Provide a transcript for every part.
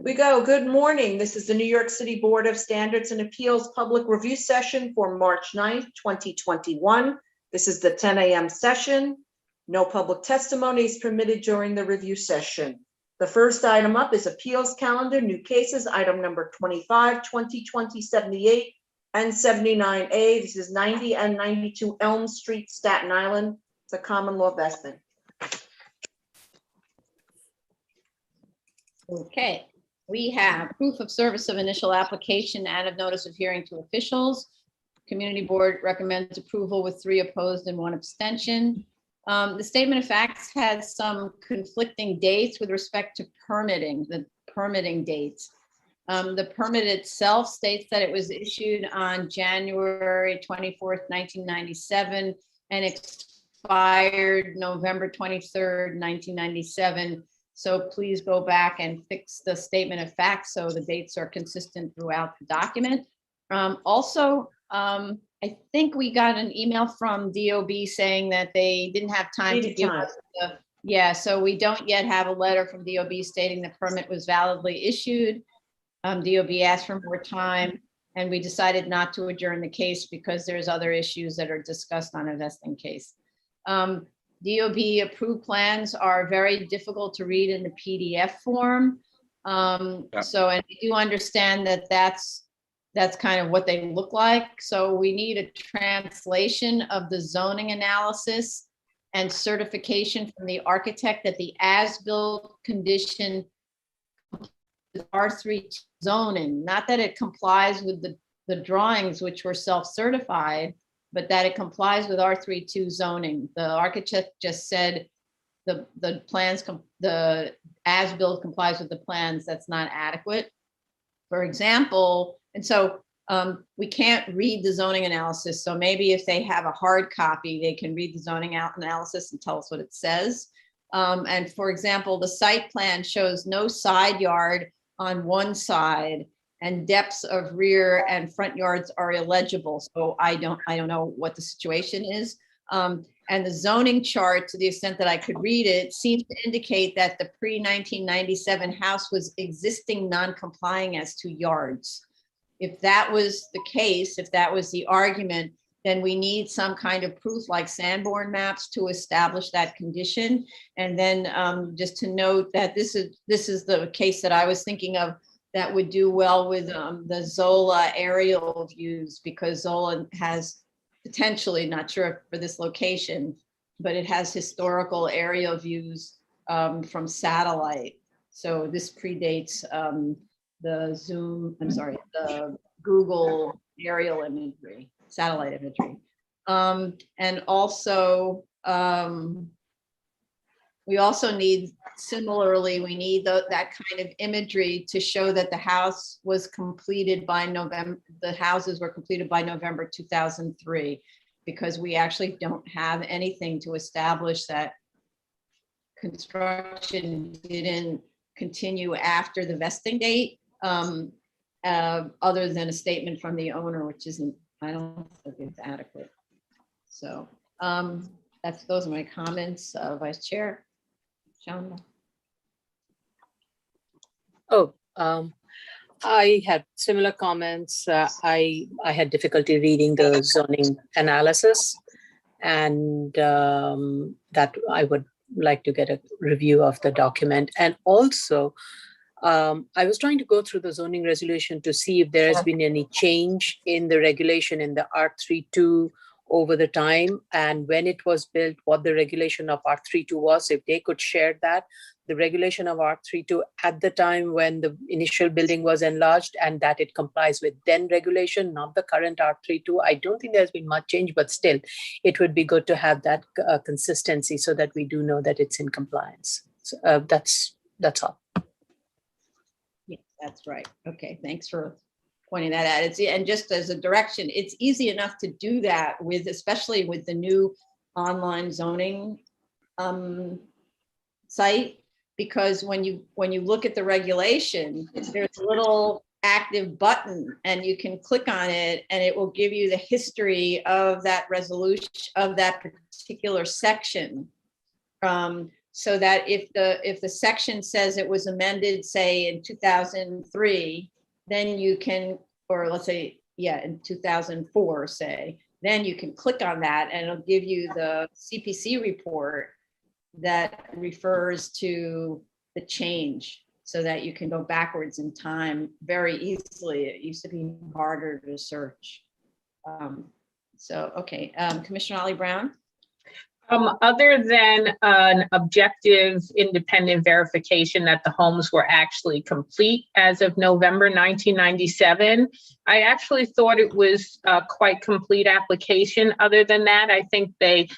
We go. Good morning. This is the New York City Board of Standards and Appeals Public Review Session for March 9th, 2021. This is the 10 a.m. session. No public testimony is permitted during the review session. The first item up is Appeals Calendar, New Cases, item number 25, 2020, 78, and 79A. This is 90 and 92 Elm Street, Staten Island. It's a common law vestment. Okay, we have proof of service of initial application and of notice of hearing to officials. Community Board recommends approval with 3 opposed and 1 abstention. The statement of facts has some conflicting dates with respect to permitting, the permitting dates. The permit itself states that it was issued on January 24th, 1997 and expired November 23rd, 1997. So please go back and fix the statement of facts so the dates are consistent throughout the document. I think we got an email from DOB saying that they didn't have time to give us so we don't yet have a letter from DOB stating the permit was validly issued. DOB asked for more time and we decided not to adjourn the case because there's other issues that are discussed on a vesting case. DOB approved plans are very difficult to read in the PDF form. So, and we do understand that that's kind of what they look like. So we need a translation of the zoning analysis and certification from the architect that the as-built condition R3 zoning, not that it complies with the drawings which were self-certified, but that it complies with R32 zoning. The architect just said the plans, the as-built complies with the plans. That's not adequate. For example, and so we can't read the zoning analysis. So maybe if they have a hard copy, they can read the zoning analysis and tell us what it says. And for example, the site plan shows no side yard on one side and depths of rear and front yards are illegible. So I don't know what the situation is. And the zoning chart, to the extent that I could read it, seems to indicate that the pre-1997 house was existing non-complying as to yards. If that was the case, if that was the argument, then we need some kind of proof like Sanborn maps to establish that condition. And then just to note that this is the case that I was thinking of that would do well with the Zola aerial views, because Zola has potentially, not sure for this location, but it has historical aerial views from satellite. So this predates the Google aerial imagery, satellite imagery. And also, we also need, similarly, we need that kind of imagery to show that the house was completed by November, the houses were completed by November 2003, because we actually don't have anything to establish that construction didn't continue after the vesting date, other than a statement from the owner, which isn't, I don't think it's adequate. So those are my comments, Vice Chair. Shonda. I had similar comments. I had difficulty reading the zoning analysis, and that I would like to get a review of the document. And also, I was trying to go through the zoning resolution to see if there has been any change in the regulation in the R32 over the time, and when it was built, what the regulation of R32 was, if they could share that, the regulation of R32 at the time when the initial building was enlarged, and that it complies with then regulation, not the current R32. I don't think there's been much change, but still, it would be good to have that consistency so that we do know that it's in compliance. So that's all. Yeah, that's right. Okay, thanks for pointing that out. And just as a direction, it's easy enough to do that with, especially with the new online zoning site, because when you look at the regulation, there's a little active button and you can click on it and it will give you the history of that resolution of that particular section. so that if the section says it was amended, say in 2003, then you can, or let's say, yeah, in 2004, say, then you can click on that and it'll give you the CPC report that refers to the change, so that you can go backwards in time very easily. It used to be harder to search. So, okay, Commissioner Ollie Brown? Other than an objective independent verification that the homes were actually complete as of November 1997, I actually thought it was a quite complete application. Other than that, I think they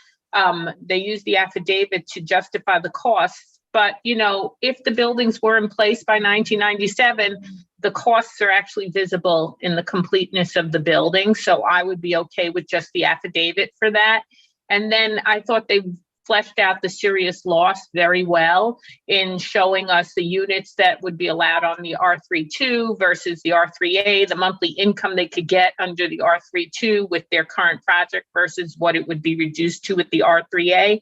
used the affidavit to justify the costs. But, you know, if the buildings were in place by 1997, the costs are actually visible in the completeness of the building. So I would be okay with just the affidavit for that. And then I thought they fleshed out the serious loss very well in showing us the units that would be allowed on the R32 versus the R3A, the monthly income they could get under the R32 with their current project versus what it would be reduced to with the R3A.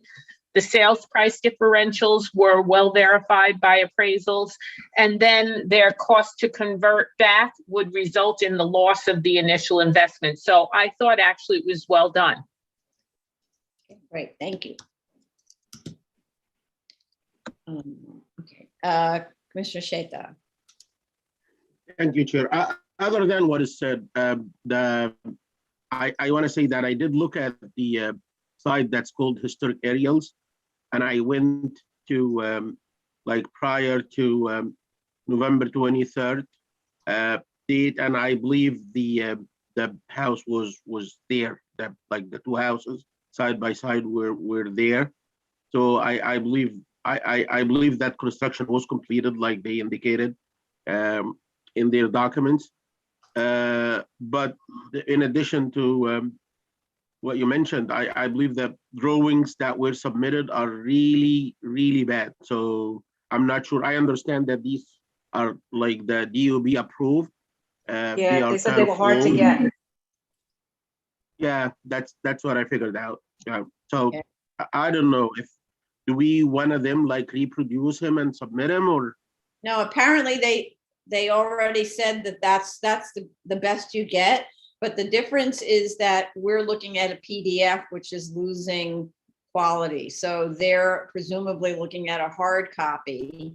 The sales price differentials were well verified by appraisals, and then their cost to convert back would result in the loss of the initial investment. So I thought actually it was well done. Great, thank you. Okay, Commissioner Sheta. Thank you, Chair. Other than what is said, I want to say that I did look at the site that's called Historic Aerials, and I went to like prior to November 23rd date, and I believe the house was there. That like the two houses side by side were there. So I believe that construction was completed like they indicated in their documents. But in addition to what you mentioned, I believe that drawings that were submitted are really, really bad. So I'm not sure. I understand that these are like the DOB approved. Yeah, they said they were hard to get. Yeah, that's what I figured out. Yeah. So Okay. I don't know if do we one of them like reproduce him and submit him, or No, apparently they already said that that's the best you get. But the difference is that we're looking at a PDF, which is losing quality. So they're presumably looking at a hard copy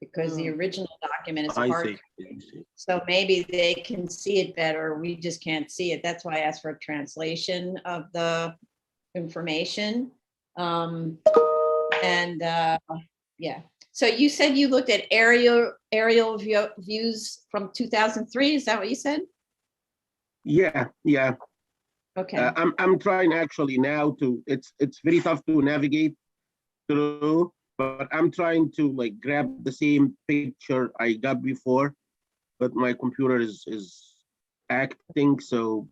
because the original document is a I hard see. copy. So maybe they can see it better. We just can't see it. That's why I asked for a translation of the information. Yeah. So you said you looked at aerial views from 2003. Is that what you said? Yeah. Okay. I'm trying actually now to. It's very tough to navigate through, but I'm trying to like grab the same picture I got before, but my computer is acting. So,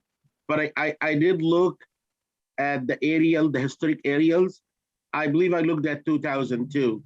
but I did look at the historic aerials. I believe I looked at 2002,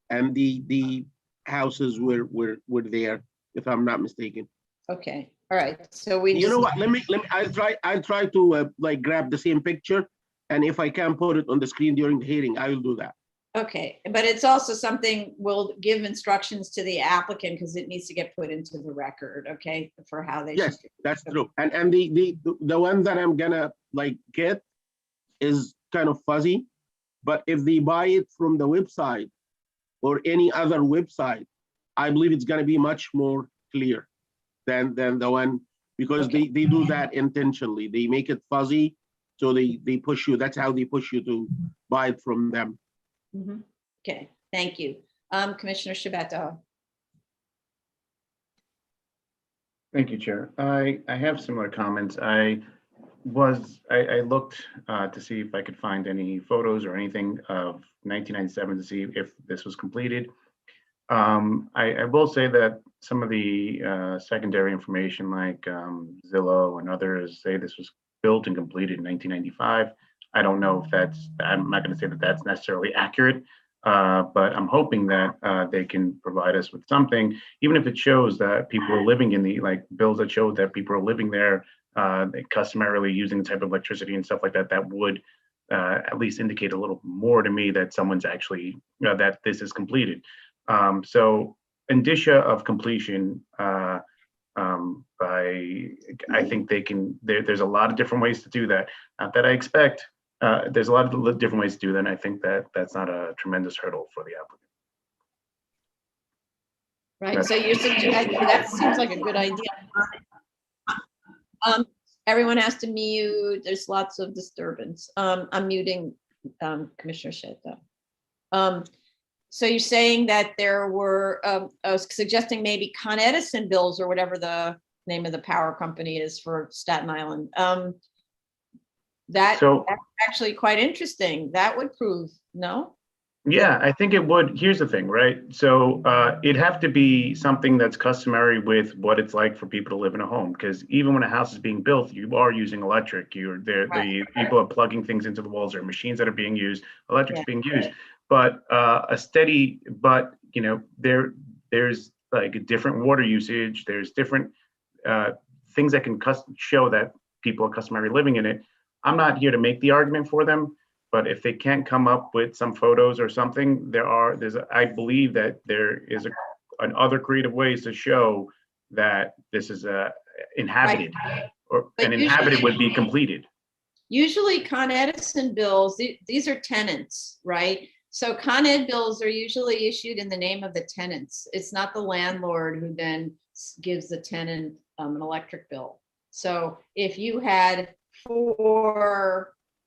and the houses were there, if I'm not mistaken. Okay. All right. So we. You know what? Let me. I'll try to like grab the same picture, and if I can put it on the screen during the hearing, I will do that. Okay, but it's also something we'll give instructions to the applicant because it needs to get put into the record, okay, for how they. Yes, that's true. And the one that I'm gonna like get is kind of fuzzy, but if they buy it from the website or any other website, I believe it's gonna be much more clear than the one, because Okay. they do that intentionally. They make it fuzzy, so they push you. That's how they push you to buy it from them. Mhm. Okay, thank you. Commissioner Shabeta. Thank you, Chair. I have similar comments. I looked to see if I could find any photos or anything of 1997 to see if this was completed. I will say that some of the secondary information like Zillow and others say this was built and completed in 1995. I don't know if I'm not going to say that that's necessarily accurate, but I'm hoping that they can provide us with something, even if it shows that people are living in the, like bills that show that people are living there, customarily using the type of electricity and stuff like that, that would at least indicate a little more to me that someone's actually, that this is completed. So indicia of completion, I think they can, there's a lot of different ways to do that. Not that I expect, there's a lot of different ways to do that. And I think that that's not a tremendous hurdle for the applicant. Right, so you're suggesting, that seems like a good idea. Everyone has to mute, there's lots of disturbance. I'm muting Commissioner Shedd. So you're saying that there were, I was suggesting maybe Con Edison bills or whatever the name of the power company is for Staten Island. That's actually quite interesting. That would prove, no? Yeah, I think it would. Here's the thing, right? So it'd have to be something that's customary with what it's like for people to live in a home. Because even when a house is being built, you are using electric. You're there. The people are plugging things into the walls. There are machines that are being used. Electric's being used. But there's like a different water usage. There's different things that can show that people are customary living in it. I'm not here to make the argument for them. But if they can't come up with some photos or something, I believe that there is an other creative ways to show that this is inhabited, and inhabited would be completed. Usually Con Edison bills, these are tenants, right? So Con Ed bills are usually issued in the name of the tenants. It's not the landlord who then gives the tenant an electric bill. So if you had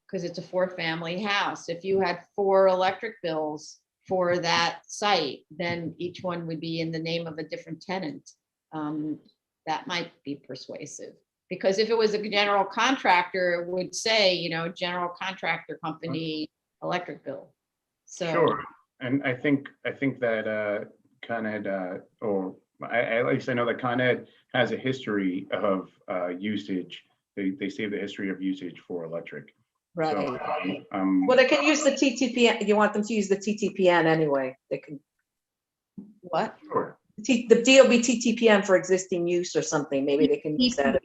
because it's a 4-family house, if you had 4 electric bills for that site, then each one would be in the name of a different tenant. That might be persuasive, because if it was a general contractor, it would say, general contractor company electric bill. So sure, and I think that Con Ed, or at least I know that Con Ed has a history of usage. They save the history of usage for electric. Right. So, Well, they can use the TTPN. You want them to use the TTPN anyway. They can. What? Sure. The DOB TTPN for existing use or something. Maybe they can use that.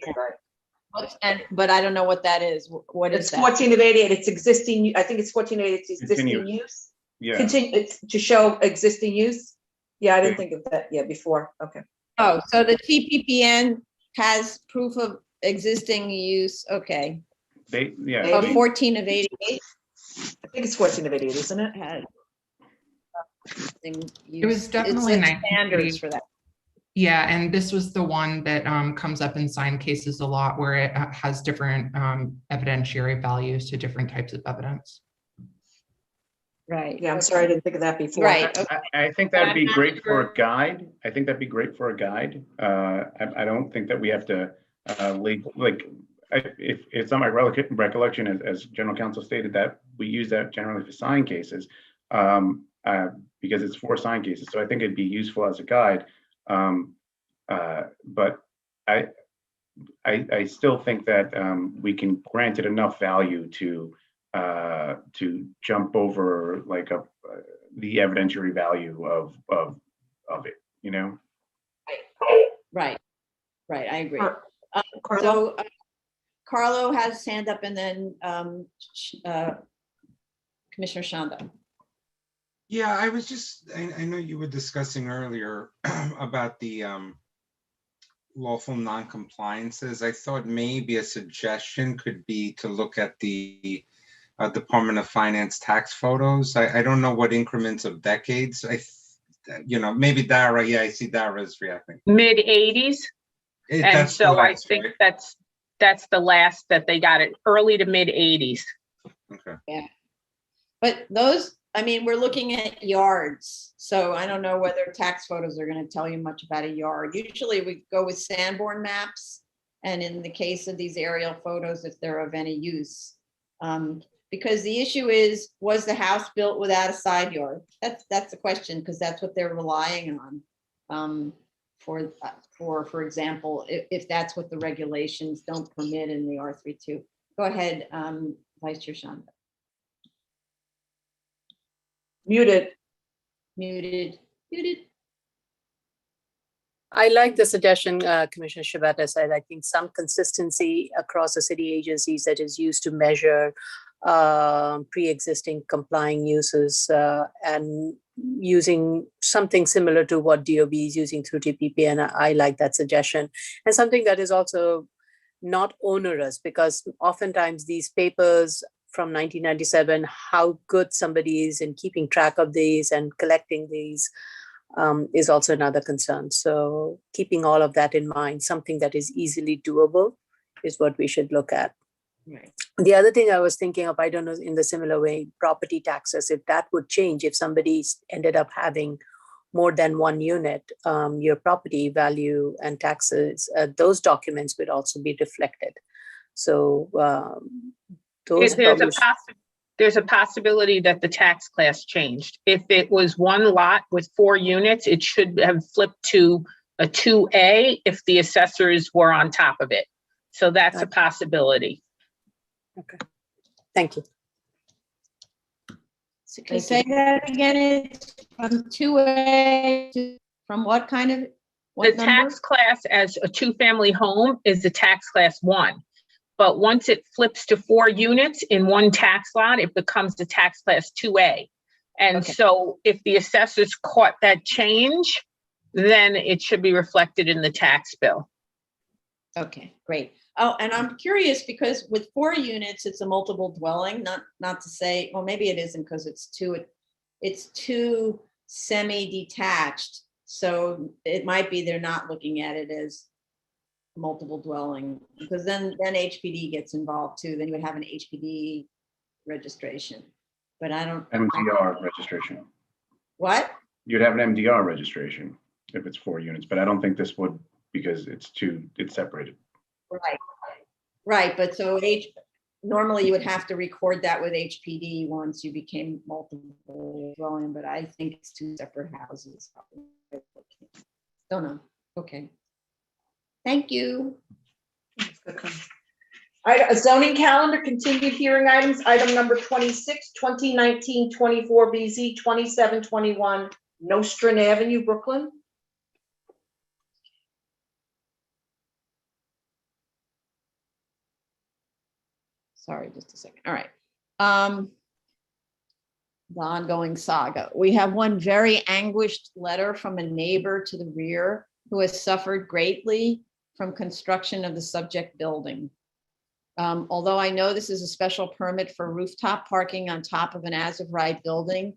But I don't know what that is. What is It's that? 14 of 88. It's existing. I think it's 1488. It's existing use. Yeah. Continue it's to show existing use. Yeah, I didn't think of that. Yeah, before. Okay. Oh, so the TPPN has proof of existing use. Okay. 14 of 88. I think it's 14 of 88, isn't it? It was definitely standards for that. Yeah, and this was the one that comes up in signed cases a lot, where it has different evidentiary values to different types of evidence. Right. Yeah, I'm sorry, I didn't think of that before. Right. I think that'd be great for a guide. I think that'd be great for a guide. I don't think that we have to if it's on my recollection, as General Counsel stated, that we use that generally for sign cases, because it's for sign cases. So I think it'd be useful as a guide. But I still think that we can grant it enough value to jump over like the evidentiary value of it, Right. I agree. Carlo? So Carlo has his hand up, and then Commissioner Shanda. Yeah, I know you were discussing earlier about the lawful non-compliances. I thought maybe a suggestion could be to look at the Department of Finance tax photos. I don't know what increments of decades. Maybe Dara. Yeah, I see Dara's reacting. Mid-80s. And so I think that's the last that they got, it early to mid-80s. Okay. Yeah. But those, we're looking at yards. So I don't know whether tax photos are going to tell you much about a yard. Usually we go with Sanborn maps. And in the case of these aerial photos, if they're of any use. Because the issue is, was the house built without a side yard? That's the question, because that's what they're relying on. For example, if that's what the regulations don't permit in the R32. Go ahead, Vice Chair Shanda. Muted. I like the suggestion Commissioner Shabeta said. I think some consistency across the city agencies that is used to measure pre-existing complying uses and using something similar to what DOB is using through TPP. And I like that suggestion. And something that is also not onerous, because oftentimes these papers from 1997, how good somebody is in keeping track of these and collecting these is also another concern. So keeping all of that in mind, something that is easily doable is what we should look at. Right. The other thing I was thinking of, I don't know, in the similar way, property taxes, if that would change, if somebody ended up having more than one unit, your property value and taxes, those documents would also be reflected. So those There's a possibility that the tax class changed. If it was one lot with 4 units, it should have flipped to a 2A if the assessors were on top of it. So that's a possibility. Okay, thank you. So can you say that again? It's from 2A to, from what kind of? The tax class as a 2-family home is the tax class 1. But once it flips to 4 units in one tax lot, it becomes the tax class 2A. And so if the assessors caught that change, then it should be reflected in the tax bill. Okay, great. Oh, and I'm curious because with 4 units, it's a multiple dwelling, not to say, well, maybe it isn't because it's two semi-detached. So it might be they're not looking at it as multiple dwelling, because then HPD gets involved too. Then you would have an HPD registration, but I don't. MDR registration. What? You'd have an MDR registration if it's 4 units, but I don't think this would, because it's separated. Right, but so normally you would have to record that with HPD once you became multiple dwelling, but I think it's 2 separate houses. Don't know. Okay. Thank you. Zoning calendar, continued hearing items, item number 26, 2019-24 BZ 2721 Nostrand Avenue, Brooklyn. Sorry, just a second. All right. The ongoing saga. We have one very anguished letter from a neighbor to the rear who has suffered greatly from construction of the subject building. Although I know this is a special permit for rooftop parking on top of an as-of-right building,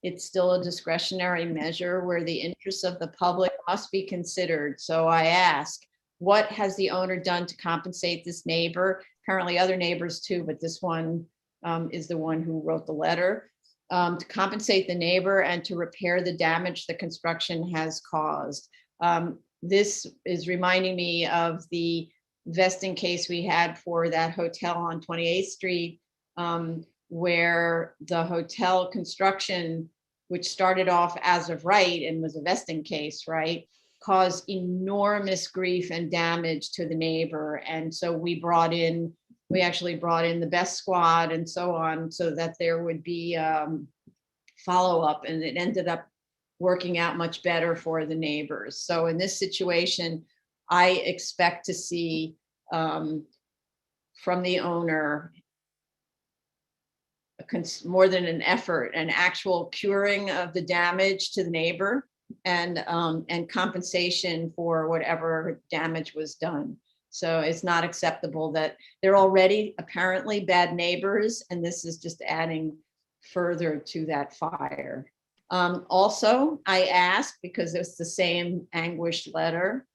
it's still a discretionary measure where the interests of the public must be considered. So I ask, what has the owner done to compensate this neighbor? Apparently other neighbors too, but this one is the one who wrote the letter. To compensate the neighbor and to repair the damage the construction has caused. This is reminding me of the vesting case we had for that hotel on 28th Street, where the hotel construction, which started off as of right and was a vesting case, right, caused enormous grief and damage to the neighbor. And so we actually brought in the best squad and so on, so that there would be follow-up, and it ended up working out much better for the neighbors. So in this situation, I expect to see from the owner more than an effort, an actual curing of the damage to the neighbor, and compensation for whatever damage was done. So it's not acceptable that they're already apparently bad neighbors, and this is just adding further to that fire. Also, I ask, because it's the same anguished letter,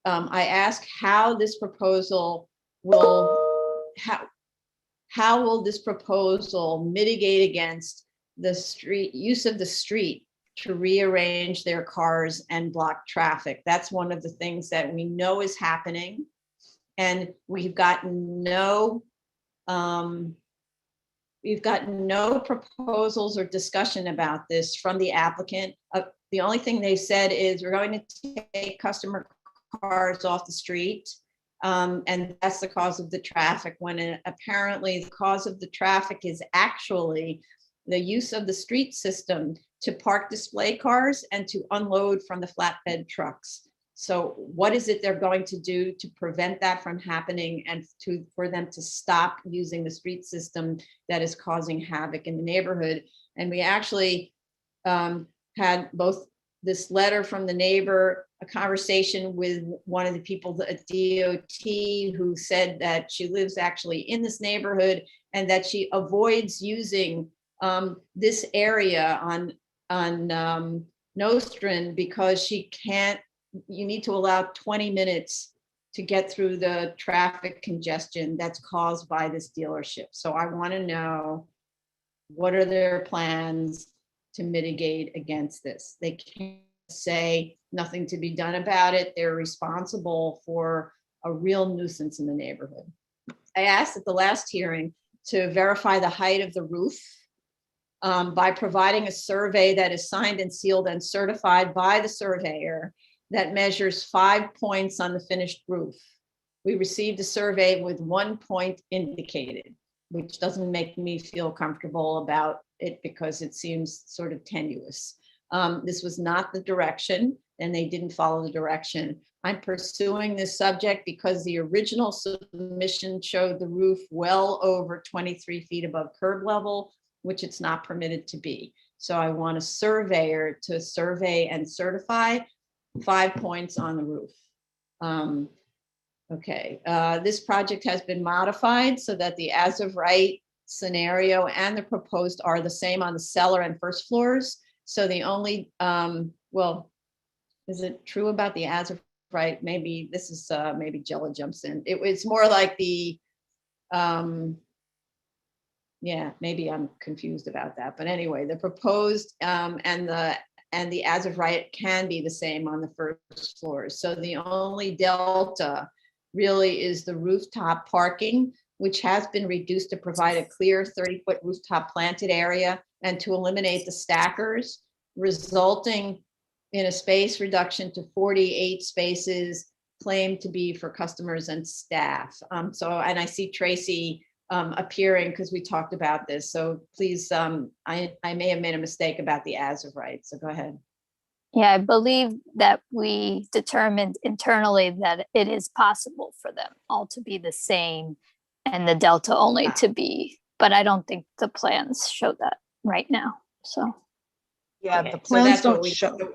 I ask how this proposal will, how will this proposal mitigate against the use of the street to rearrange their cars and block traffic? That's one of the things that we know is happening. And we've gotten no proposals or discussion about this from the applicant. The only thing they said is we're going to take customer cars off the street. And that's the cause of the traffic, when apparently the cause of the traffic is actually the use of the street system to park display cars and to unload from the flatbed trucks. So what is it they're going to do to prevent that from happening and for them to stop using the street system that is causing havoc in the neighborhood? And we actually had both this letter from the neighbor, a conversation with one of the people at DOT who said that she lives actually in this neighborhood and that she avoids using this area on Nostrand because she can't, you need to allow 20 minutes to get through the traffic congestion that's caused by this dealership. So I want to know, what are their plans to mitigate against this? They can't say nothing to be done about it. They're responsible for a real nuisance in the neighborhood. I asked at the last hearing to verify the height of the roof by providing a survey that is signed and sealed and certified by the surveyor that measures 5 points on the finished roof. We received a survey with 1 point indicated, which doesn't make me feel comfortable about it because it seems sort of tenuous. This was not the direction, and they didn't follow the direction. I'm pursuing this subject because the original submission showed the roof well over 23 feet above curb level, which it's not permitted to be. So I want a surveyor to survey and certify 5 points on the roof. Okay, this project has been modified so that the as of right scenario and the proposed are the same on the cellar and first floors. So the only, well, is it true about the as of right? Maybe this is, maybe Jella jumps in. It's more like the, yeah, maybe I'm confused about that. But anyway, the proposed and the as of right can be the same on the first floors. So the only delta really is the rooftop parking, which has been reduced to provide a clear 30-foot rooftop planted area and to eliminate the stackers, resulting in a space reduction to 48 spaces claimed to be for customers and staff. And I see Tracy appearing because we talked about this. So please, I may have made a mistake about the as of right. So go ahead. Yeah, I believe that we determined internally that it is possible for them all to be the same and the delta only to be, but I don't think the plans show that right now, so. Yeah, Okay, the so plans that's what don't we- show, Go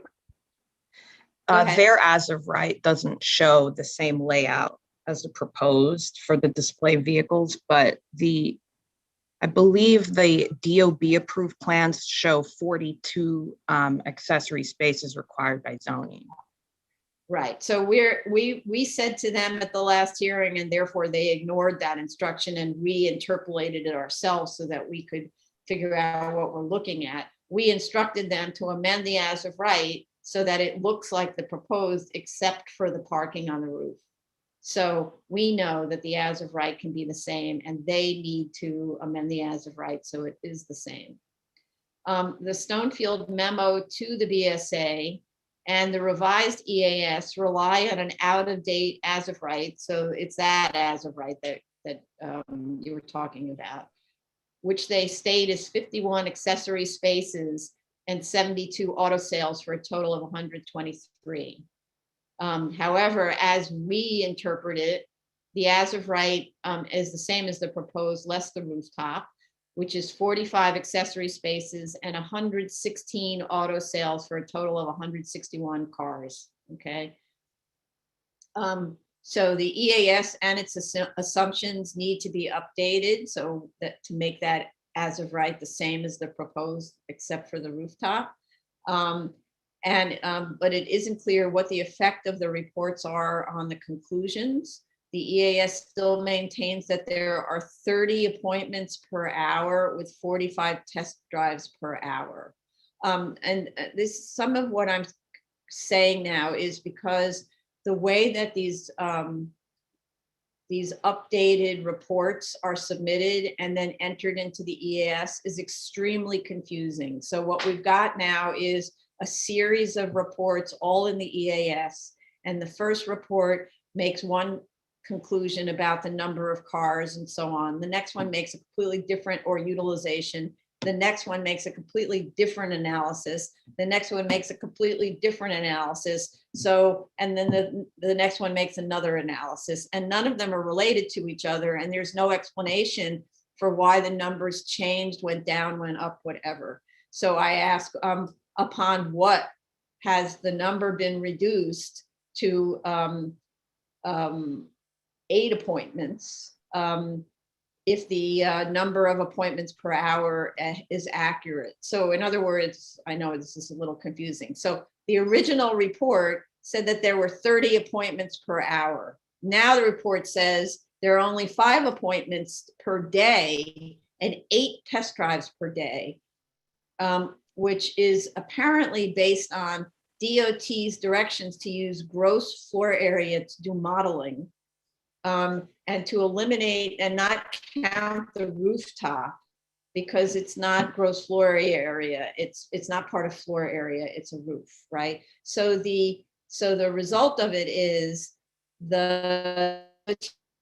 ahead. their as of right doesn't show the same layout as the proposed for the display vehicles, but I believe the DOB approved plans show 42 accessory spaces required by zoning. Right, so we said to them at the last hearing, and therefore they ignored that instruction and reinterpolated it ourselves so that we could figure out what we're looking at. We instructed them to amend the as of right so that it looks like the proposed except for the parking on the roof. So we know that the as of right can be the same, and they need to amend the as of right so it is the same. The Stonefield memo to the BSA and the revised EAS rely on an out-of-date as of right. So it's that as of right that you were talking about, which they state is 51 accessory spaces and 72 auto sales for a total of 123. However, as we interpret it, the as of right is the same as the proposed less the rooftop, which is 45 accessory spaces and 116 auto sales for a total of 161 cars, okay? So the EAS and its assumptions need to be updated so that to make that as of right the same as the proposed except for the rooftop. But it isn't clear what the effect of the reports are on the conclusions. The EAS still maintains that there are 30 appointments per hour with 45 test drives per hour. This, some of what I'm saying now is because the way that these updated reports are submitted and then entered into the EAS is extremely confusing. So what we've got now is a series of reports all in the EAS. And the first report makes one conclusion about the number of cars and so on. The next one makes a completely different or utilization. the next one makes a completely different analysis, the next one makes a completely different analysis. So, and then the next one makes another analysis, and none of them are related to each other. And there's no explanation for why the numbers changed, went down, went up, whatever. So I ask, upon what has the number been reduced to 8 appointments, if the number of appointments per hour is accurate. So in other words, I know this is a little confusing. So the original report said that there were 30 appointments per hour. Now the report says there are only 5 appointments per day and 8 test drives per day, which is apparently based on DOT's directions to use gross floor area to do modeling, and to eliminate and not count the rooftop because it's not gross floor area. It's not part of floor area. It's a roof, right? So the result of it is the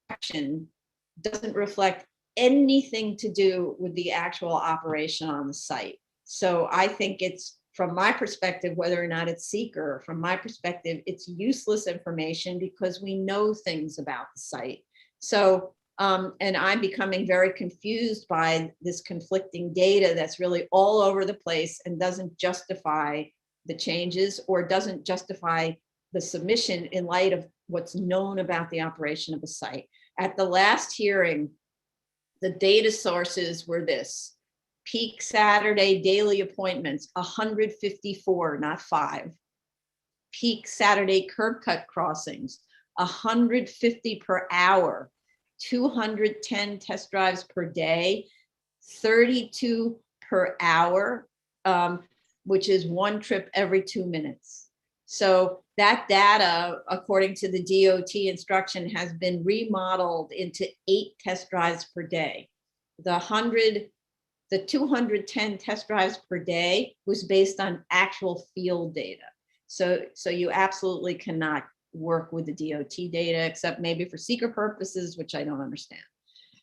action doesn't reflect anything to do with the actual operation on the site. So I think it's, from my perspective, whether or not it's seeker, from my perspective, it's useless information because we know things about the site. So, and I'm becoming very confused by this conflicting data that's really all over the place and doesn't justify the changes or doesn't justify the submission in light of what's known about the operation of the site. At the last hearing, the data sources were this: peak Saturday daily appointments, 154, not 5. Peak Saturday curb cut crossings, 150 per hour, 210 test drives per day, 32 per hour, which is 1 trip every 2 minutes. So that data, according to the DOT instruction, has been remodeled into 8 test drives per day. The 210 test drives per day was based on actual field data. So you absolutely cannot work with the DOT data, except maybe for seeker purposes, which I don't understand.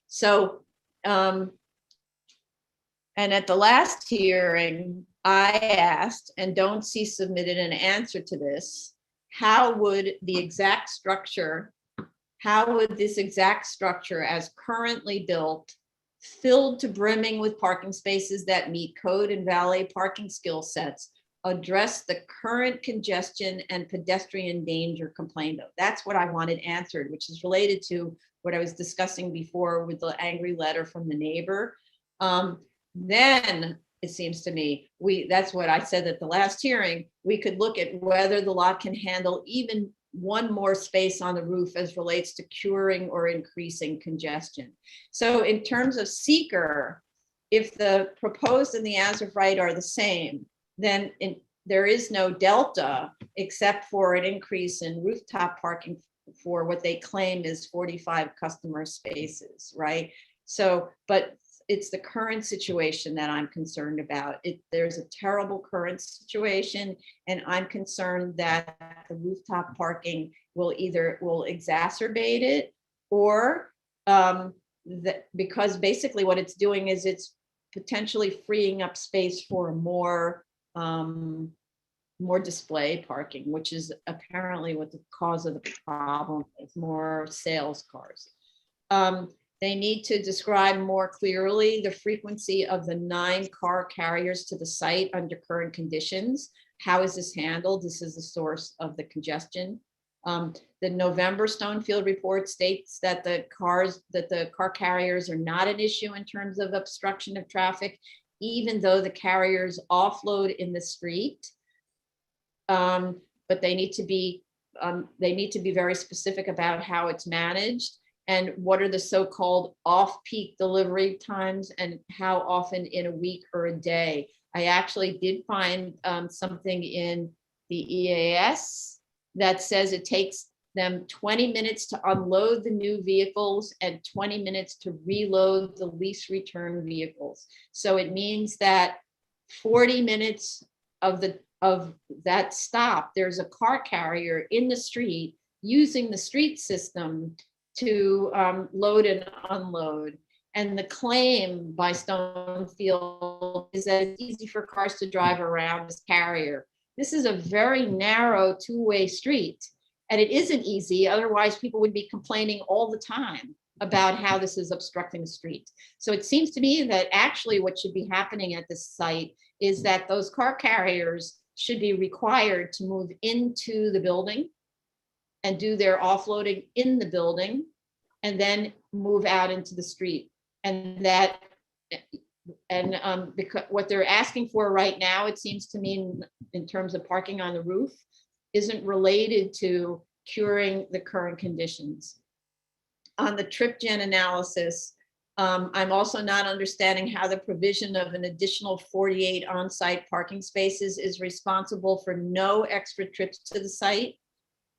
So, and at the last hearing, I asked, and don't see submitted an answer to this, how would this exact structure as currently built, filled to brimming with parking spaces that meet code and valet parking skill sets, address the current congestion and pedestrian danger complained of? That's what I wanted answered, which is related to what I was discussing before with the angry letter from the neighbor. Then it seems to me, that's what I said at the last hearing, we could look at whether the lot can handle even 1 more space on the roof as relates to curing or increasing congestion. So in terms of seeker, if the proposed and the as of right are the same, then there is no delta except for an increase in rooftop parking for what they claim is 45 customer spaces, right? So, but it's the current situation that I'm concerned about. There's a terrible current situation, and I'm concerned that the rooftop parking will exacerbate it, or because basically what it's doing is it's potentially freeing up space for more display parking, which is apparently what the cause of the problem is, more sales cars. They need to describe more clearly the frequency of the 9 car carriers to the site under current conditions. How is this handled? This is the source of the congestion. The November Stonefield report states that the car carriers are not an issue in terms of obstruction of traffic, even though the carriers offload in the street. But they need to be very specific about how it's managed and what are the so-called off-peak delivery times and how often in a week or a day. I actually did find something in the EAS that says it takes them 20 minutes to unload the new vehicles and 20 minutes to reload the lease return vehicles. So it means that 40 minutes of that stop, there's a car carrier in the street using the street system to load and unload. And the claim by Stonefield building is that it's easy for cars to drive around this carrier. This is a very narrow two-way street, and it isn't easy. Otherwise, people would be complaining all the time about how this is obstructing the street. So it seems to me that actually what should be happening at this site is that those car carriers should be required to move into the building and do their offloading in the building and then move out into the street. And that, because what they're asking for right now, it seems to me in terms of parking on the roof, isn't related to curing the current conditions. On the trip gen analysis, I'm also not understanding how the provision of an additional 48 on-site parking spaces is responsible for no extra trips to the site,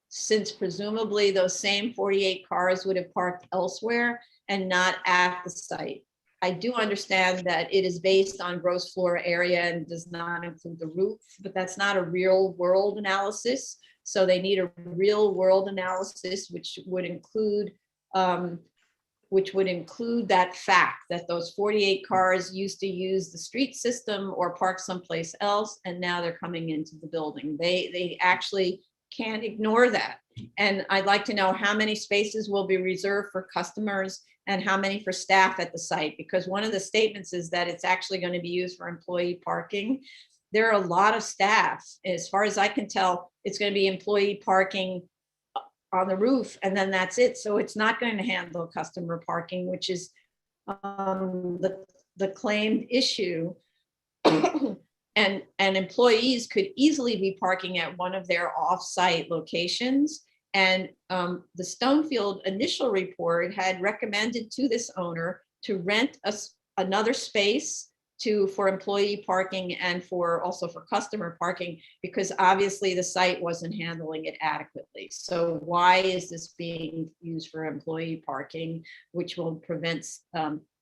since presumably those same 48 cars would have parked elsewhere and not at the site. I do understand that it is based on gross floor area and does not include the roof, but that's not a real world analysis. So they need a real world analysis, which would include that fact that those 48 cars used to use the street system or park someplace else, and now they're coming into the building. They actually can't ignore that. And I'd like to know how many spaces will be reserved for customers and how many for staff at the site, because one of the statements is that it's actually going to be used for employee parking. There are a lot of staff. As far as I can tell, it's going to be employee parking on the roof, and then that's it. So it's not going to handle customer parking, which is the claimed issue. And employees could easily be parking at one of their off-site locations. And the Stonefield initial report had recommended to this owner to rent another space for employee parking and also for customer parking, because obviously the site wasn't handling it adequately. So why is this being used for employee parking, which will prevent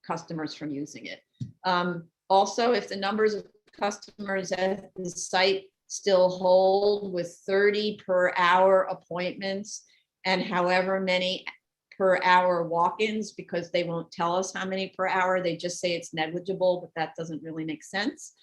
customers from using it? Also, if the numbers of customers at the site still hold with 30 per hour appointments and however many per hour walk-ins, because they won't tell us how many per hour, they just say it's negligible, but that doesn't really make sense.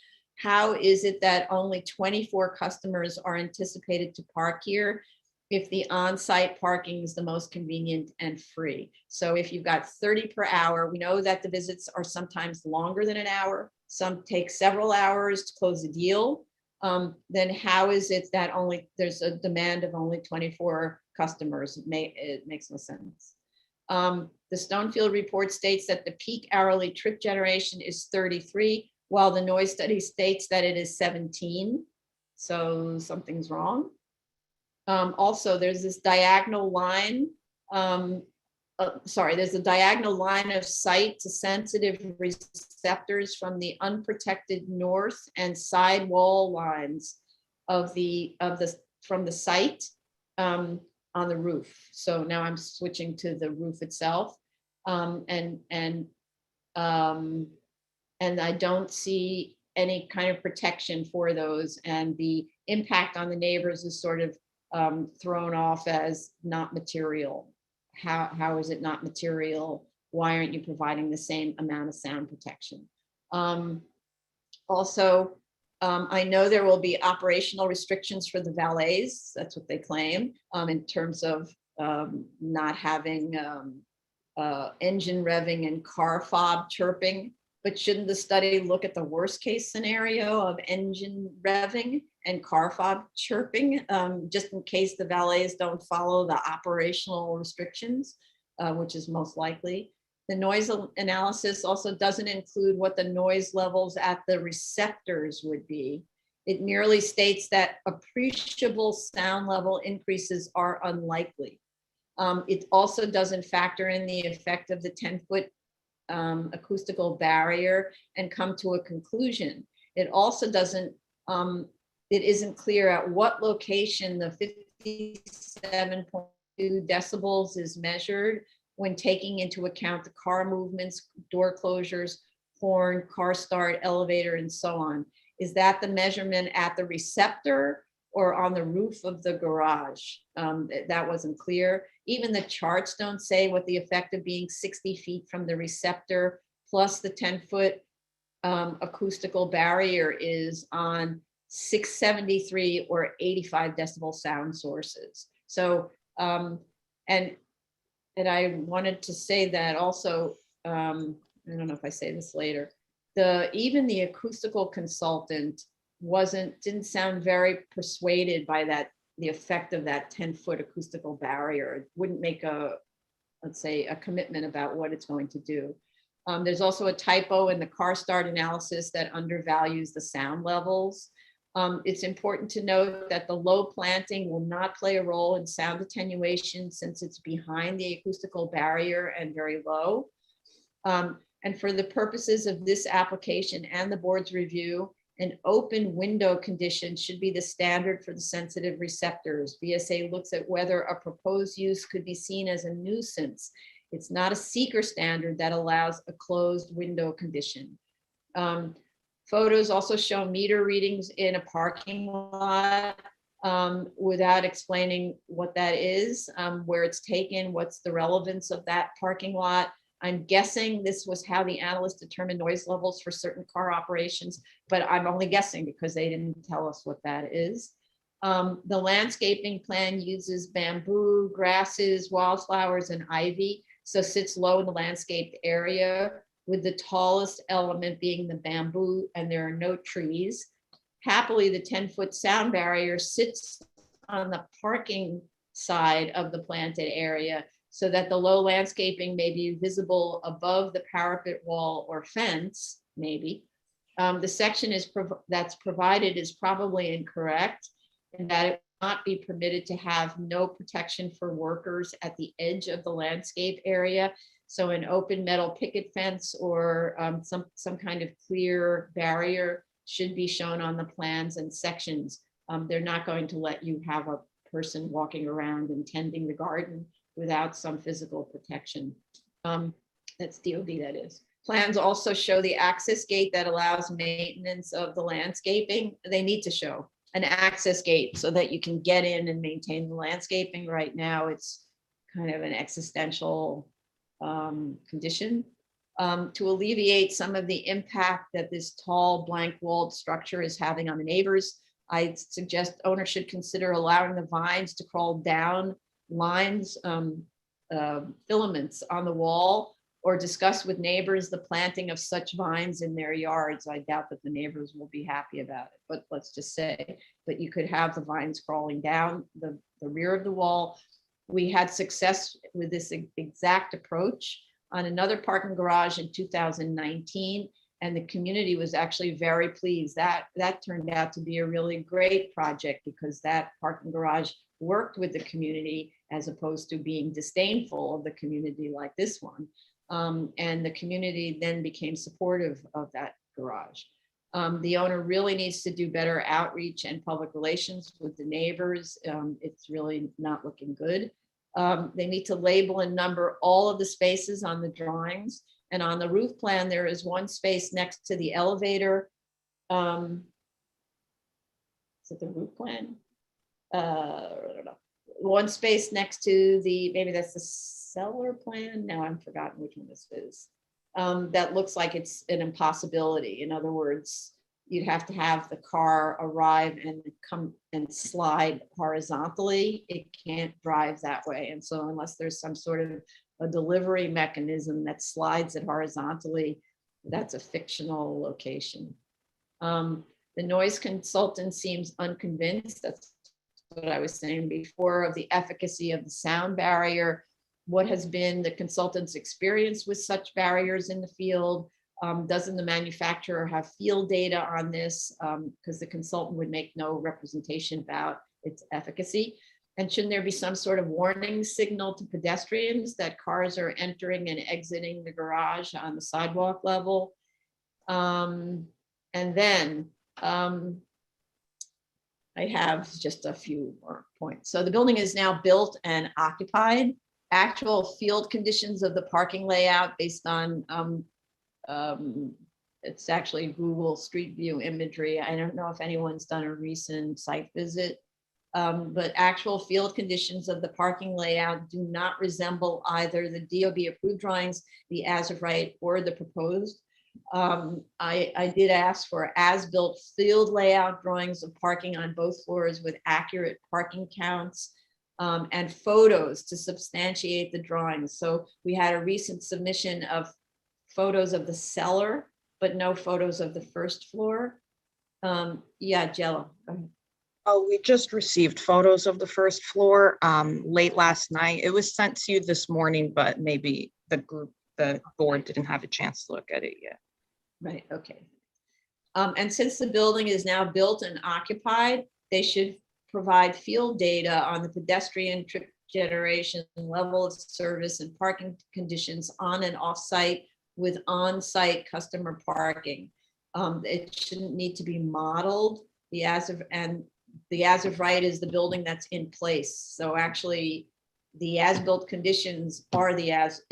How is it that only 24 customers are anticipated to park here if the on-site parking is the most convenient and free? So if you've got 30 per hour, we know that the visits are sometimes longer than an hour. Some take several hours to close a deal. Then how is it that there's a demand of only 24 customers? It makes no sense. The Stonefield report states that the peak hourly trip generation is 33, while the noise study states that it is 17. So something's wrong. Also, there's this diagonal line. There's a diagonal line of sight to sensitive receptors from the unprotected north and side wall lines from the site on the roof. So now I'm switching to the roof itself, and I don't see any kind of protection for those, and the impact on the neighbors is sort of thrown off as not material. How is it not material? Why aren't you providing the same amount of sound protection? Also, I know there will be operational restrictions for the valets. That's what they claim, in terms of not having engine revving and car fob chirping. But shouldn't the study look at the worst case scenario of engine revving and car fob chirping, just in case the valets don't follow the operational restrictions, which is most likely? The noise analysis also doesn't include what the noise levels at the receptors would be. It merely states that appreciable sound level increases are unlikely. It also doesn't factor in the effect of the 10-foot acoustical barrier and come to a conclusion. It also doesn't, it isn't clear at what location the 57.2 decibels is measured when taking into account the car movements, door closures, horn, car start, elevator, and so on. Is that the measurement at the receptor or on the roof of the garage? That wasn't clear. Even the charts don't say what the effect of being 60 feet from the receptor plus the 10-foot acoustical barrier is on 673 or 85 decibel sound sources. So, and I wanted to say that also, I don't know if I say this later, even the acoustical consultant didn't sound very persuaded by the effect of that 10-foot acoustical barrier. It wouldn't make let's say, a commitment about what it's going to do. There's also a typo in the car start analysis that undervalues the sound levels. It's important to note that the low planting will not play a role in sound attenuation since it's behind the acoustical barrier and very low. And for the purposes of this application and the board's review, an open window condition should be the standard for the sensitive receptors. VSA looks at whether a proposed use could be seen as a nuisance. It's not a seeker standard that allows a closed window condition. Photos also show meter readings in a parking lot without explaining what that is, where it's taken, what's the relevance of that parking lot. I'm guessing this was how the analysts determined noise levels for certain car operations, but I'm only guessing because they didn't tell us what that is. The landscaping plan uses bamboo, grasses, wildflowers, and ivy, so sits low in the landscaped area, with the tallest element being the bamboo, and there are no trees. Happily, the 10-foot sound barrier sits on the parking side of the planted area so that the low landscaping may be visible above the parapet wall or fence, maybe. The section that's provided is probably incorrect, and that it will not be permitted to have no protection for workers at the edge of the landscape area. So an open metal picket fence or some kind of clear barrier should be shown on the plans and sections. They're not going to let you have a person walking around and tending the garden without some physical protection. That's DOB, that is. Plans also show the access gate that allows maintenance of the landscaping. They need to show an access gate so that you can get in and maintain the landscaping. Right now, it's kind of an existential condition. To alleviate some of the impact that this tall blank walled structure is having on the neighbors, I suggest owners should consider allowing the vines to crawl down lines, filaments on the wall, or discuss with neighbors the planting of such vines in their yards. I doubt that the neighbors will be happy about it, but let's just say that you could have the vines crawling down the rear of the wall. We had success with this exact approach on another parking garage in 2019, and the community was actually very pleased. That turned out to be a really great project because that parking garage worked with the community as opposed to being disdainful of the community like this one. And the community then became supportive of that garage. The owner really needs to do better outreach and public relations with the neighbors. It's really not looking good. They need to label and number all of the spaces on the drawings. And on the roof plan, there is one space next to the elevator. Is it the roof plan? I don't know. One space next to maybe that's the cellar plan. Now I've forgotten which one this is. That looks like it's an impossibility. In other words, you'd have to have the car arrive and come and slide horizontally. It can't drive that way. And so unless there's some sort of a delivery mechanism that slides it horizontally, that's a fictional location. The noise consultant seems unconvinced. That's what I was saying before, of the efficacy of the sound barrier. What has been the consultant's experience with such barriers in the field? Doesn't the manufacturer have field data on this? Because the consultant would make no representation about its efficacy. And shouldn't there be some sort of warning signal to pedestrians that cars are entering and exiting the garage on the sidewalk level? And then I have just a few more points. So the building is now built and occupied. Actual field conditions of the parking layout based on, it's actually Google Street View imagery. I don't know if anyone's done a recent site visit, but actual field conditions of the parking layout do not resemble either the DOB approved drawings, the as of right, or the proposed. I did ask for as-built field layout drawings of parking on both floors with accurate parking counts and photos to substantiate the drawings. So we had a recent submission of photos of the cellar, but no photos of the first floor. Yeah, Jello. Go ahead. Oh, we just received photos of the first floor late last night. It was sent to you this morning, but maybe the board didn't have a chance to look at it yet. Right, okay. And since the building is now built and occupied, they should provide field data on the pedestrian trip generation, level of service and parking conditions on and off-site with on-site customer parking. It shouldn't need to be modeled. The as of right is the building that's in place. So actually the as-built conditions are the as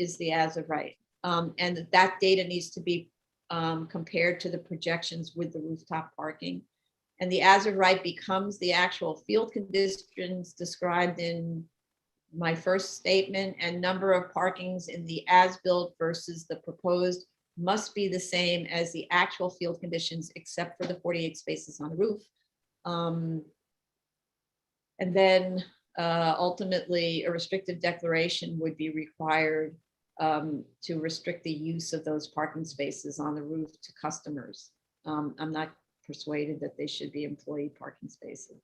of right. And that data needs to be compared to the projections with the rooftop parking. And the as of right becomes the actual field conditions described in my first statement, and number of parkings in the as-built versus the proposed must be the same as the actual field conditions, except for the 48 spaces on the roof. And then ultimately a restrictive declaration would be required to restrict the use of those parking spaces on the roof to customers. I'm not persuaded that they should be employee parking spaces.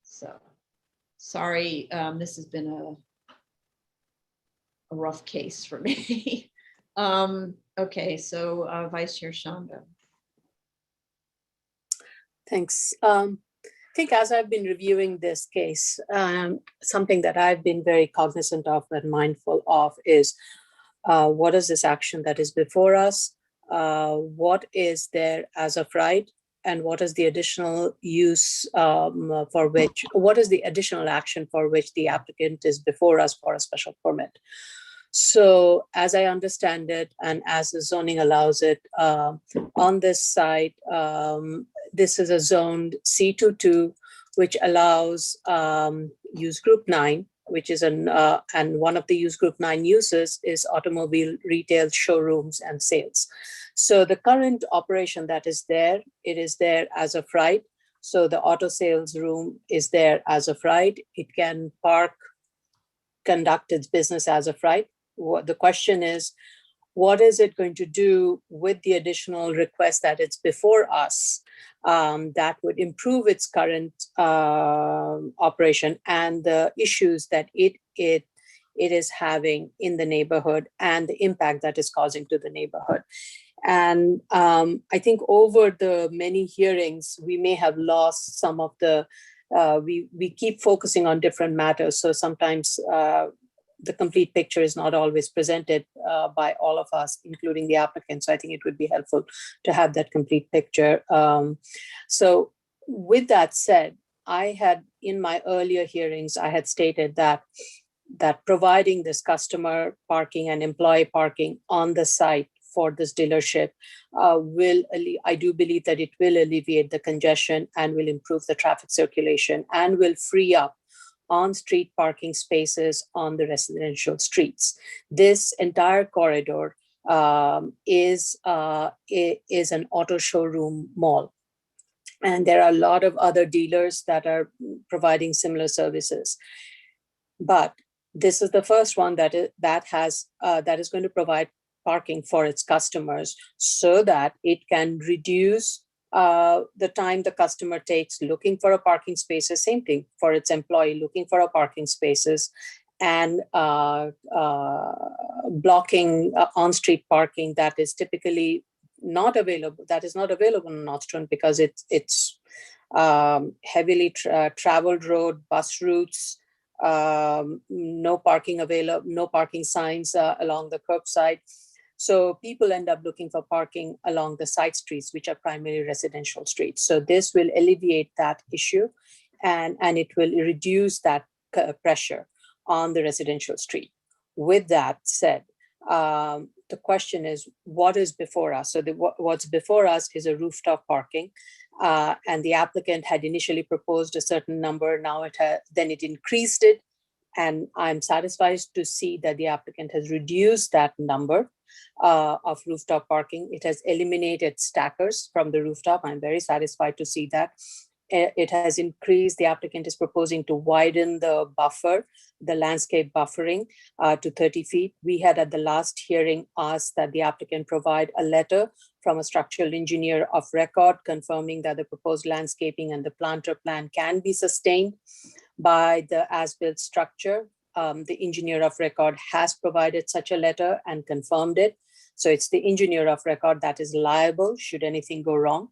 So sorry, this has been a rough case for me. Okay, so Vice Chair Shonda. Thanks. I think as I've been reviewing this case, something that I've been very cognizant of and mindful of is what is this action that is before us? What is there as of right? And what is the additional use what is the additional action for which the applicant is before us for a special permit? So as I understand it, and as the zoning allows it, on this site, this is a zoned C22, which allows use group 9, which is and one of the use group 9 uses is automobile retail showrooms and sales. So the current operation that is there, it is there as of right. So the auto sales room is there as of right. It can conduct its business as of right. The question is, what is it going to do with the additional request that it's before us that would improve its current operation and the issues that it is having in the neighborhood and the impact that is causing to the neighborhood. And I think over the many hearings, we may have lost some of the, we keep focusing on different matters. So sometimes the complete picture is not always presented by all of us, including the applicant. So I think it would be helpful to have that complete picture. So with that said, I had in my earlier hearings, I had stated that providing this customer parking and employee parking on the site for this dealership I do believe that it will alleviate the congestion and will improve the traffic circulation and will free up on-street parking spaces on the residential streets. This entire corridor is an auto showroom mall. And there are a lot of other dealers that are providing similar services. But this is the first one that is going to provide parking for its customers so that it can reduce the time the customer takes looking for a parking spaces, same thing for its employee looking for a parking spaces, and blocking on-street parking that is typically not available, in Northstone because it's heavily traveled road, bus routes, no parking signs along the curbside. So people end up looking for parking along the side streets, which are primarily residential streets. So this will alleviate that issue and it will reduce that pressure on the residential street. With that said, the question is, what is before us? So what's before us is a rooftop parking. And the applicant had initially proposed a certain number. Now then it increased it. And I'm satisfied to see that the applicant has reduced that number. of rooftop parking. It has eliminated stackers from the rooftop. I'm very satisfied to see that. It has increased, the applicant is proposing to widen the buffer, the landscape buffering to 30 feet. We had at the last hearing asked that the applicant provide a letter from a structural engineer of record confirming that the proposed landscaping and the planter plan can be sustained by the as-built structure. The engineer of record has provided such a letter and confirmed it. So it's the engineer of record that is liable should anything go wrong.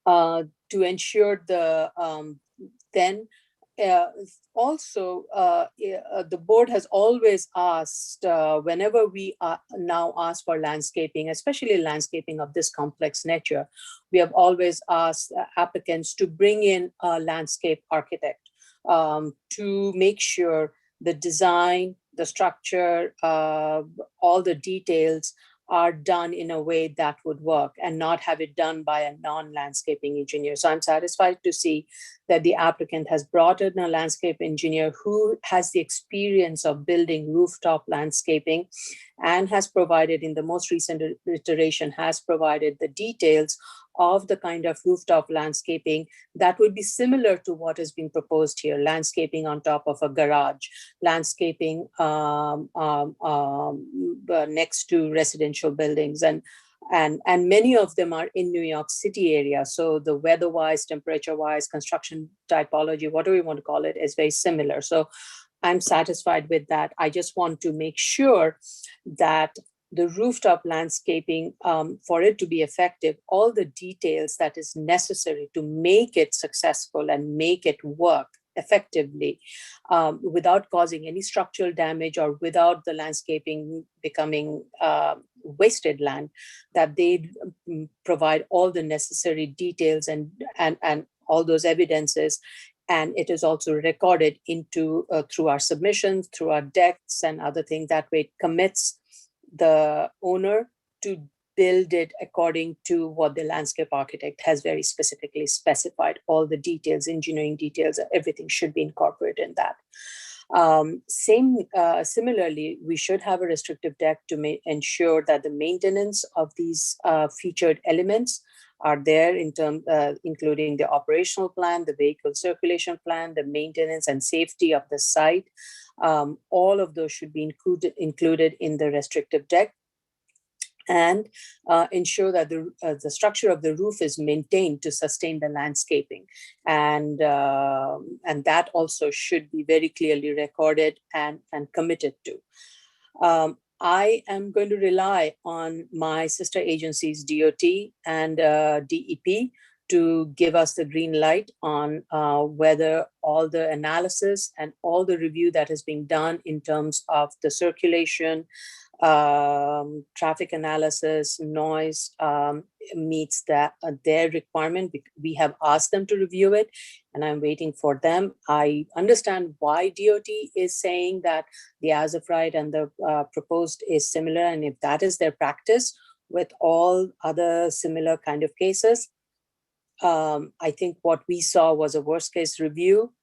To ensure the also the board has always asked whenever we now ask for landscaping, especially landscaping of this complex nature, we have always asked applicants to bring in a landscape architect to make sure the design, the structure, all the details are done in a way that would work and not have it done by a non-landscaping engineer. So I'm satisfied to see that the applicant has brought in a landscape engineer who has the experience of building rooftop landscaping and has provided, in the most recent iteration, has provided the details of the kind of rooftop landscaping that would be similar to what is being proposed here: landscaping on top of a garage, landscaping next to residential buildings, and many of them are in New York City area. So the weather-wise, temperature-wise, construction typology, whatever you want to call it, is very similar. So I'm satisfied with that. I just want to make sure that the rooftop landscaping, for it to be effective, all the details that is necessary to make it successful and make it work effectively without causing any structural damage or without the landscaping becoming wasted land, that they provide all the necessary details and all those evidences. And it is also recorded into through our submissions, through our decks and other things. That way it commits the owner to build it according to what the landscape architect has very specifically specified. All the details, engineering details, everything should be incorporated in that. Similarly, we should have a restrictive deck to ensure that the maintenance of these featured elements are there in terms, including the operational plan, the vehicle circulation plan, the maintenance and safety of the site. All of those should be included in the restrictive deck, and ensure that the structure of the roof is maintained to sustain the landscaping. And that also should be very clearly recorded and committed to. I am going to rely on my sister agencies, DOT and DEP, to give us the green light on whether all the analysis and all the review that has been done in terms of the circulation, traffic analysis, noise, meets their requirement. We have asked them to review it, and I'm waiting for them. I understand why DOT is saying that the as of right and the proposed is similar, and if that is their practice with all other similar kind of cases, I think what we saw was a worst case review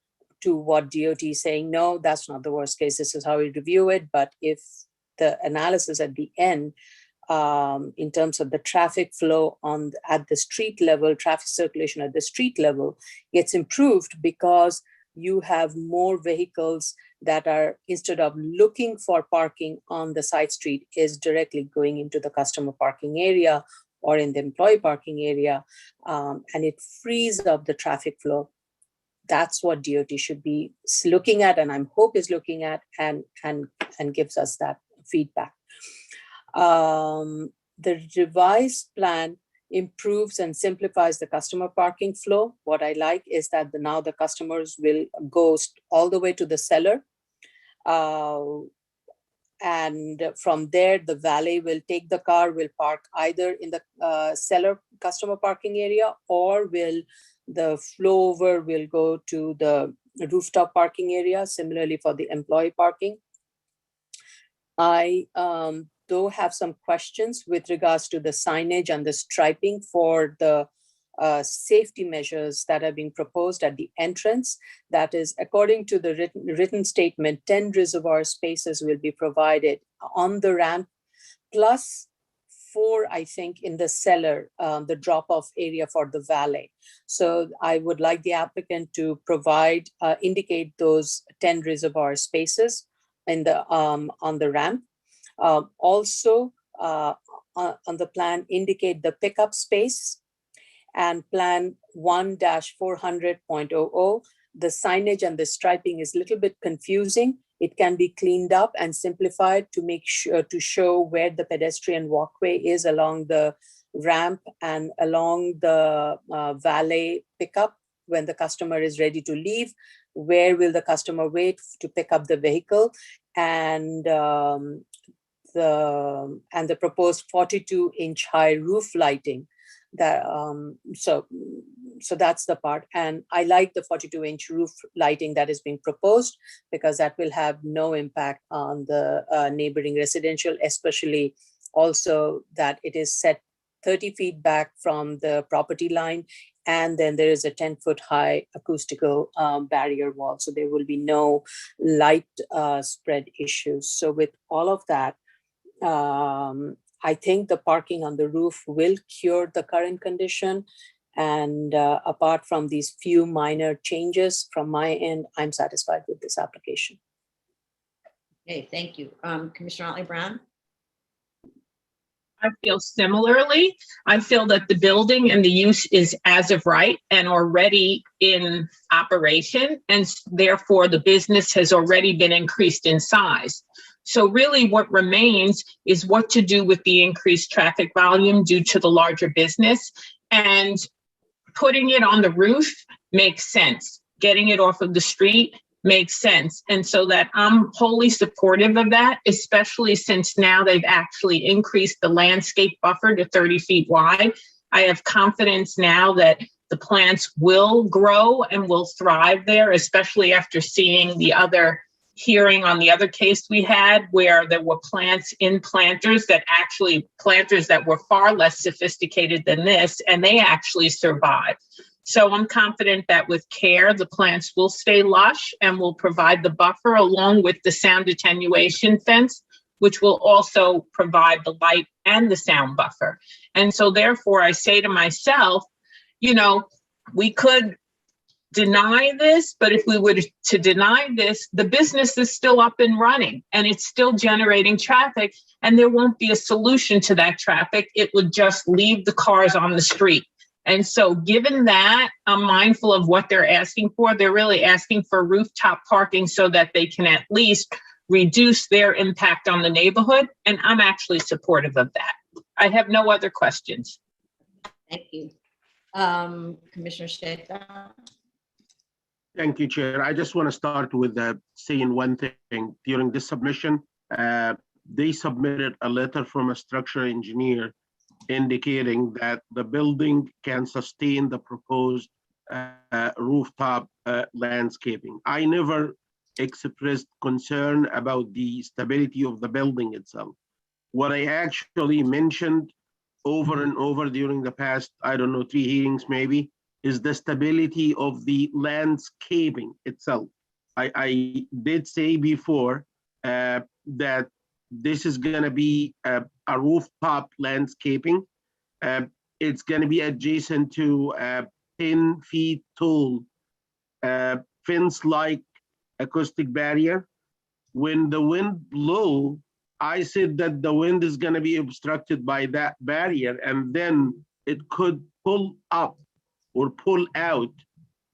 to what DOT is saying. No, that's not the worst case. This is how we review it. But if the analysis at the end, in terms of the traffic flow at the street level, traffic circulation at the street level gets improved because you have more vehicles that are, instead of looking for parking on the side street, is directly going into the customer parking area or in the employee parking area, and it frees up the traffic flow. That's what DOT should be looking at, and I'm hope is looking at, and gives us that feedback. The revised plan improves and simplifies the customer parking flow. What I like is that now the customers will go all the way to the cellar. And from there, the valet will take the car, will park either in the cellar customer parking area, or the flow over will go to the rooftop parking area, similarly for the employee parking. I though have some questions with regards to the signage and the striping for the safety measures that are being proposed at the entrance. That is, according to the written statement, 10 reservoir spaces will be provided on the ramp plus 4, I think, in the cellar, the drop-off area for the valet. So I would like the applicant to provide, indicate those 10 reservoir spaces in the on the ramp. Also, on the plan, indicate the pickup space, and plan 1-400.00. The signage and the striping is a little bit confusing. It can be cleaned up and simplified to make sure to show where the pedestrian walkway is along the ramp and along the valet pickup when the customer is ready to leave. Where will the customer wait to pick up the vehicle? And the proposed 42-inch high roof lighting. That so that's the part, and I like the 42-inch roof lighting that is being proposed, because that will have no impact on the neighboring residential, especially also that it is set 30 feet back from the property line, and then there is a 10-foot high acoustical barrier wall, so there will be no light spread issues. So with all of that, I think the parking on the roof will cure the current condition. And apart from these few minor changes from my end, I'm satisfied with this application. Okay, thank you. Commissioner Otley Brown? I feel similarly. I feel that the building and the use is as of right and already in operation, and therefore the business has already been increased in size. So really what remains is what to do with the increased traffic volume due to the larger business, and putting it on the roof makes sense. Getting it off of the street makes sense. And so that I'm wholly supportive of that, especially since now they've actually increased the landscape buffer to 30 feet wide. I have confidence now that the plants will grow and will thrive there, especially after seeing the other hearing on the other case we had, where there were plants in planters that were far less sophisticated than this, and they actually survived. So I'm confident that with care, the plants will stay lush and will provide the buffer along with the sound attenuation fence, which will also provide the light and the sound buffer. And so therefore I say to myself, you know, we could deny this, but if we were to deny this, the business is still up and running and it's still generating traffic, and there won't be a solution to that traffic. It would just leave the cars on the street. And so given that, I'm mindful of what they're asking for. They're really asking for rooftop parking so that they can at least reduce their impact on the neighborhood. And I'm actually supportive of that. I have no other questions. Thank you. Commissioner Sheta? Thank you, Chair. I just want to start with saying one thing. During this submission, they submitted a letter from a structural engineer indicating that the building can sustain the proposed rooftop landscaping. I never expressed concern about the stability of the building itself. What I actually mentioned over and over during the past, I don't know, 3 hearings maybe, is the stability of the landscaping itself. I did say before that this is going to be a rooftop landscaping. It's going to be adjacent to a 10 feet tall fence-like acoustic barrier. When the wind blows, I said that the wind is going to be obstructed by that barrier, and then it could pull up or pull out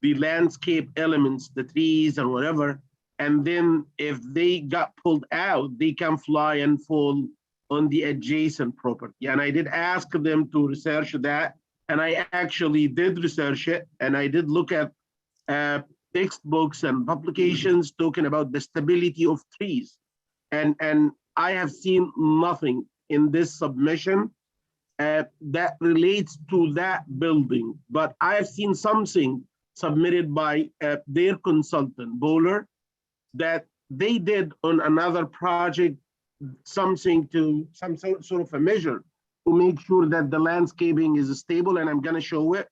the landscape elements, the trees and whatever. And then if they got pulled out, they can fly and fall on the adjacent property. And I did ask them to research that. And I actually did research it. And I did look at textbooks and publications talking about the stability of trees. And I have seen nothing in this submission that relates to that building. But I have seen something submitted by their consultant, Bowler, that they did on another project, something to some sort of a measure to make sure that the landscaping is stable, and I'm going to show it.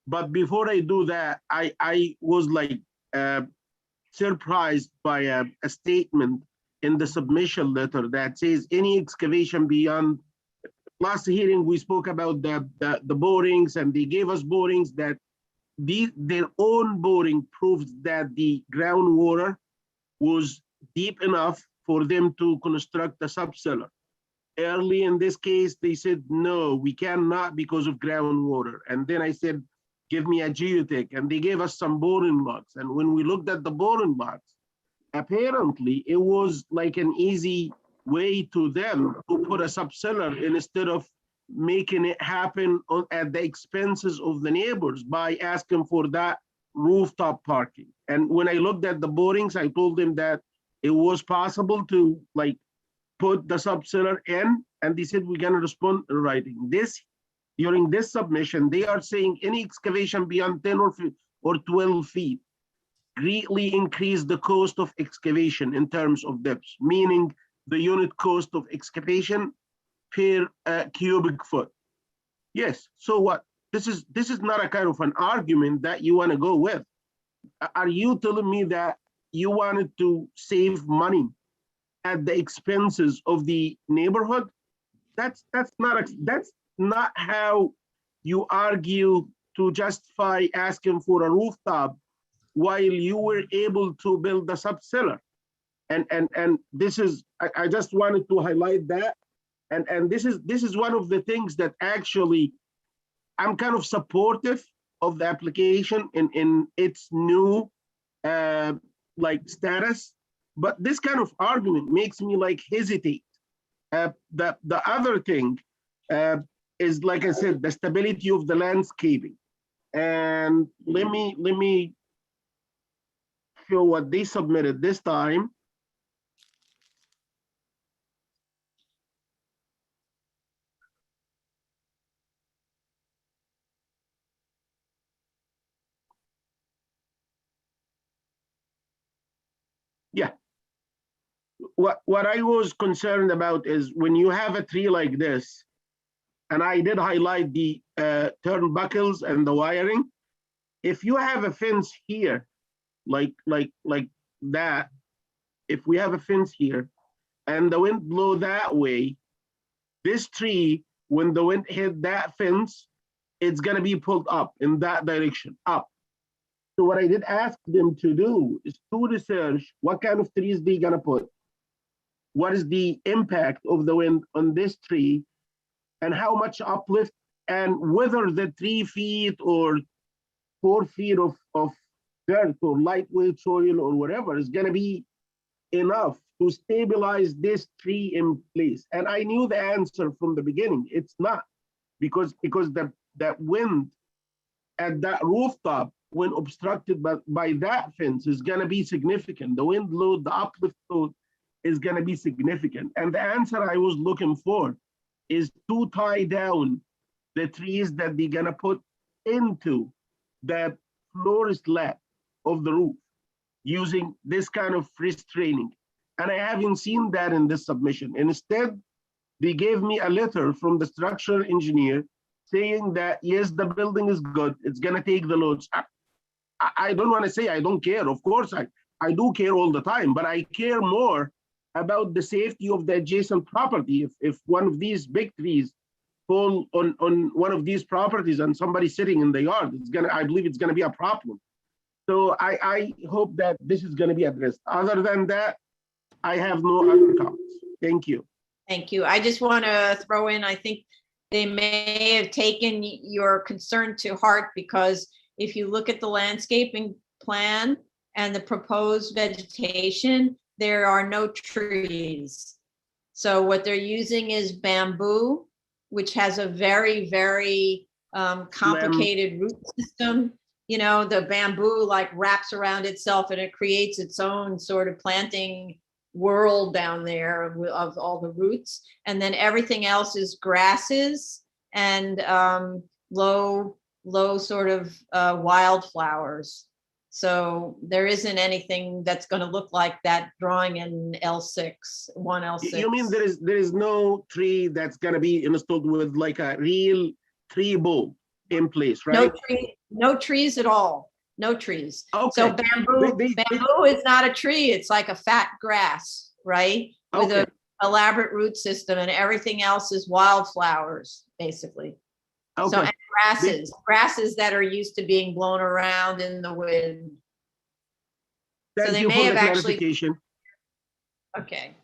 But before I do that, I was like surprised by a statement in the submission letter that says any excavation beyond. Last hearing, we spoke about the borings, and they gave us borings that their own boring proves that the groundwater was deep enough for them to construct a subcellar. Early in this case, they said, no, we cannot because of groundwater. And then I said, give me a geotech, and they gave us some boring logs. And when we looked at the boring logs, apparently it was like an easy way to them to put a subcellar instead of making it happen at the expenses of the neighbors by asking for that rooftop parking. And when I looked at the borings, I told them that it was possible to like put the subcellar in, and they said, we're gonna respond in writing. During this submission, they are saying any excavation beyond 10 or 12 feet greatly increase the cost of excavation in terms of depth, meaning the unit cost of excavation per cubic foot. Yes, so what? This is not a kind of an argument that you want to go with. Are you telling me that you wanted to save money at the expenses of the neighborhood? That's not how you argue to justify asking for a rooftop while you were able to build a subcellar. And this is, I just wanted to highlight that. And this is one of the things that actually I'm kind of supportive of the application in its new like status, but this kind of argument makes me like hesitate. The other thing is, like I said, the stability of the landscaping. And let me show what they submitted this time. Yeah. What I was concerned about is when you have a tree like this, and I did highlight the turnbuckles and the wiring. If you have a fence here, like that, if we have a fence here and the wind blow that way, this tree, when the wind hit that fence, it's gonna be pulled up in that direction, up. So what I did ask them to do is to research what kind of trees they're gonna put, what is the impact of the wind on this tree, and how much uplift, and whether the 3 feet or 4 feet of dirt or lightweight soil or whatever is gonna be enough to stabilize this tree in place. And I knew the answer from the beginning. It's not, because that wind at that rooftop, when obstructed by that fence, is gonna be significant. The wind load, the uplift load is gonna be significant. And the answer I was looking for is to tie down the trees that they're gonna put into the floor slab of the roof using this kind of restraining. And I haven't seen that in this submission. Instead, they gave me a letter from the structural engineer saying that, yes, the building is good, it's gonna take the loads. I don't wanna say I don't care. Of course, I do care all the time, but I care more about the safety of the adjacent property. If one of these big trees fall on one of these properties and somebody sitting in the yard, I believe it's gonna be a problem. So I hope that this is gonna be addressed. Other than that, I have no other comments. Thank you. Thank you. I just want to throw in, I think they may have taken your concern to heart, because if you look at the landscaping plan and the proposed vegetation, there are no trees. So what they're using is bamboo, which has a very, very complicated root system. You know, the bamboo like wraps around itself and it creates its own sort of planting world down there of all the roots. And then everything else is grasses and low sort of wildflowers. So there isn't anything that's going to look like that drawing in L6, 1L6. You mean there is no tree that's going to be installed with like a real tree bulb in place, right? No trees at all. No trees. Okay. So bamboo is not a tree. It's like a fat grass. right? With Okay. a elaborate root system, and everything else is wildflowers, basically. So, Okay. and grasses that are used to being blown around in the wind. So Thank they you may for the have actually, clarification. okay.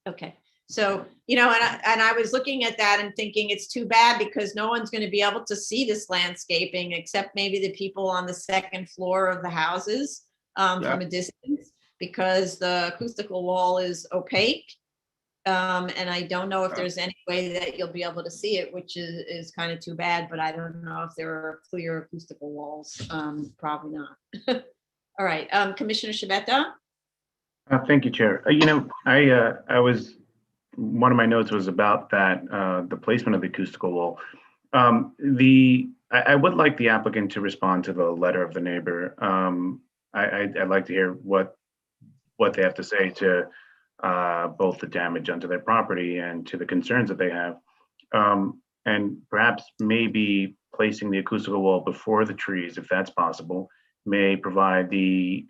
Okay. So, you know, and I was looking at that and thinking it's too bad because no one's going to be able to see this landscaping except maybe the people on the second floor of the houses Yeah. from a distance, because the acoustical wall is opaque. And I don't know if there's any way that you'll be able to see it, which is kind of too bad, but I don't know if there are clear acoustical walls. Probably not. All right, Commissioner Shabeta? Thank you, Chair. You know, I was, one of my notes was about that, the placement of the acoustical wall. I would like the applicant to respond to the letter of the neighbor. I'd like to hear what they have to say to both the damage onto their property and to the concerns that they have. And perhaps maybe placing the acoustical wall before the trees, if that's possible, may provide the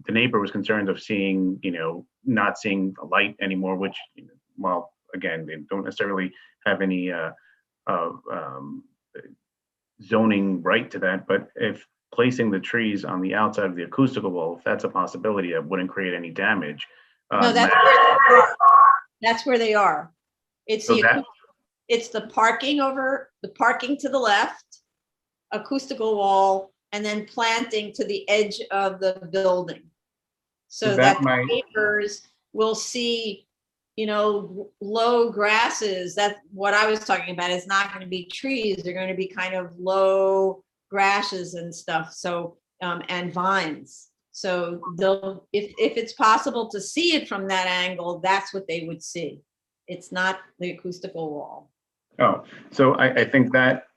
neighbor was concerned of seeing, you know, not seeing the light anymore, which, well, again, they don't necessarily have any zoning right to that, but if placing the trees on the outside of the acoustical wall, if that's a possibility, it wouldn't create any damage. No, that's where they are. That's where they are. It's So that- it's the parking to the left, acoustical wall, and then planting to the edge of the building. So So that that the might- neighbors will see, you know, low grasses. That's what I was talking about. It's not going to be trees. They're going to be kind of low grasses and stuff. So, and vines. So they'll, if it's possible to see it from that angle, that's what they would see. It's not the acoustical wall. Oh, so I think that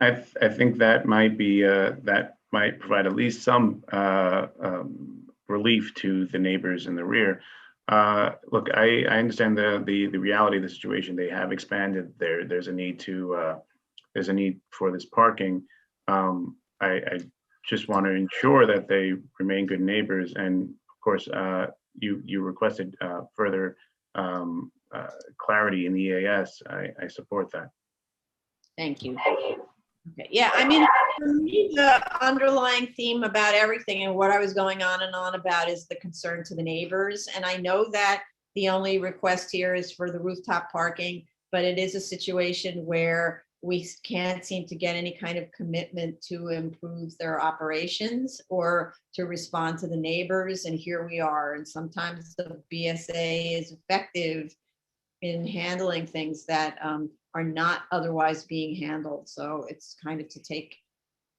might be that might provide at least some relief to the neighbors in the rear. Look, I understand the reality of the situation. They have expanded. There's a need for this parking. I just want to ensure that they remain good neighbors. And of course, you requested further clarity in the EAS. I support that. Thank you. Okay, yeah, I mean, for me, the underlying theme about everything and what I was going on and on about is the concern to the neighbors. And I know that the only request here is for the rooftop parking, but it is a situation where we can't seem to get any kind of commitment to improve their operations or to respond to the neighbors. And here we are. And sometimes the BSA is effective in handling things that are not otherwise being handled. So it's kind of to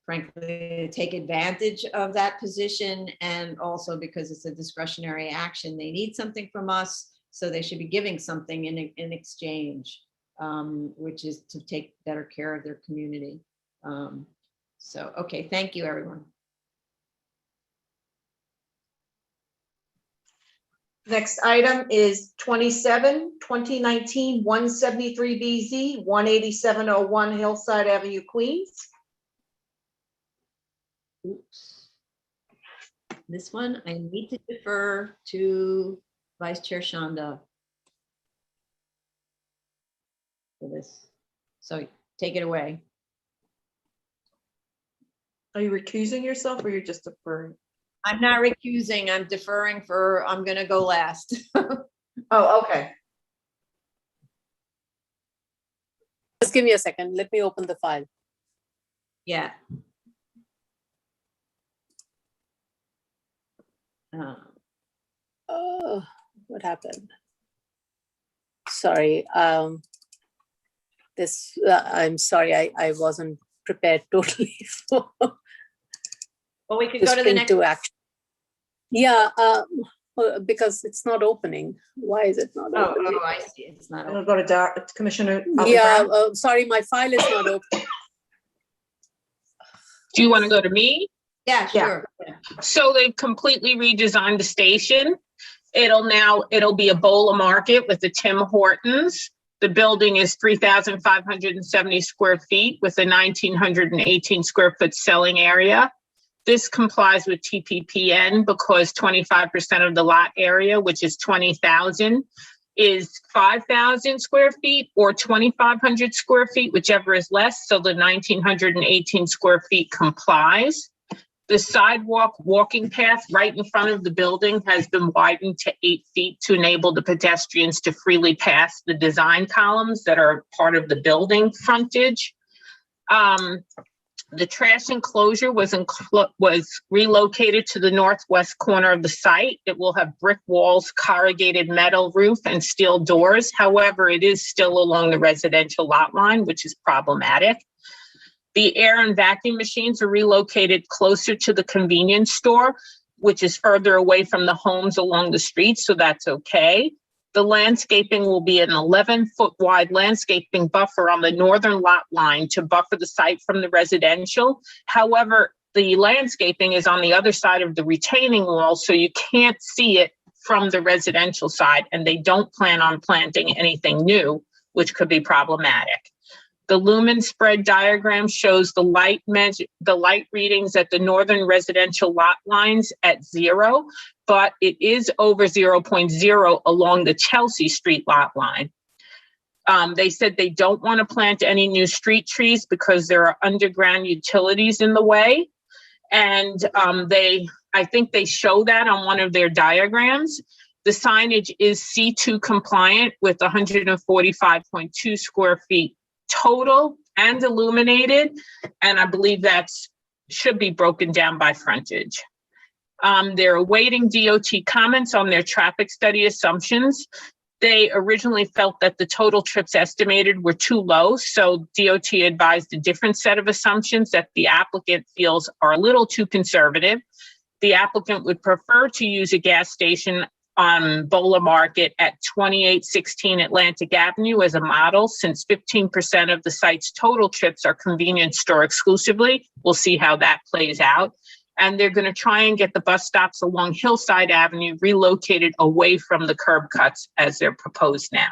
frankly, take advantage of that position. And also because it's a discretionary action, they need something from us. So they should be giving something in exchange, which is to take better care of their community. So, okay, thank you, everyone. Next item is 2019 173BZ, 18701 Hillside Avenue, Queens. Oops. This one, I need to defer to Vice Chair Shanda for this. So take it away. Are you recusing yourself or you're just deferring? I'm not recusing, I'm deferring I'm gonna go last. Oh, okay. Just give me a second. Let me open the file. Yeah. Oh, what happened? Sorry. I'm sorry. I wasn't prepared totally for Well, we could to go to the spring next. to action. Yeah, well, because it's not opening. Why is it not opening? Oh, I see, it's not. I'll go to Commissioner. Yeah, sorry, my file is not open. Do you want to go to me? Yeah, sure. So they've completely redesigned the station. It'll be a Bola Market with the Tim Hortons. The building is 3,570 square feet with a 1,918 square foot selling area. This complies with TPPN because 25% of the lot area, which is 20,000, is 5,000 square feet or 2,500 square feet, whichever is less. So the 1,918 square feet complies. The sidewalk walking path right in front of the building has been widened to 8 feet to enable the pedestrians to freely pass the design columns that are part of the building frontage. The trash enclosure was relocated to the northwest corner of the site. It will have brick walls, corrugated metal roof, and steel doors. However, it is still along the residential lot line, which is problematic. The air and vacuum machines are relocated closer to the convenience store, which is further away from the homes along the street, so that's okay. The landscaping will be an 11-foot wide landscaping buffer on the northern lot line to buffer the site from the residential. However, the landscaping is on the other side of the retaining wall, so you can't see it from the residential side, and they don't plan on planting anything new, which could be problematic. The lumen spread diagram shows the light readings at the northern residential lot lines at 0, but it is over 0.0 along the Chelsea Street lot line. They said they don't want to plant any new street trees because there are underground utilities in the way. And I think they show that on one of their diagrams. The signage is C2 compliant with 145.2 square feet total and illuminated, and I believe that's should be broken down by frontage. They're awaiting DOT comments on their traffic study assumptions. They originally felt that the total trips estimated were too low, so DOT advised a different set of assumptions that the applicant feels are a little too conservative. The applicant would prefer to use a gas station on Bola Market at 2816 Atlantic Avenue as a model, since 15% of the site's total trips are convenience store exclusively. We'll see how that plays out. And they're going to try and get the bus stops along Hillside Avenue relocated away from the curb cuts as they're proposed now.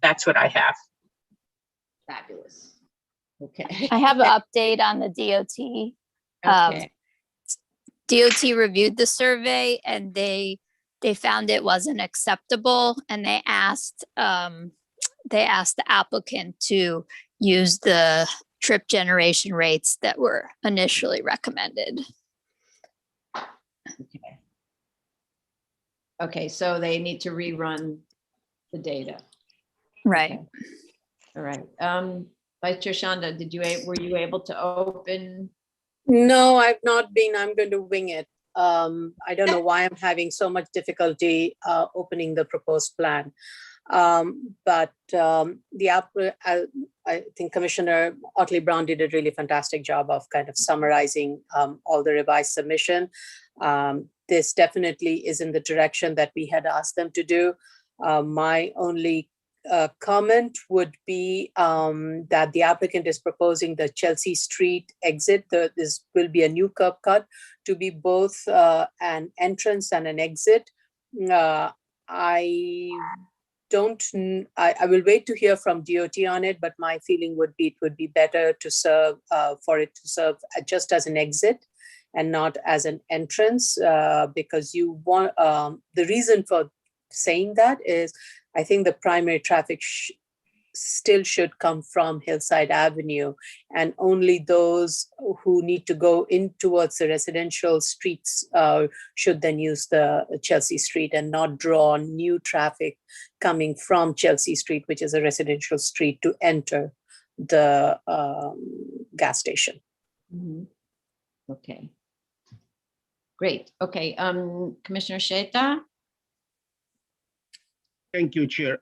That's what I have. Fabulous. Okay. I have an update on the DOT. Okay. DOT reviewed the survey and they found it wasn't acceptable, and they asked the applicant to use the trip generation rates that were initially recommended. Okay. Okay, so they need to rerun the data. Right. Okay. All right. Vice Chair Shanda, were you able to open? No, I've not been. I'm going to wing it. I don't know why I'm having so much difficulty opening the proposed plan. But I think Commissioner Otley Brown did a really fantastic job of kind of summarizing all the revised submission. This definitely is in the direction that we had asked them to do. My only comment would be that the applicant is proposing the Chelsea Street exit. This will be a new curb cut to be both an entrance and an exit. I will wait to hear from DOT on it, but my feeling would be it would be better to serve for it to serve just as an exit and not as an entrance, because you want the reason for saying that is I think the primary traffic still should come from Hillside Avenue, and only those who need to go in towards the residential streets should then use the Chelsea Street and not draw new traffic coming from Chelsea Street, which is a residential street, to enter the gas station. Mm-hmm. Okay. Great. Okay. Commissioner Sheta? Thank you, Chair.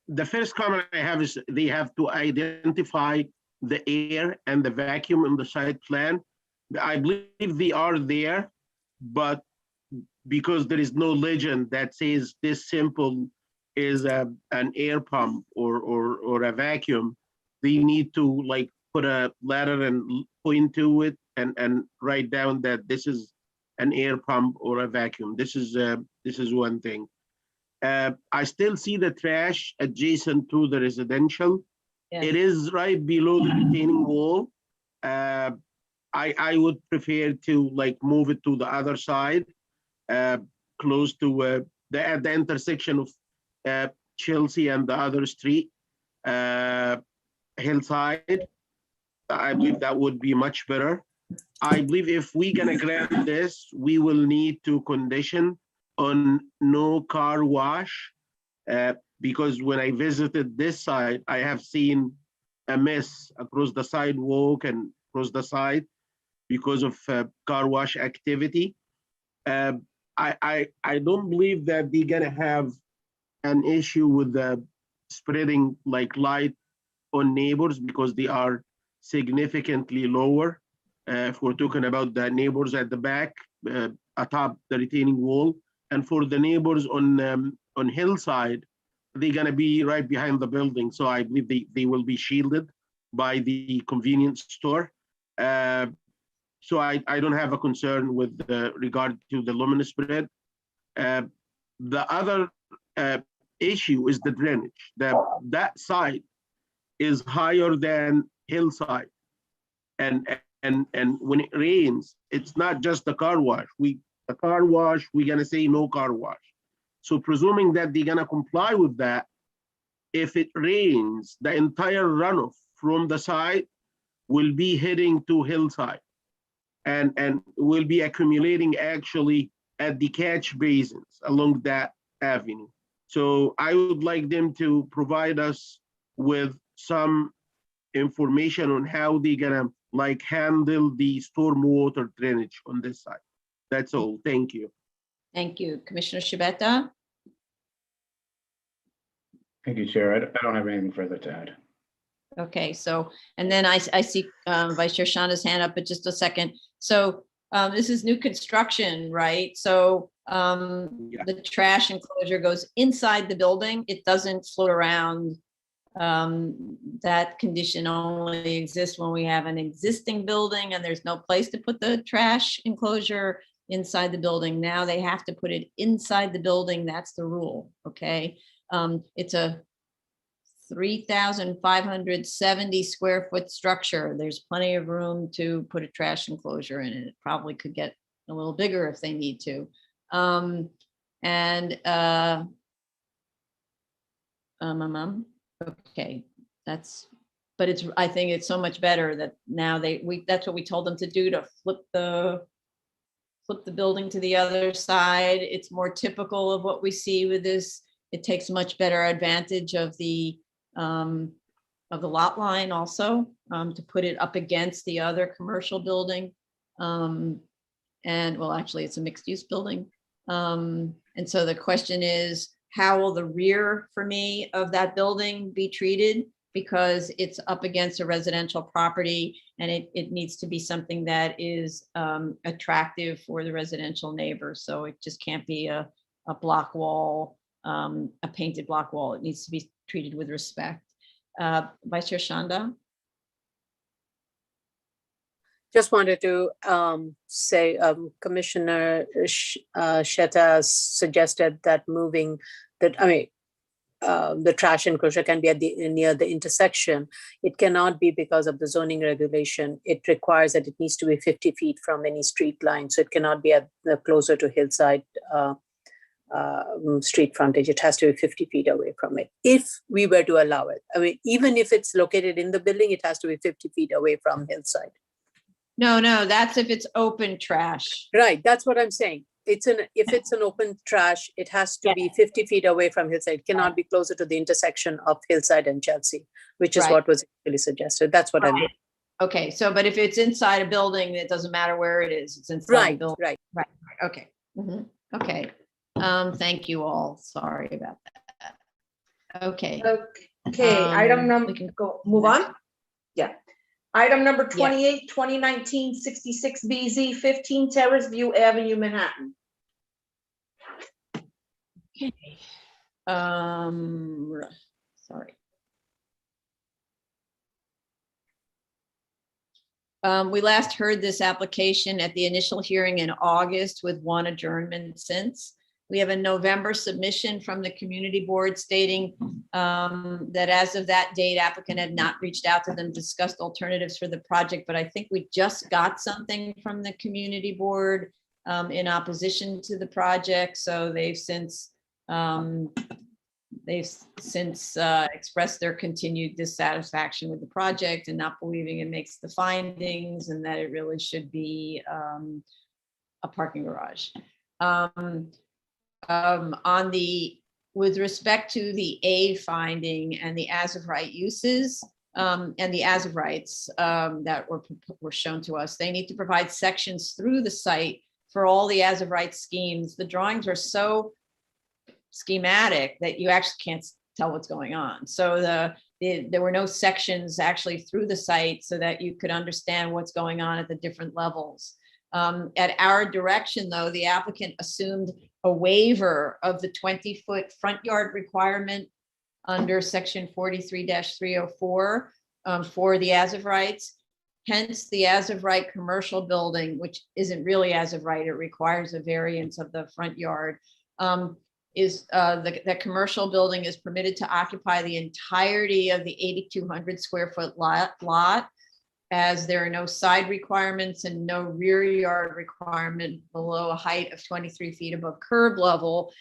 The first comment I have is they have to identify the air and the vacuum in the site plan. I believe they are there, but because there is no legend that says this simple is an air pump or a vacuum, they need to like put a letter and point to it and write down that this is an air pump or a vacuum. This is one thing. I still see the trash adjacent to the residential. Yeah. It is right below the retaining wall. I would prefer to like move it to the other side, close to at the intersection of Chelsea and the other street, Hillside. I believe that would be much better. I believe if we're gonna grant this, we will need to condition on no car wash. Because when I visited this site, I have seen a mess across the sidewalk and across the side because of car wash activity. I don't believe that they're gonna have an issue with the spreading like light on neighbors because they are significantly lower. If we're talking about the neighbors at the back, atop the retaining wall, and for the neighbors on Hillside, they're gonna be right behind the building. So I believe they will be shielded by the convenience store. So I don't have a concern with regard to the luminous spread. The other issue is the drainage. That side is higher than Hillside. And when it rains, it's not just the car wash. The car wash, we're gonna say no car wash. So presuming that they're gonna comply with that, if it rains, the entire runoff from the side will be heading to Hillside and will be accumulating actually at the catch basins along that avenue. So I would like them to provide us with some information on how they're gonna like handle the stormwater drainage on this side. That's all. Thank you. Thank you. Commissioner Shabeta? Thank you, Chair. I don't have anything further to add. Okay, so, and then I see Vice Chair Shanda's hand up, but just a second. So this is new construction, right? So the trash enclosure goes inside the building. It doesn't float around. That condition only exists when we have an existing building and there's no place to put the trash enclosure inside the building. Now they have to put it inside the building. That's the rule, okay? It's a 3,570 square foot structure. There's plenty of room to put a trash enclosure in it. It probably could get a little bigger if they need to. Okay, but I think it's so much better that now that's what we told them to do, to flip the building to the other side. It's more typical of what we see with this. It takes much better advantage of the lot line also, to put it up against the other commercial building. And well, actually it's a mixed use building. And so the question is, how will the rear for me of that building be treated? Because it's up against a residential property and it needs to be something that is attractive for the residential neighbors. So it just can't be a block wall, a painted block wall. It needs to be treated with respect. Vice Chair Shanda? Just wanted to say Commissioner Sheta suggested that moving that, the trash enclosure can be at near the intersection. It cannot be because of the zoning regulation. It requires that it needs to be 50 feet from any street line. So it cannot be at the closer to Hillside street frontage. It has to be 50 feet away from it. If we were to allow it, even if it's located in the building, it has to be 50 feet away from Hillside. No, that's if it's open trash. Right, that's what I'm saying. If it's an open trash, it has to be 50 feet away from Hillside. It cannot be closer to the intersection of Hillside and Chelsea, which is what was actually suggested. That's what I mean. Okay, so but if it's inside a building, it doesn't matter where it is. It's inside a building. Right. Okay. Okay. Thank you all. Sorry about that. Okay. Okay, item number, we can move on? Yeah. Item number 28, 2019-66 BZ, 15 Terrace View Avenue, Manhattan. Okay. Sorry. We last heard this application at the initial hearing in August with one adjournment since. We have a November submission from the community board stating that as of that date, applicant had not reached out to them, discussed alternatives for the project, but I think we just got something from the community board in opposition to the project. So they've since expressed their continued dissatisfaction with the project and not believing it makes the findings and that it really should be a parking garage. With respect to the A finding and the as of right uses and the as of rights that were shown to us, they need to provide sections through the site for all the as of right schemes. The drawings are so schematic that you actually can't tell what's going on. So there were no sections actually through the site so that you could understand what's going on at the different levels. At our direction, though, the applicant assumed a waiver of the 20-foot front yard requirement under section 43-304 for the as of rights. Hence, the as of right commercial building, which isn't really as of right, it requires a variance of the front yard, that commercial building is permitted to occupy the entirety of the 8,200 square foot lot, as there are no side requirements and no rear yard requirement below a height of 23 feet above curb level.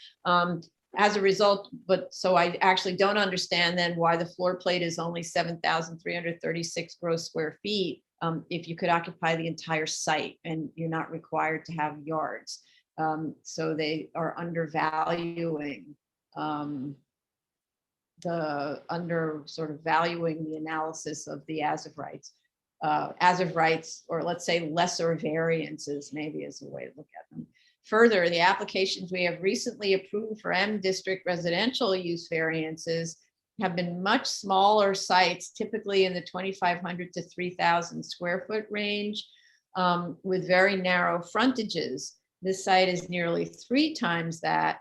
As a result, so I actually don't understand then why the floor plate is only 7,336 gross square feet if you could occupy the entire site and you're not required to have yards. So they are undervaluing valuing the analysis of the as of rights. Or let's say lesser variances, maybe is a way to look at them. Further, the applications we have recently approved for M district residential use variances have been much smaller sites, typically in the 2,500 to 3,000 square foot range, with very narrow frontages. This site is nearly 3 times that,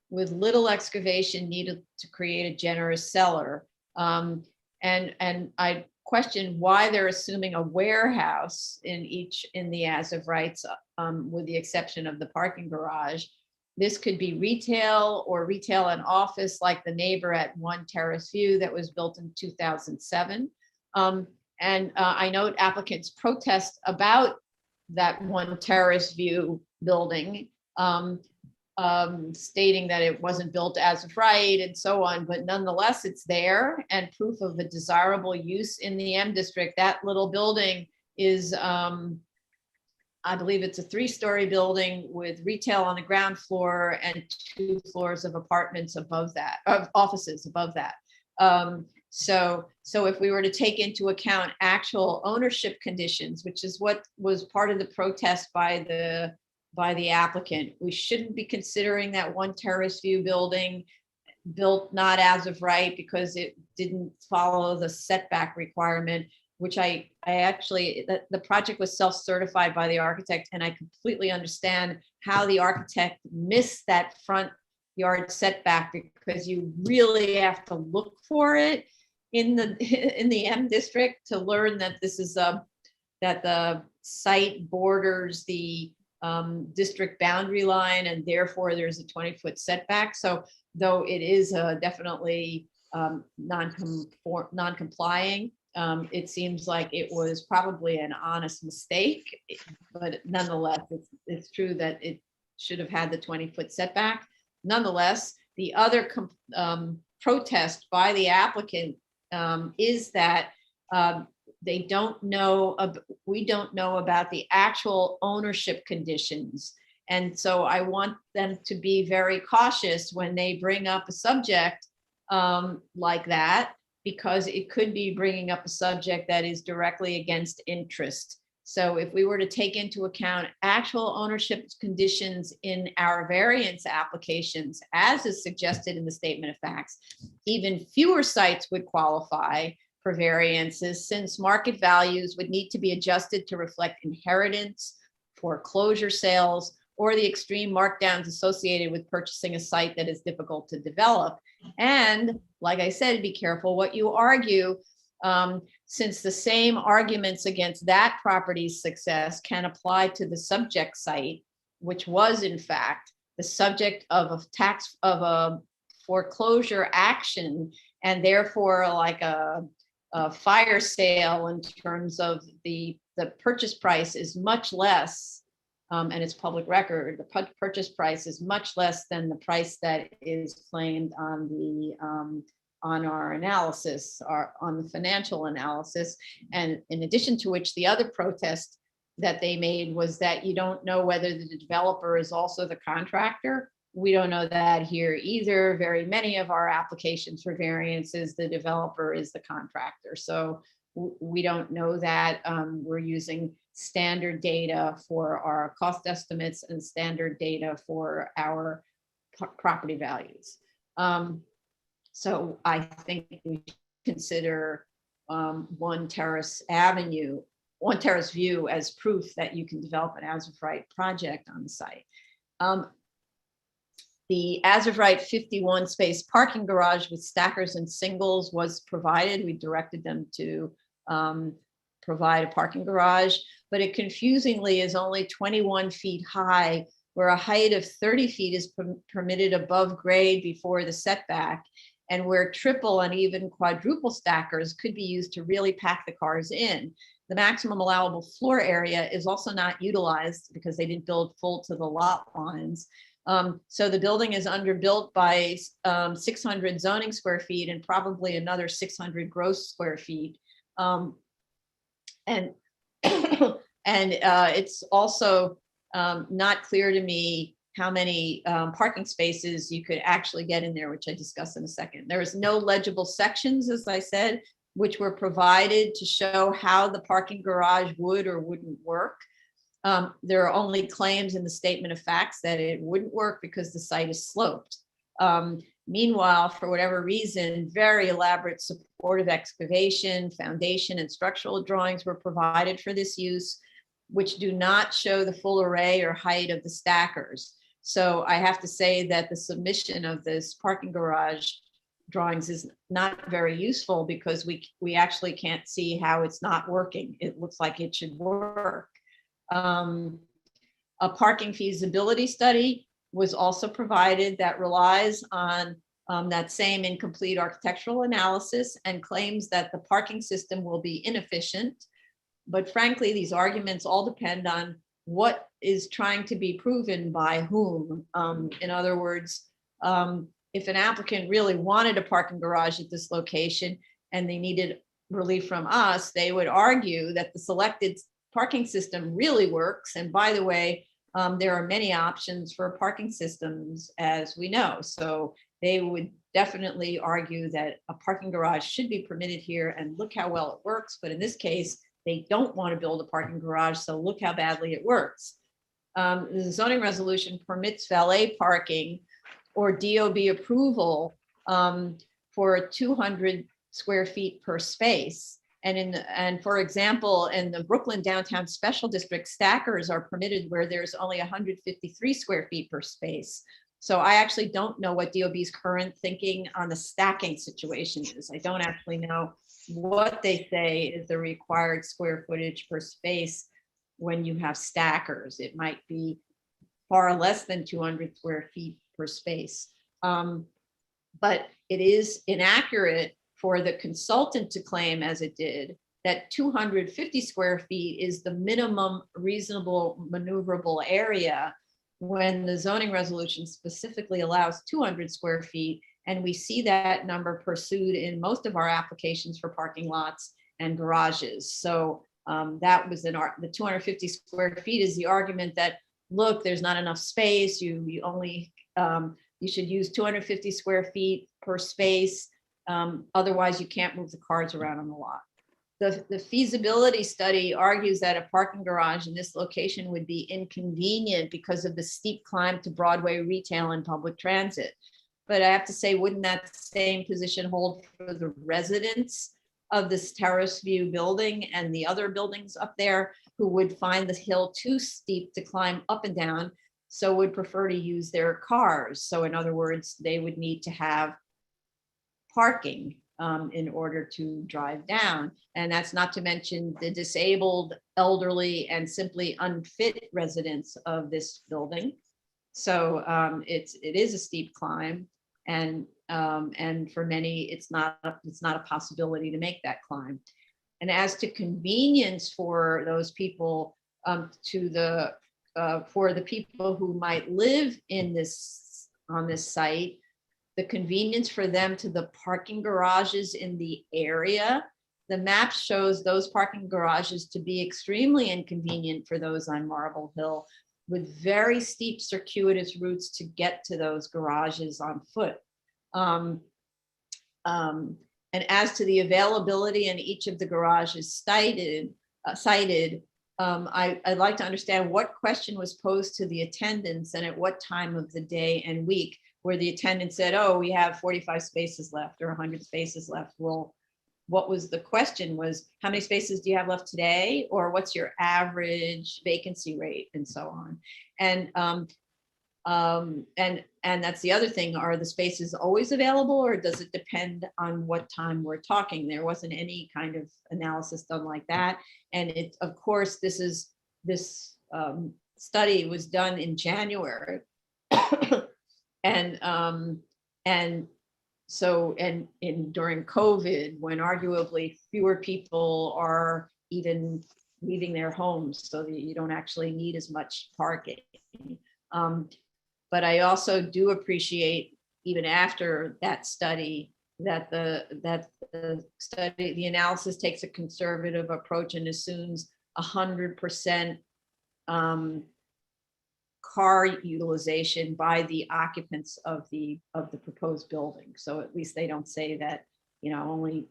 with little excavation needed to create a generous cellar. And I question why they're assuming a warehouse in the as of rights, with the exception of the parking garage. This could be retail or retail and office, like the neighbor at One Terrace View that was built in 2007. I note applicants protest about that One Terrace View building, stating that it wasn't built as of right and so on, but nonetheless, it's there and proof of a desirable use in the M district. That little building is, I believe it's a 3-story building with retail on the ground floor and 2 floors of apartments above that, of offices above that. So if we were to take into account actual ownership conditions, which is what was part of the protest by the applicant, we shouldn't be considering that One Terrace View building built not as of right because it didn't follow the setback requirement, which I actually, the project was self-certified by the architect, and I completely understand how the architect missed that front yard setback, because you really have to look for it in the M district to learn that this is that the site borders the district boundary line, and therefore there's a 20-foot setback. So though it is definitely non-complying, it seems like it was probably an honest mistake, but nonetheless, it's true that it should have had the 20-foot setback. Nonetheless, the other protest by the applicant is that we don't know about the actual ownership conditions. And so I want them to be very cautious when they bring up a subject like that, because it could be bringing up a subject that is directly against interest. So if we were to take into account actual ownership conditions in our variance applications, as is suggested in the statement of facts, even fewer sites would qualify for variances, since market values would need to be adjusted to reflect inheritance, foreclosure sales, or the extreme markdowns associated with purchasing a site that is difficult to develop. And like I said, be careful what you argue, since the same arguments against that property's success can apply to the subject site, which was in fact the subject of a foreclosure action, and therefore like a fire sale in terms of the purchase price is much less, and it's public record, the purchase price is much less than the price that is claimed on the on our analysis, on the financial analysis. And in addition to which, the other protest that they made was that you don't know whether the developer is also the contractor. We don't know that here either. Very many of our applications for variances, the developer is the contractor. So we don't know that. We're using standard data for our cost estimates and standard data for our property values. So I think we consider One Terrace View as proof that you can develop an as-of-right project on the site. The as-of-right 51 space parking garage with stackers and singles was provided. We directed them to provide a parking garage, but it confusingly is only 21 feet high, where a height of 30 feet is permitted above grade before the setback, and where triple and even quadruple stackers could be used to really pack the cars in. The maximum allowable floor area is also not utilized because they didn't build full to the lot lines. So the building is underbuilt by 600 zoning square feet and probably another 600 gross square feet. And it's also not clear to me how many parking spaces you could actually get in there, which I discuss in a second. There is no legible sections, as I said, which were provided to show how the parking garage would or wouldn't work. There are only claims in the statement of facts that it wouldn't work because the site is sloped. Meanwhile, for whatever reason, very elaborate supportive excavation, foundation, and structural drawings were provided for this use, which do not show the full array or height of the stackers. So I have to say that the submission of this parking garage drawings is not very useful because we actually can't see how it's not working. It looks like it should work. A parking feasibility study was also provided that relies on that same incomplete architectural analysis and claims that the parking system will be inefficient. But frankly, these arguments all depend on what is trying to be proven by whom. In other words, if an applicant really wanted a parking garage at this location and they needed relief from us, they would argue that the selected parking system really works. And by the way, there are many options for parking systems, as we know. So they would definitely argue that a parking garage should be permitted here and look how well it works. But in this case, they don't want to build a parking garage, so look how badly it works. The zoning resolution permits valet parking or DOB approval for 200 square feet per space. And for example, in the Brooklyn Downtown Special District, stackers are permitted where there's only 153 square feet per space. So I actually don't know what DOB's current thinking on the stacking situation is. I don't actually know what they say is the required square footage per space when you have stackers. It might be far less than 200 square feet per space. But it is inaccurate for the consultant to claim, as it did, that 250 square feet is the minimum reasonable maneuverable area when the zoning resolution specifically allows 200 square feet. And we see that number pursued in most of our applications for parking lots and garages. So that was the 250 square feet is the argument that, look, there's not enough space. You should use 250 square feet per space. Otherwise, you can't move the cars around on the lot. The feasibility study argues that a parking garage in this location would be inconvenient because of the steep climb to Broadway retail and public transit. But I have to say, wouldn't that same position hold for the residents of this Terrace View building and the other buildings up there who would find the hill too steep to climb up and down, so would prefer to use their cars? So in other words, they would need to have parking in order to drive down. And that's not to mention the disabled, elderly, and simply unfit residents of this building. So it is a steep climb, and for many, it's not a possibility to make that climb. And as to convenience for those people, for the people who might live on this site, the convenience for them to the parking garages in the area, the map shows those parking garages to be extremely inconvenient for those on Marble Hill, with very steep circuitous routes to get to those garages on foot. And as to the availability in each of the garages cited, I'd like to understand what question was posed to the attendants and at what time of the day and week, where the attendant said, oh, we have 45 spaces left or 100 spaces left. Well, what was the question was, how many spaces do you have left today? Or what's your average vacancy rate, and so on. And that's the other thing. Are the spaces always available, or does it depend on what time we're talking? There wasn't any kind of analysis done like that. And it, of course, this study was done in January. And so during COVID, when arguably fewer people are even leaving their homes, so that you don't actually need as much parking. But I also do appreciate, even after that study, that the analysis takes a conservative approach and assumes 100% car utilization by the occupants of the proposed building. So at least they don't say that, only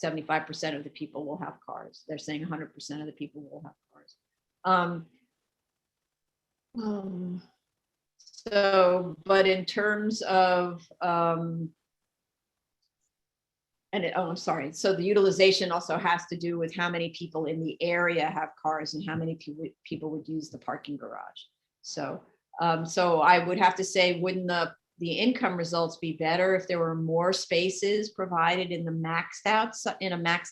75% of the people will have cars. They're saying 100% of the people will have cars. So, but in terms of, I'm sorry. So the utilization also has to do with how many people in the area have cars and how many people would use the parking garage. So, so I would have to say, wouldn't the income results be better if there were more spaces provided in a maxed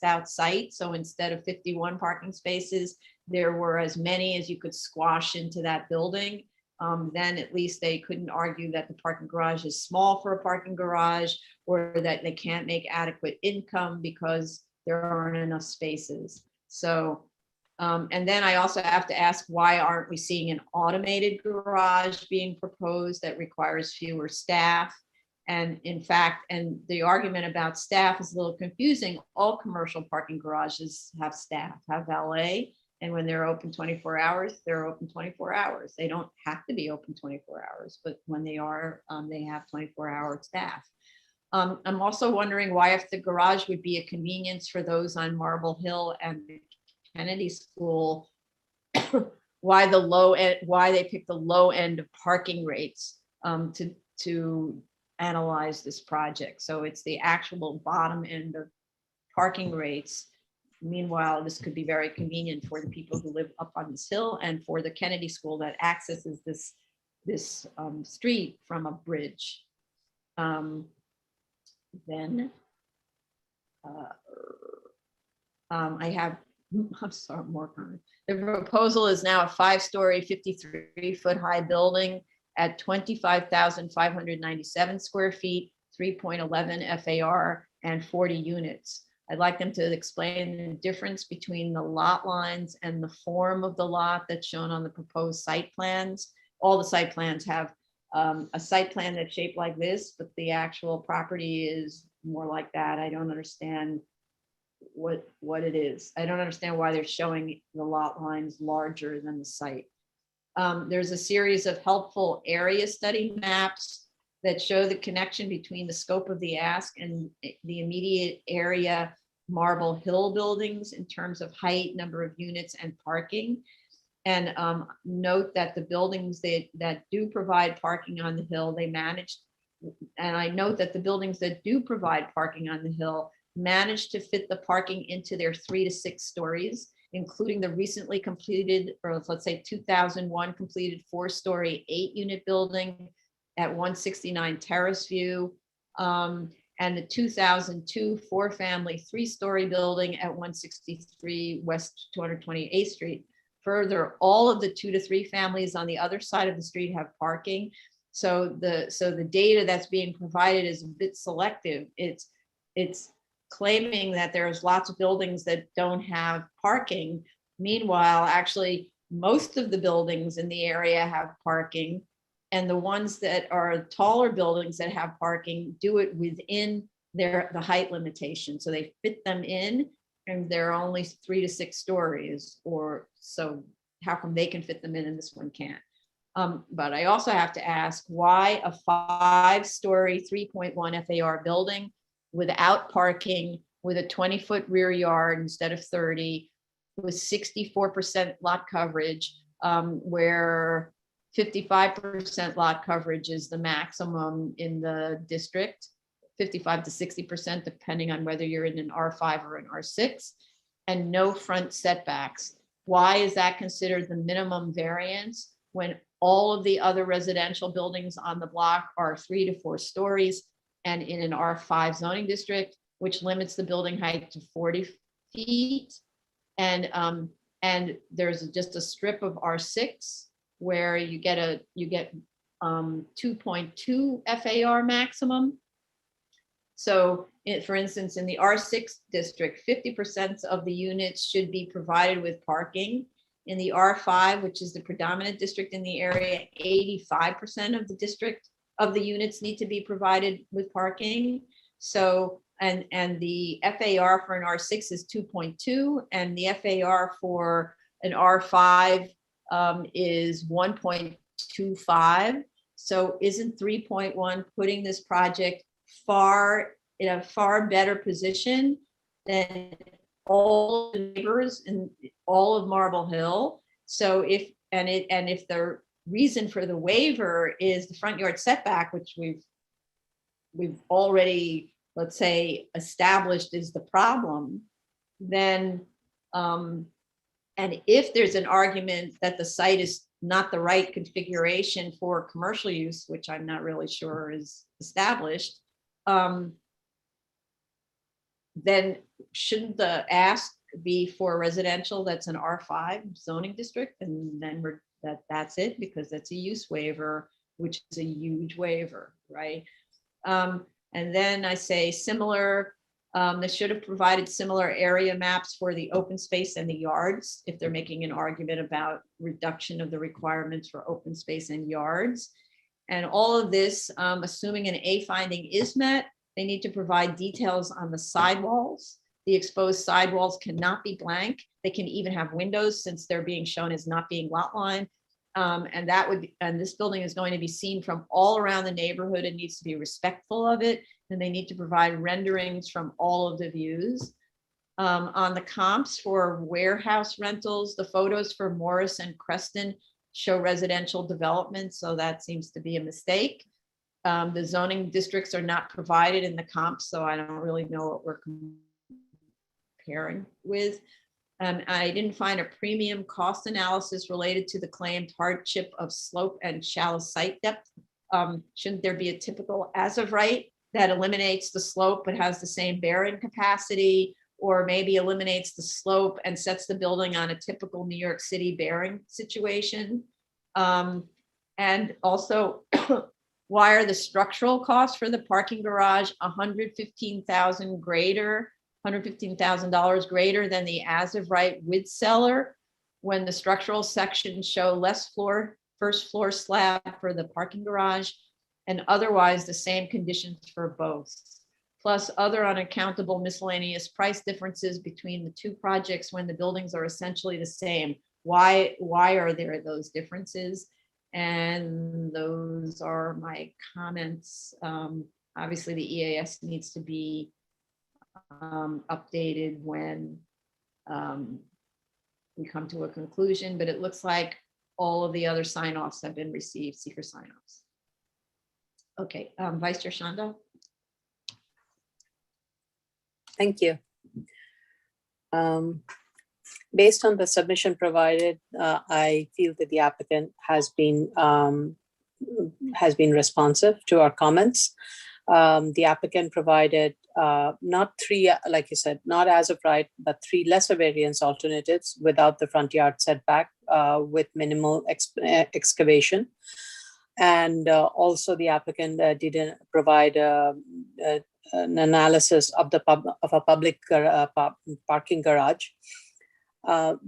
out site? So instead of 51 parking spaces, there were as many as you could squash into that building. Then at least they couldn't argue that the parking garage is small for a parking garage, or that they can't make adequate income because there aren't enough spaces. So, and then I also have to ask, why aren't we seeing an automated garage being proposed that requires fewer staff? And in fact, and the argument about staff is a little confusing. All commercial parking garages have staff, have valet. And when they're open 24 hours, they're open 24 hours. They don't have to be open 24 hours, but when they are, they have 24-hour staff. I'm also wondering why, if the garage would be a convenience for those on Marble Hill and the Kennedy School, why they picked the low end of parking rates to analyze this project. So it's the actual bottom end of parking rates. Meanwhile, this could be very convenient for the people who live up on this hill and for the Kennedy School that accesses this street from a bridge. Then I have, I'm sorry, more comments. The proposal is now a 5-story, 53-foot high building at 25,597 square feet, 3.11 FAR, and 40 units. I'd like them to explain the difference between the lot lines and the form of the lot that's shown on the proposed site plans. All the site plans have a site plan that's shaped like this, but the actual property is more like that. I don't understand what it is. I don't understand why they're showing the lot lines larger than the site. There's a series of helpful area study maps that show the connection between the scope of the ask and the immediate area Marble Hill buildings in terms of height, number of units, and parking. And note that the buildings that do provide parking on the hill, they managed, and I note that the buildings that do provide parking on the hill managed to fit the parking into their 3 to 6 stories, including the recently completed, or let's say 2001 completed 4-story, 8-unit building at 169 Terrace View, and the 2002 4-family 3-story building at 163 West 228th Street. further, all of the 2 to 3 families on the other side of the street have parking. So the data that's being provided is a bit selective. It's claiming that there's lots of buildings that don't have parking. Meanwhile, actually, most of the buildings in the area have parking, and the ones that are taller buildings that have parking do it within the height limitation. So they fit them in, and they're only 3 to 6 stories, or so how come they can fit them in and this one can't? But I also have to ask, why a 5-story, 3.1 FAR building without parking, with a 20-foot rear yard instead of 30, with 64% lot coverage, where 55% lot coverage is the maximum in the district, 55 to 60%, depending on whether you're in an R5 or an R6, and no front setbacks. Why is that considered the minimum variance when all of the other residential buildings on the block are 3 to 4 stories, and in an R5 zoning district, which limits the building height to 40 feet? And there's just a strip of R6 where you get 2.2 FAR maximum. So for instance, in the R6 district, 50% of the units should be provided with parking. In the R5, which is the predominant district in the area, 85% of the units need to be provided with parking. So, and the FAR for an R6 is 2.2, and the FAR for an R5 is 1.25. So isn't 3.1 putting this project in a far better position than all the neighbors in all of Marble Hill? So if the reason for the waiver is the front yard setback, which we've already, let's say, established is the problem, then and if there's an argument that the site is not the right configuration for commercial use, which I'm not really sure is established, then shouldn't the ask be for residential that's an R5 zoning district? And then that's it, because that's a use waiver, which is a huge waiver, right? And then I say similar, they should have provided similar area maps for the open space and the yards if they're making an argument about reduction of the requirements for open space and yards. And all of this, assuming an A finding is met, they need to provide details on the sidewalls. The exposed sidewalls cannot be blank. They can even have windows, since they're being shown as not being lot line. And this building is going to be seen from all around the neighborhood. It needs to be respectful of it. And they need to provide renderings from all of the views. On the comps for warehouse rentals, the photos for Morris and Creston show residential development, so that seems to be a mistake. The zoning districts are not provided in the comps, so I don't really know what we're comparing with. I didn't find a premium cost analysis related to the claimed hardship of slope and shallow site depth. Shouldn't there be a typical as of right that eliminates the slope but has the same bearing capacity, or maybe eliminates the slope and sets the building on a typical New York City bearing situation? And also, why are the structural costs for the parking garage $115,000 greater than the as of right with seller, when the structural sections show less first floor slab for the parking garage, and otherwise the same conditions for both, plus other unaccountable miscellaneous price differences between the two projects when the buildings are essentially the same? Why are there those differences? And those are my comments. Obviously, the EAS needs to be updated when we come to a conclusion, but it looks like all of the other sign-offs have been received, seeker sign-offs. Okay, Vice Chair Shanda. Thank you. Based on the submission provided, I feel that the applicant has been responsive to our comments. The applicant provided not three, like you said, not as of right, but three lesser variance alternatives without the front yard setback with minimal excavation. And also the applicant didn't provide an analysis of a public parking garage.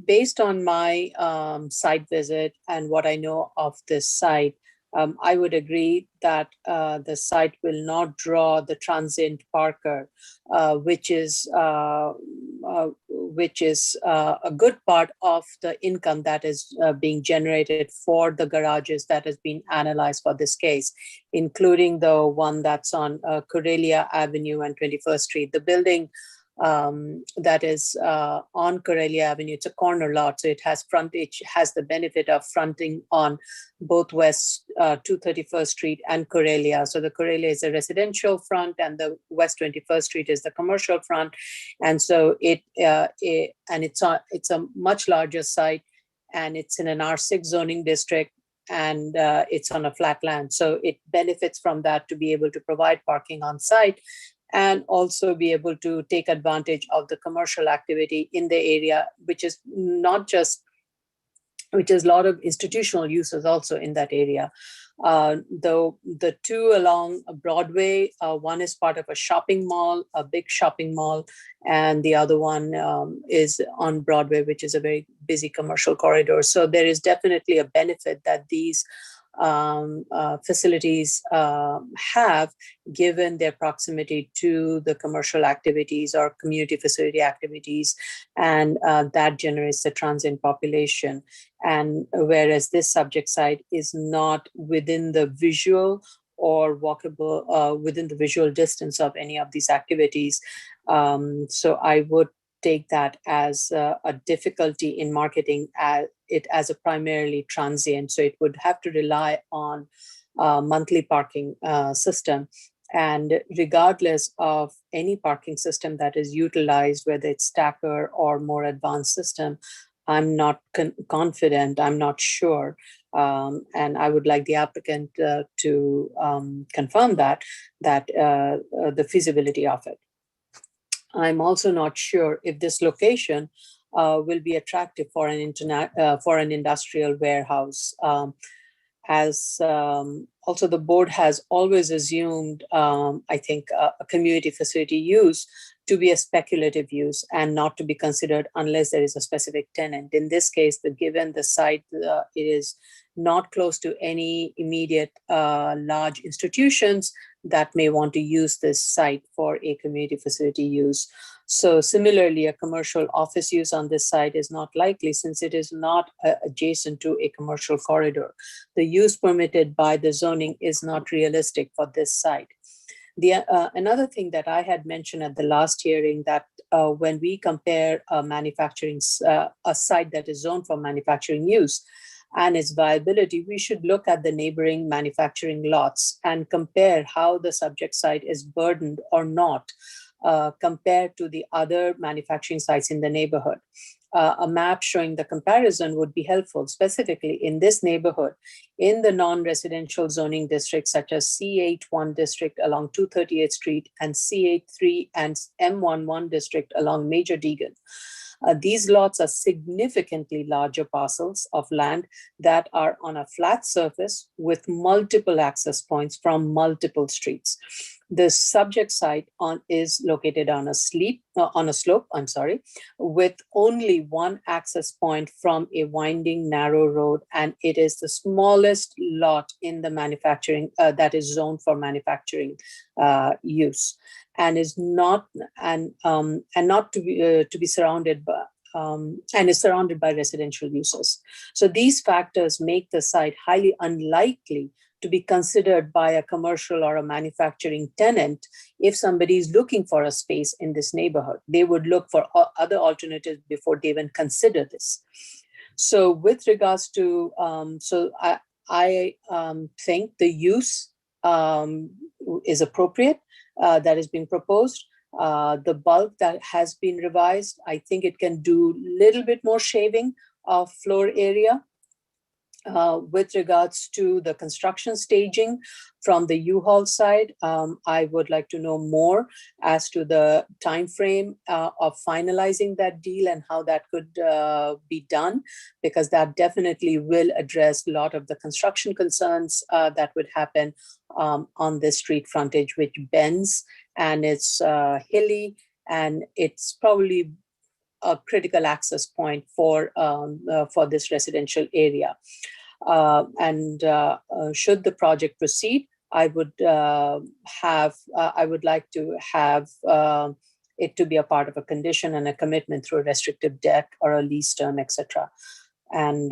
Based on my site visit and what I know of this site, I would agree that the site will not draw the transient parker, which is a good part of the income that is being generated for the garages that has been analyzed for this case, including the one that's on Corellia Avenue and 21st Street. The building that is on Corellia Avenue, it's a corner lot, so it has frontage, has the benefit of fronting on both West 231st Street and Corellia. So the Corellia is a residential front and the West 21st Street is the commercial front. And so it's a much larger site, and it's in an R6 zoning district, and it's on a flat land. So it benefits from that to be able to provide parking on site and also be able to take advantage of the commercial activity in the area, which is not just, which is a lot of institutional uses also in that area. Though the two along Broadway, one is part of a shopping mall, a big shopping mall, and the other one is on Broadway, which is a very busy commercial corridor. So there is definitely a benefit that these facilities have, given their proximity to the commercial activities or community facility activities, and that generates the transient population. And whereas this subject site is not within the visual or walkable, within the visual distance of any of these activities. So I would take that as a difficulty in marketing it as a primarily transient. So it would have to rely on monthly parking system. And regardless of any parking system that is utilized, whether it's stacker or more advanced system, I'm not confident, I'm not sure. And I would like the applicant to confirm that the feasibility of it. I'm also not sure if this location will be attractive for an industrial warehouse. Also the board has always assumed, I think, a community facility use to be a speculative use and not to be considered unless there is a specific tenant. In this case, given the site, it is not close to any immediate large institutions that may want to use this site for a community facility use. So similarly, a commercial office use on this site is not likely since it is not adjacent to a commercial corridor. The use permitted by the zoning is not realistic for this site. Another thing that I had mentioned at the last hearing, that when we compare a site that is zoned for manufacturing use and its viability, we should look at the neighboring manufacturing lots and compare how the subject site is burdened or not compared to the other manufacturing sites in the neighborhood. A map showing the comparison would be helpful, specifically in this neighborhood, in the non-residential zoning districts such as C81 district along 238th Street and C83 and M11 district along Major Deegan. These lots are significantly larger parcels of land that are on a flat surface with multiple access points from multiple streets. The subject site is located on a slope, with only one access point from a winding narrow road, and it is the smallest lot in the manufacturing that is zoned for manufacturing use, and is not to be surrounded by and is surrounded by residential uses. So these factors make the site highly unlikely to be considered by a commercial or a manufacturing tenant. If somebody is looking for a space in this neighborhood, they would look for other alternatives before they even consider this. So with regards to, I think the use is appropriate that is being proposed. The bulk that has been revised, I think it can do a little bit more shaving of floor area. With regards to the construction staging from the U-Haul side, I would like to know more as to the timeframe of finalizing that deal and how that could be done, because that definitely will address a lot of the construction concerns that would happen on this street frontage, which bends and it's hilly, and it's probably a critical access point for this residential area. Should the project proceed, I would like to have it to be a part of a condition and a commitment through a restrictive debt or a lease term, etc. And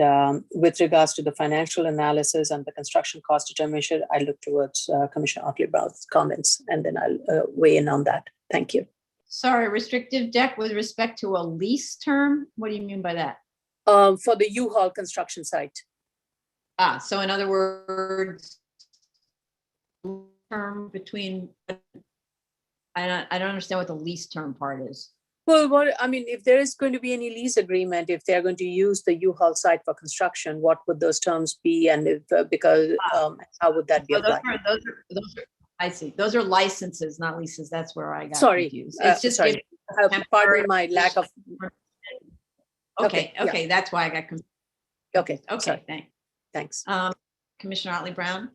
with regards to the financial analysis and the construction cost determination, I look towards Commissioner Otley-Brown's comments, and then I'll weigh in on that. Thank you. Sorry, restrictive debt with respect to a lease term? What do you mean by that? For the U-Haul construction site. So in other words, term between, I don't understand what the lease term part is. Well, if there is going to be any lease agreement, if they're going to use the U-Haul site for construction, what would those terms be? And if, how would that be applied? Those are, I see. Those are licenses, not leases. That's where I got Sorry, confused. It's just sorry. Pardon my lack of. Okay, yeah. that's why I got confused. Okay, Okay, sorry. Thanks. Commissioner Otley-Brown?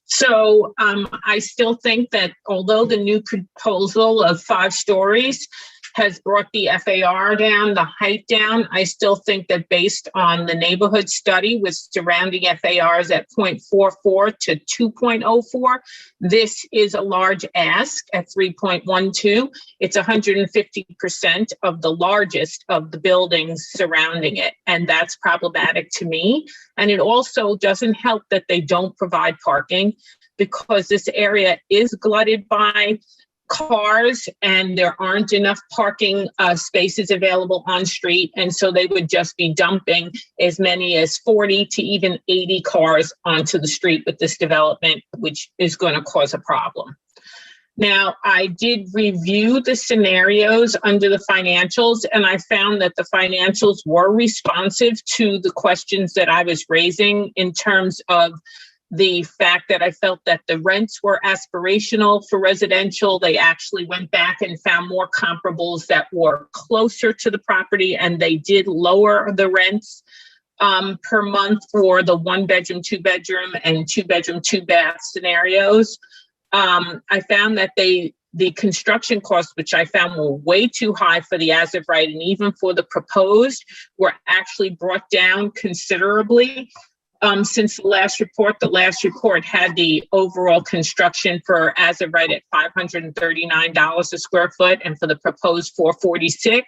So I still think that although the new proposal of 5 stories has brought the FAR down, the height down, I still think that based on the neighborhood study with surrounding FARs at 0.44 to 2.04, this is a large ask at 3.12. It's 150% of the largest of the buildings surrounding it, and that's problematic to me. And it also doesn't help that they don't provide parking, because this area is glutted by cars and there aren't enough parking spaces available on street. And so they would just be dumping as many as 40 to even 80 cars onto the street with this development, which is going to cause a problem. Now, I did review the scenarios under the financials, and I found that the financials were responsive to the questions that I was raising in terms of the fact that I felt that the rents were aspirational for residential. They actually went back and found more comparables that were closer to the property, and they did lower the rents per month for the 1-bedroom, 2-bedroom, and 2-bedroom, 2-bath scenarios. I found that the construction costs, which I found were way too high for the as of right and even for the proposed, were actually brought down considerably. Since the last report had the overall construction for as of right at $539 a square foot, and for the proposed $446.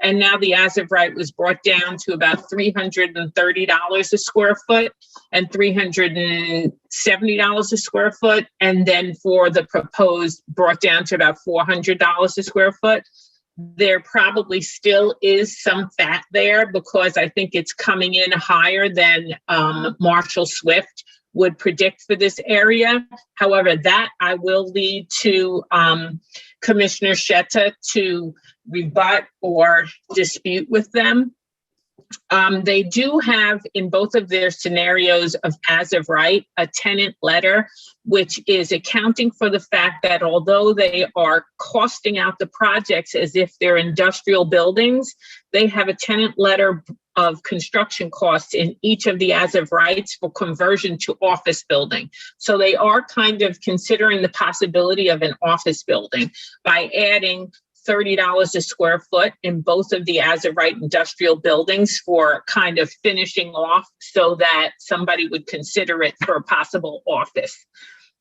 And now the as of right was brought down to about $330 a square foot and $370 a square foot. And then for the proposed brought down to about $400 a square foot. There probably still is some fat there because I think it's coming in higher than Marshall Swift would predict for this area. However, that I will lead to Commissioner Shetta to rebut or dispute with them. They do have in both of their scenarios of as of right, a tenant letter, which is accounting for the fact that although they are costing out the projects as if they're industrial buildings, they have a tenant letter of construction costs in each of the as of rights for conversion to office building. So they are kind of considering the possibility of an office building by adding $30 a square foot in both of the as of right industrial buildings for kind of finishing off so that somebody would consider it for a possible office.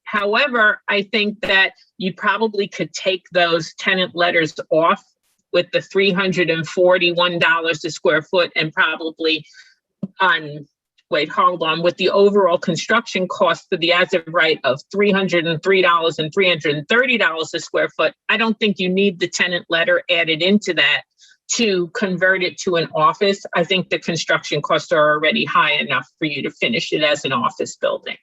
However, I think that you probably could take those tenant letters off with the $341 a square foot and probably with the overall construction cost for the as of right of $303 and $330 a square foot, I don't think you need the tenant letter added into that to convert it to an office. I think the construction costs are already high enough for you to finish it as an office building.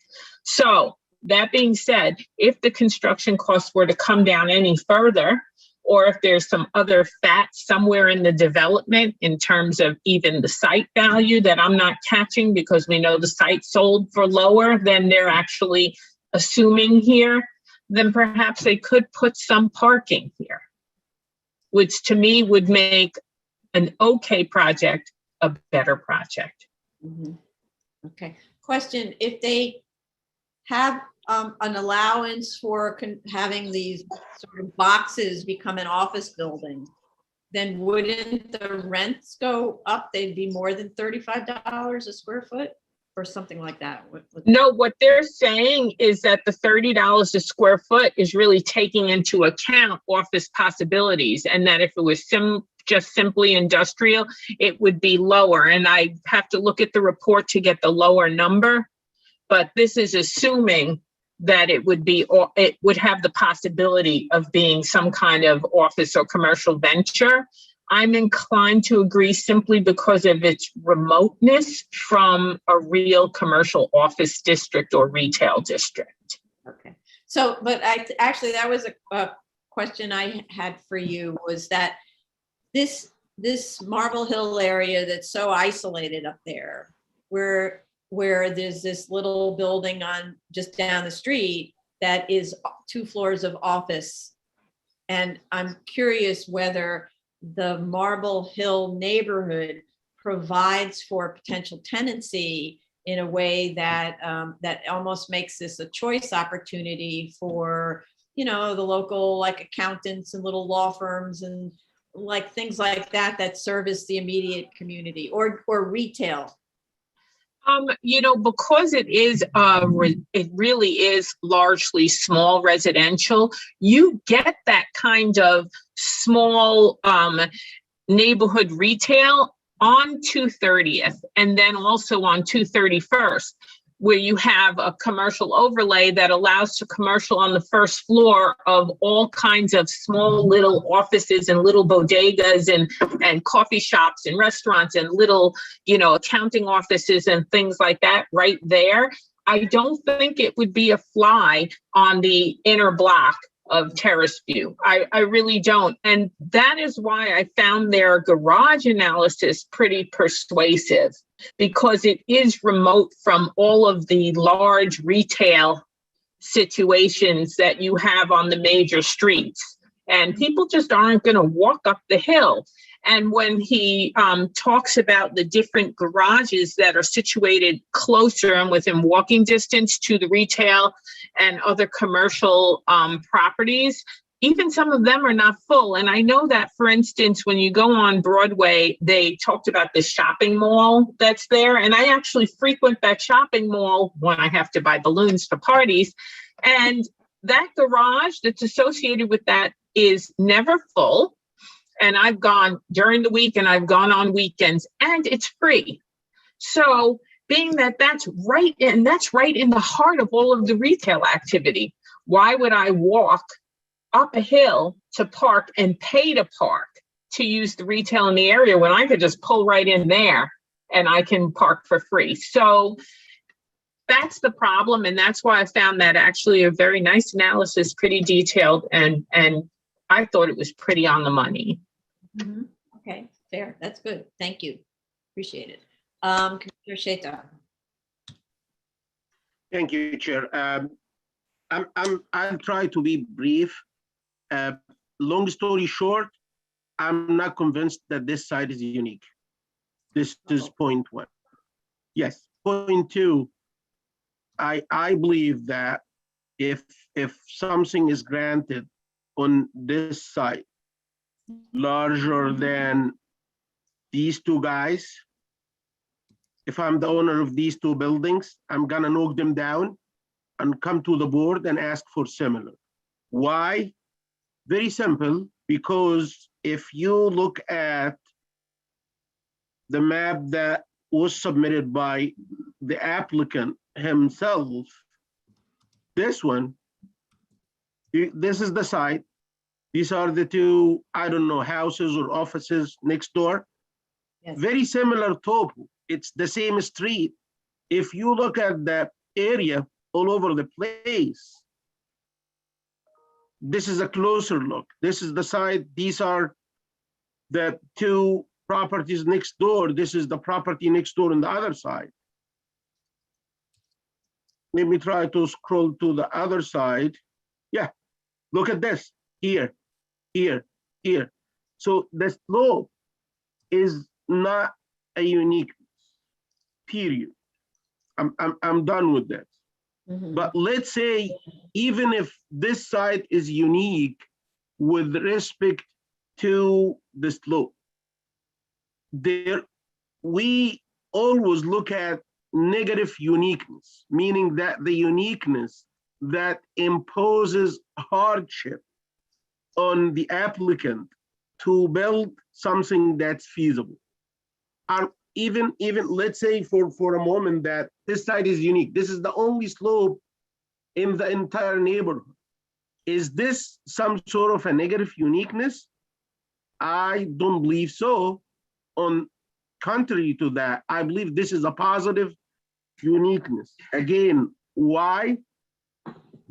So that being said, if the construction costs were to come down any further, or if there's some other fat somewhere in the development in terms of even the site value that I'm not catching, because we know the site sold for lower than they're actually assuming here, then perhaps they could put some parking here, which to me would make an okay project a better project. Mhm. Okay, question, if they have an allowance for having these sort of boxes become an office building, then wouldn't the rents go up? They'd be more than $35 a square foot or something like that? No, what they're saying is that the $30 a square foot is really taking into account office possibilities, and that if it was just simply industrial, it would be lower. And I have to look at the report to get the lower number, but this is assuming that it would be, or it would have the possibility of being some kind of office or commercial venture. I'm inclined to agree simply because of its remoteness from a real commercial office district or retail district. Okay, so, but actually that was a question I had for you, was that this Marble Hill area that's so isolated up there, where there's this little building on just down the street that is 2 floors of office. And I'm curious whether the Marble Hill neighborhood provides for potential tenancy in a way that that almost makes this a choice opportunity for, you know, the local like accountants and little law firms and like things like that that service the immediate community, or retail. You know, because it is, it really is largely small residential, you get that kind of small neighborhood retail on 230th and then also on 231st, where you have a commercial overlay that allows to commercial on the first floor of all kinds of small little offices and little bodegas and coffee shops and restaurants and little, you know, accounting offices and things like that right there. I don't think it would be a fly on the inner block of Terrace View. I really don't. And that is why I found their garage analysis pretty persuasive, because it is remote from all of the large retail situations that you have on the major streets. And people just aren't going to walk up the hill. And when he talks about the different garages that are situated closer and within walking distance to the retail and other commercial properties, even some of them are not full. And I know that, for instance, when you go on Broadway, they talked about the shopping mall that's there. And I actually frequent that shopping mall when I have to buy balloons for parties. And that garage that's associated with that is never full. And I've gone during the week and I've gone on weekends, and it's free. So being that that's right in the heart of all of the retail activity, why would I walk up a hill to park and pay to park to use the retail in the area when I could just pull right in there and I can park for free? So that's the problem. And that's why I found that actually a very nice analysis, pretty detailed, and I thought it was pretty on the money. Mm-hmm. Okay, fair. That's good. Thank you. Appreciate it. Commissioner Sheta. Thank you, Chair. I'll try to be brief. Long story short, I'm not convinced that this site is unique. This is point one. Yes, point two, I believe that if something is granted on this site larger than these 2 guys, if I'm the owner of these 2 buildings, I'm gonna knock them down and come to the board and ask for similar. Why? Very simple, because if you look at the map that was submitted by the applicant himself, this one, this is the site. These are the 2, I don't know, houses or offices next door. Yes. Very similar topo. It's the same street. If you look at the area all over the place, This is a closer look. This is the side. These are the two properties next door. This is the property next door on the other side. Let me try to scroll to the other side. Yeah, look at this, here, here, here. So the slope is not a uniqueness, period. I'm done with that. Mhm. But let's say, even if this side is unique with respect to the slope, we always look at negative uniqueness, meaning that the uniqueness that imposes hardship on the applicant to build something that's feasible. Even let's say for a moment that this side is unique. This is the only slope in the entire neighborhood. Is this some sort of a negative uniqueness? I don't believe so. On contrary to that, I believe this is a positive uniqueness. Again, why?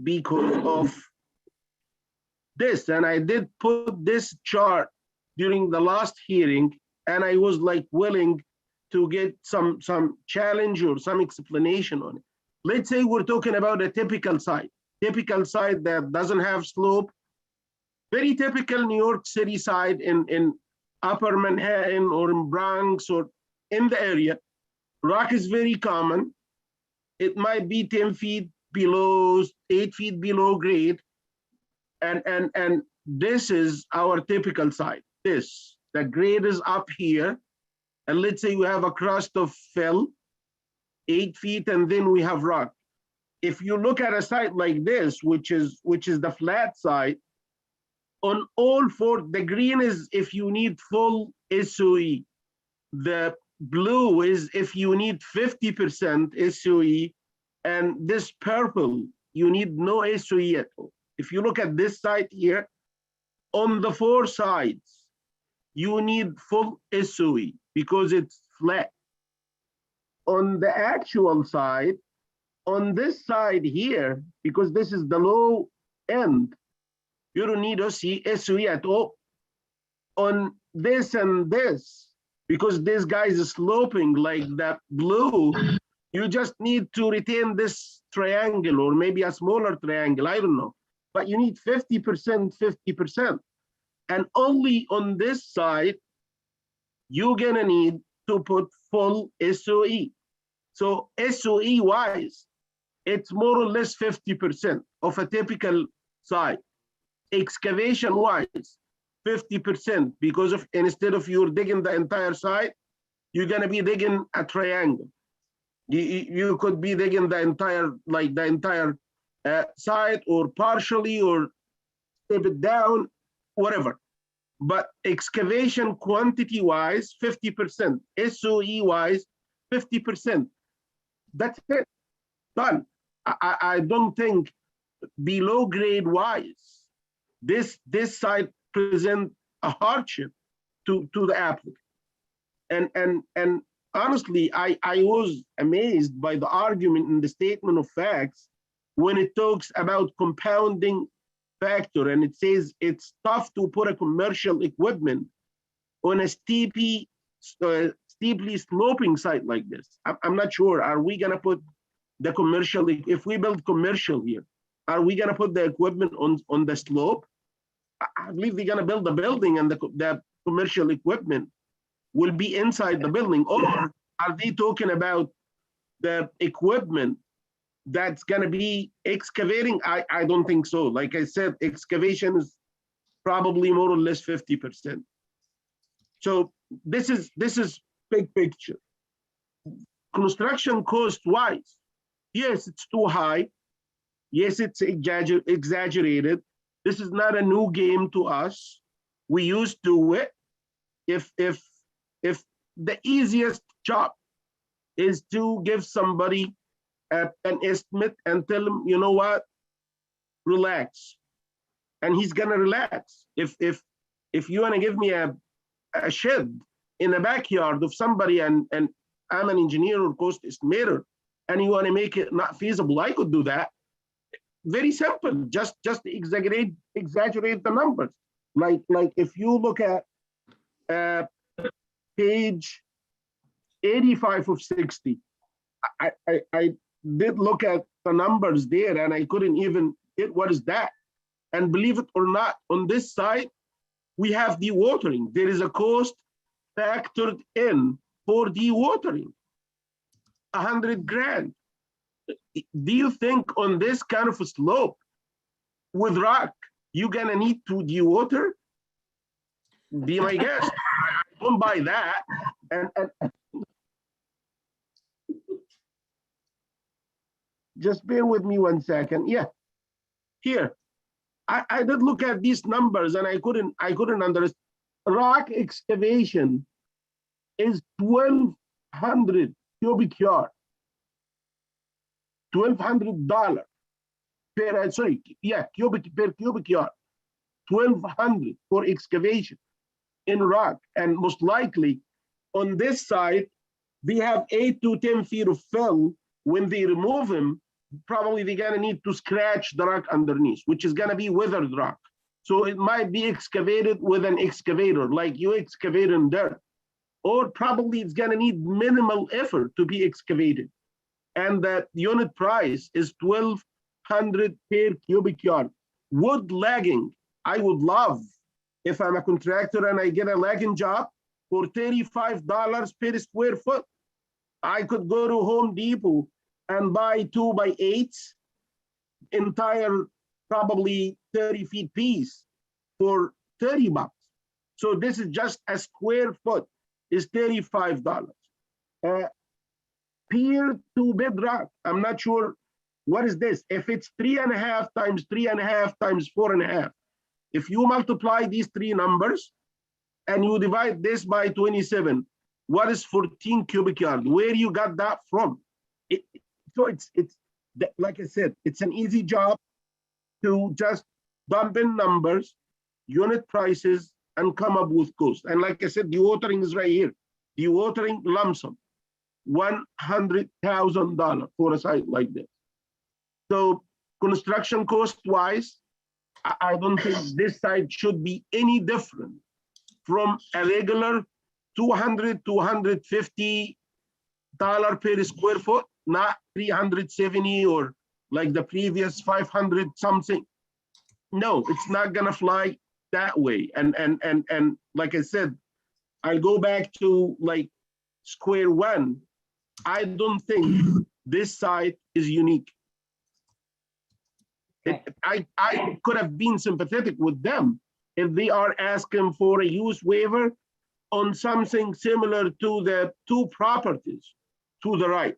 Because of this. And I did put this chart during the last hearing, and I was like willing to get some challenge or some explanation on it. Let's say we're talking about a typical site that doesn't have slope, very typical New York City site in Upper Manhattan or in Bronx or in the area. Rock is very common. It might be 10 feet below, 8 feet below grade. And this is our typical site. The grade is up here. And let's say we have a crust of fill, 8 feet, and then we have rock. If you look at a site like this, which is the flat side, on all four, the green is if you need full SOE. The blue is if you need 50% SOE, and this purple, you need no SOE at all. If you look at this side here, on the four sides, you need full SOE because it's flat. On the actual side, on this side here, because this is the low end, you don't need SOE at all. On this and this, because this guy is sloping like that blue, you just need to retain this triangle or maybe a smaller triangle, I don't know. But you need 50%, 50%. And only on this side, you're gonna need to put full SOE. So SOE wise, it's more or less 50% of a typical site. Excavation wise, 50%, because of instead of you're digging the entire site, you're gonna be digging a triangle. You could be digging the entire site or partially or step it down, whatever. But excavation quantity wise, 50%, SOE wise, 50%. That's it, done. I don't think below grade wise, this site present a hardship to the applicant. And honestly, I was amazed by the argument in the statement of facts when it talks about compounding factor, and it says it's tough to put a commercial equipment on a steeply sloping site like this. I'm not sure, are we gonna put the commercial, if we build commercial here, are we gonna put the equipment on the slope? I believe they're gonna build the building and the commercial equipment will be inside the building. Or are they talking about the equipment that's gonna be excavating? I don't think so. Like I said, excavation is probably more or less 50%. So this is big picture. Construction cost wise, yes, it's too high. Yes, it's exaggerated. This is not a new game to us. We used to it. If the easiest job is to give somebody an estimate and tell him, you know what, relax, and he's gonna relax. If you wanna give me a shed in the backyard of somebody and I'm an engineer or cost estimator, and you wanna make it not feasible, I could do that. very simple. Just exaggerate the numbers. Like if you look at page 85 of 60, I did look at the numbers there, and I couldn't even get what is that. And believe it or not, on this side, we have dewatering. There is a cost factored in for dewatering, 100 grand. Do you think on this kind of a slope with rock, you're gonna need to dewater? Be my guest. I don't buy that. And just bear with me 1 second. Yeah, here. I did look at these numbers and I couldn't understand. Rock excavation is 1,200 cubic yard. $1,200 per, sorry, yeah, per cubic yard. 1,200 for excavation in rock. And most likely on this side, they have 8 to 10 feet of fill. When they remove them, probably they're gonna need to scratch the rock underneath, which is gonna be weathered rock. So it might be excavated with an excavator, like you excavate in dirt. Or probably it's gonna need minimal effort to be excavated. And that unit price is 1,200 per cubic yard. Wood lagging, I would love, if I'm a contractor and I get a lagging job for $35 per square foot. I could go to Home Depot and buy 2x8s, entire probably 30 feet piece for $30. So this is just a square foot is $35. Pier to bedrock, I'm not sure what is this. If it's 3.5 times 3.5 times 4.5, if you multiply these three numbers and you divide this by 27, what is 14 cubic yard? Where you got that from? So it's like I said, it's an easy job to just dump in numbers, unit prices, and come up with cost. And like I said, dewatering is right here. Dewatering lump sum, $100,000 for a site like this. So construction cost wise, I don't think this site should be any different from a regular $200 to $150 per square foot, not 370 or like the previous 500 something. No, it's not gonna fly that way. And like I said, I'll go back to like square one. I don't think this site is unique. I could have been sympathetic with them if they are asking for a use waiver on something similar to the two properties to the right.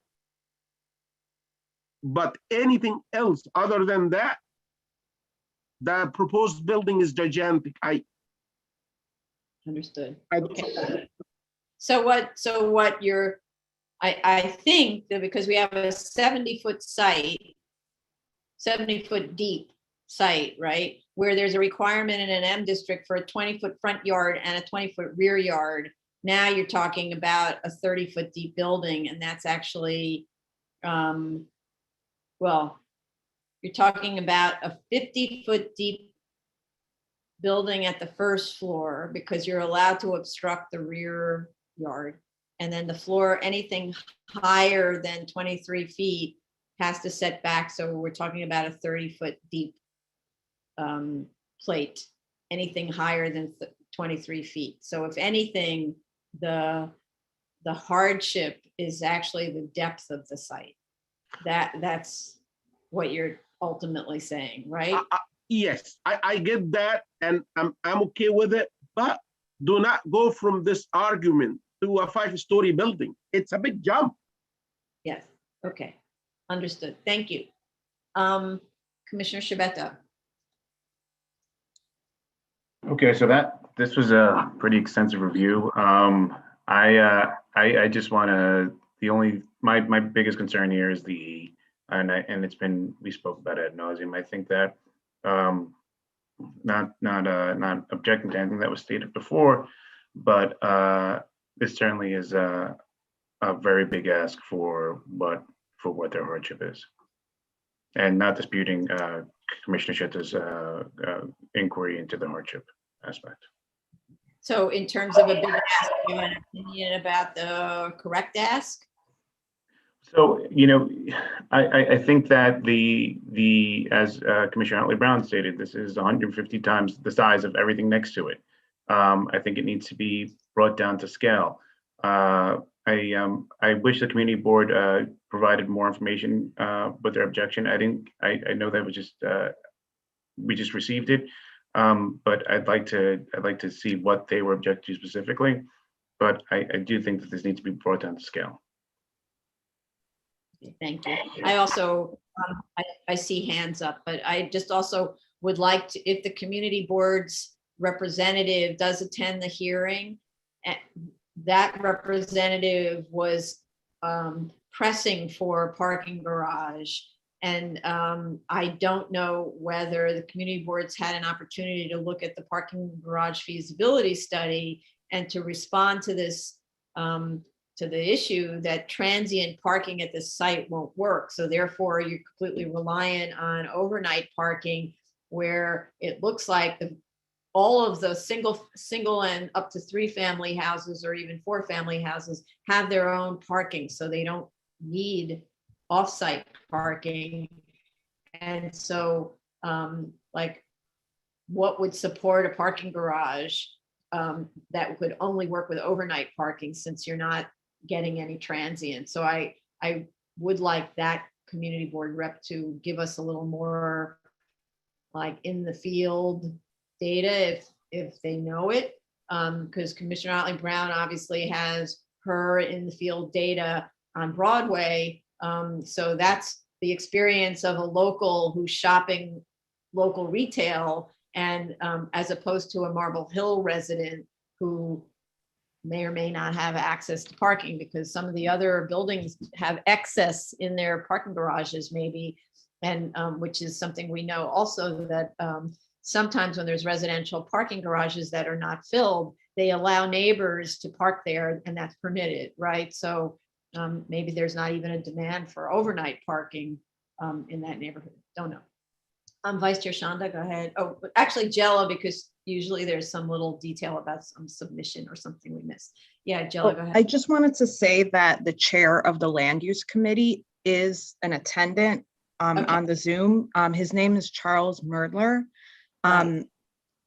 But anything else other than that, the proposed building is gigantic. Understood. I Okay. So what you're, I think that because we have a 70-foot site, 70-foot deep site, right? Where there's a requirement in an M district for a 20-foot front yard and a 20-foot rear yard. Now you're talking about a 30-foot deep building, and that's actually, well, you're talking about a 50-foot deep building at the first floor because you're allowed to obstruct the rear yard. And then the floor, anything higher than 23 feet has to set back. So we're talking about a 30-foot deep plate, anything higher than 23 feet. So if anything, the hardship is actually the depth of the site. That's what you're ultimately saying, right? Yes, I get that, and I'm okay with it, but do not go from this argument to a 5-story building. It's a big jump. Yes, okay, understood, thank you. Commissioner Shabeta. Okay, so this was a pretty extensive review. I just want to, my biggest concern here is and it's been, we spoke about it ad nauseum. I think that not objecting to anything that was stated before, but this certainly is a very big ask for what their hardship is. and not disputing Commissioner Shetta's inquiry into the hardship aspect. So in terms of a big ask, you have an opinion about the correct ask? So, I think that as Commissioner Huntley Brown stated, this is 150 times the size of everything next to it. I think it needs to be brought down to scale. I wish the community board provided more information with their objection. I know that was just we just received it, but I'd like to see what they were objecting to specifically. But I do think that this needs to be brought down to scale. Thank you. I also, I see hands up, but I just also would like to, if the community board's representative does attend the hearing, that representative was pressing for a parking garage. And I don't know whether the community boards had an opportunity to look at the parking garage feasibility study and to respond to this, to the issue that transient parking at this site won't work. So therefore you're completely reliant on overnight parking, where it looks like all of the single and up to 3 family houses or even 4 family houses have their own parking. So they don't need off-site parking. And so like what would support a parking garage that could only work with overnight parking, since you're not getting any transient? So I would like that community board rep to give us a little more like in the field data if they know it, because Commissioner Otley Brown obviously has her in the field data on Broadway. So that's the experience of a local who's shopping local retail, and as opposed to a Marble Hill resident who may or may not have access to parking, because some of the other buildings have excess in their parking garages maybe, and which is something we know also, that sometimes when there's residential parking garages that are not filled, they allow neighbors to park there, and that's permitted, right? So maybe there's not even a demand for overnight parking in that neighborhood. Don't know. Vice Chair Shanda, go ahead. Oh, but actually Jella, because usually there's some little detail about some submission or something we missed. Yeah, Jella, go ahead. I just wanted to say that the chair of the land use committee is an attendant Okay. on the Zoom. His name is Charles Merdler. Right.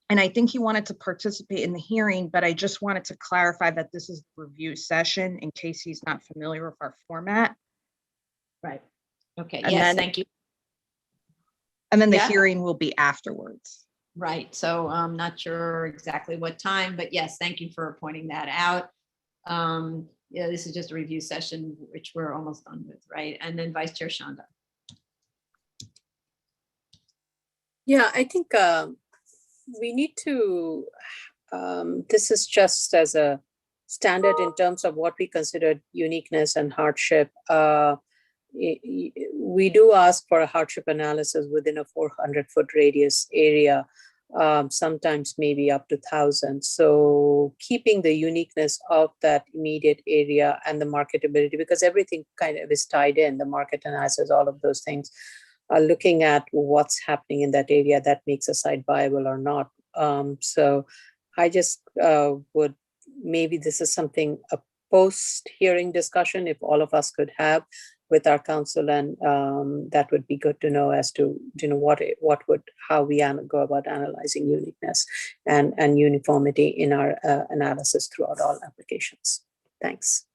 And I think he wanted to participate in the hearing, but I just wanted to clarify that this is the review session in case he's not familiar with our format. Right. Okay. And Yes, then- thank you. And then the Yeah. hearing will be afterwards. Right. So I'm not sure exactly what time, but yes, thank you for pointing that out. Yeah, this is just a review session, which we're almost done with, right? And then Vice Chair Shanda. Yeah, I think we need to, this is just as a standard in terms of what we consider uniqueness and hardship. We do ask for a hardship analysis within a 400-foot radius area, sometimes maybe up to 1,000. So keeping the uniqueness of that immediate area and the marketability, because everything kind of is tied in, the market analysis, all of those things, looking at what's happening in that area that makes a site viable or not. So I just would, maybe this is something, a post-hearing discussion, if all of us could have with our council, and that would be good to know as to, how we go about analyzing uniqueness and uniformity in our analysis throughout all applications. Thanks.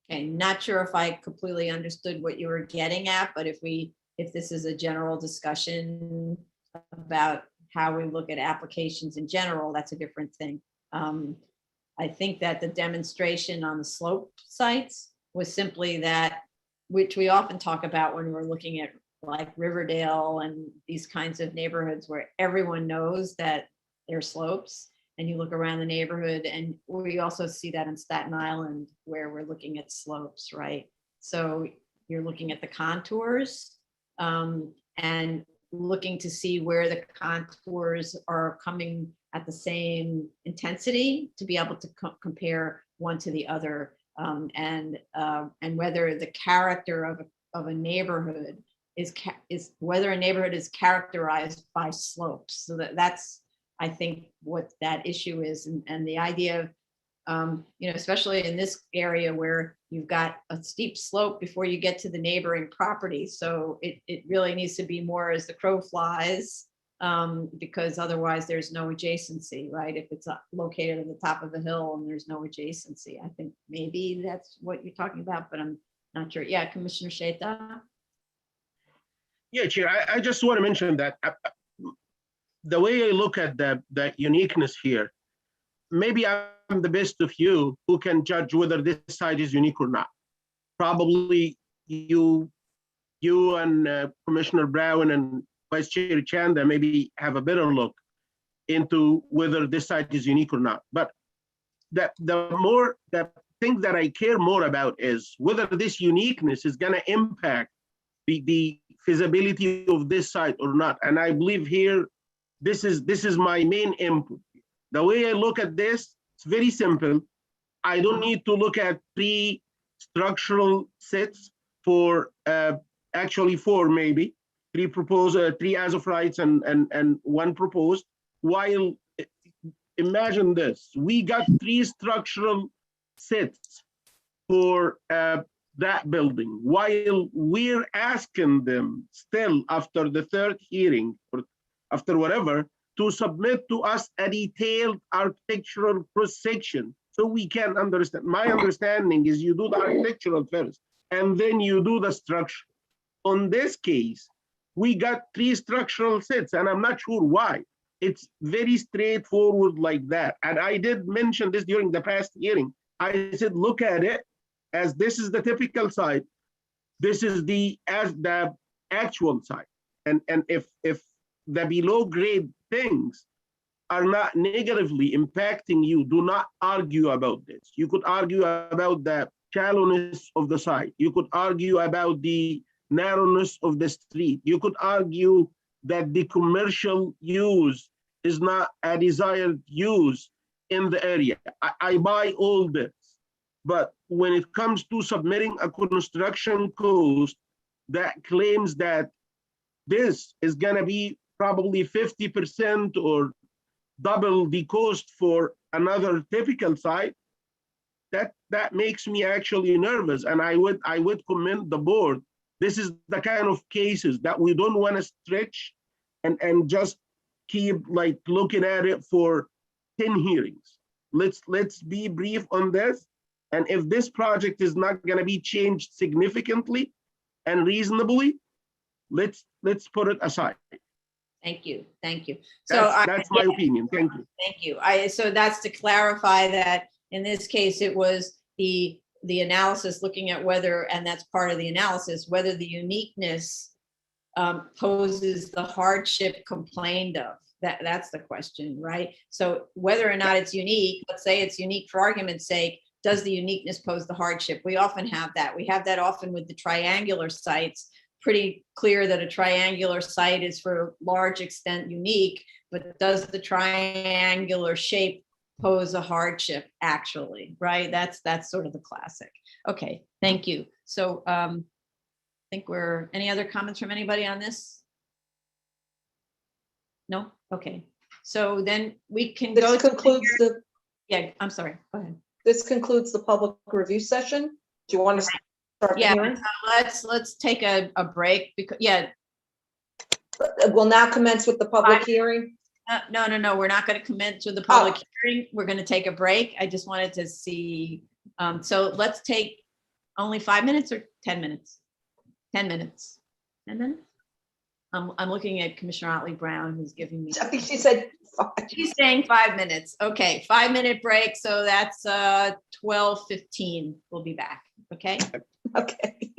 Okay, not sure if I completely understood what you were getting at, but if this is a general discussion about how we look at applications in general, that's a different thing. I think that the demonstration on the slope sites was simply that, which we often talk about when we're looking at like Riverdale and these kinds of neighborhoods where everyone knows that there are slopes, and you look around the neighborhood, and we also see that in Staten Island where we're looking at slopes, right? So you're looking at the contours and looking to see where the contours are coming at the same intensity to be able to compare one to the other, and whether the character of a neighborhood is whether a neighborhood is characterized by slopes. So that's, I think, what that issue is. And the idea of, especially in this area where you've got a steep slope before you get to the neighboring property. So it really needs to be more as the crow flies, because otherwise there's no adjacency, right? If it's located at the top of a hill and there's no adjacency, I think maybe that's what you're talking about, but I'm not sure. Yeah, Commissioner Sheta? Yeah, Chair, I just want to mention that the way I look at the uniqueness here, maybe I'm the best of you who can judge whether this site is unique or not. Probably you and Commissioner Brown and Vice Chair Chanda maybe have a better look into whether this site is unique or not. But the thing that I care more about is whether this uniqueness is going to impact the feasibility of this site or not. And I believe here, this is my main input. The way I look at this, it's very simple. I don't need to look at 3 structural sets for actually 4 maybe, 3 proposed, 3 as of rights and 1 proposed. While imagine this, we got 3 structural sets for that building, while we're asking them still after the 3rd hearing or after whatever to submit to us a detailed architectural cross-section so we can understand. My understanding is you do the architectural first and then you do the structure. On this case, we got 3 structural sets and I'm not sure why. It's very straightforward like that. And I did mention this during the past hearing. I said, look at it as this is the typical site. This is the actual site. And if the below grade things are not negatively impacting you, do not argue about this. You could argue about the shallowness of the site. You could argue about the narrowness of the street. You could argue that the commercial use is not a desired use in the area. I buy all this. But when it comes to submitting a construction cost that claims that this is going to be probably 50% or double the cost for another typical site, that makes me actually nervous. And I would commend the board. This is the kind of cases that we don't want to stretch and just keep like looking at it for 10 hearings. Let's be brief on this. And if this project is not going to be changed significantly and reasonably, let's put it aside. Thank you. Thank you. So That's my opinion. Thank you. Thank you. So that's to clarify that in this case, it was the analysis looking at whether, and that's part of the analysis, whether the uniqueness poses the hardship complained of. That's the question, right? So whether or not it's unique, let's say it's unique for argument's sake, does the uniqueness pose the hardship? We often have that. We have that often with the triangular sites. Pretty clear that a triangular site is for a large extent unique, but does the triangular shape pose a hardship actually, right? That's sort of the classic. Okay, thank you. So I think any other comments from anybody on this? No? Okay. So then we can go This concludes the, yeah, I'm sorry, go ahead. this concludes the public review session. Do you want to start the Yeah, hearing? let's take a break because, yeah. We'll now commence with the public hearing. No, we're not going to commence with the public hearing. We're going to take a break. I just wanted to see, so let's take only 5 minutes or 10 minutes? 10 minutes. 10 minutes? I'm looking at Commissioner Otley Brown, who's giving me. I think she said 5. She's saying 5 minutes. Okay, 5-minute break. So that's 12:15. We'll be back. Okay. Okay.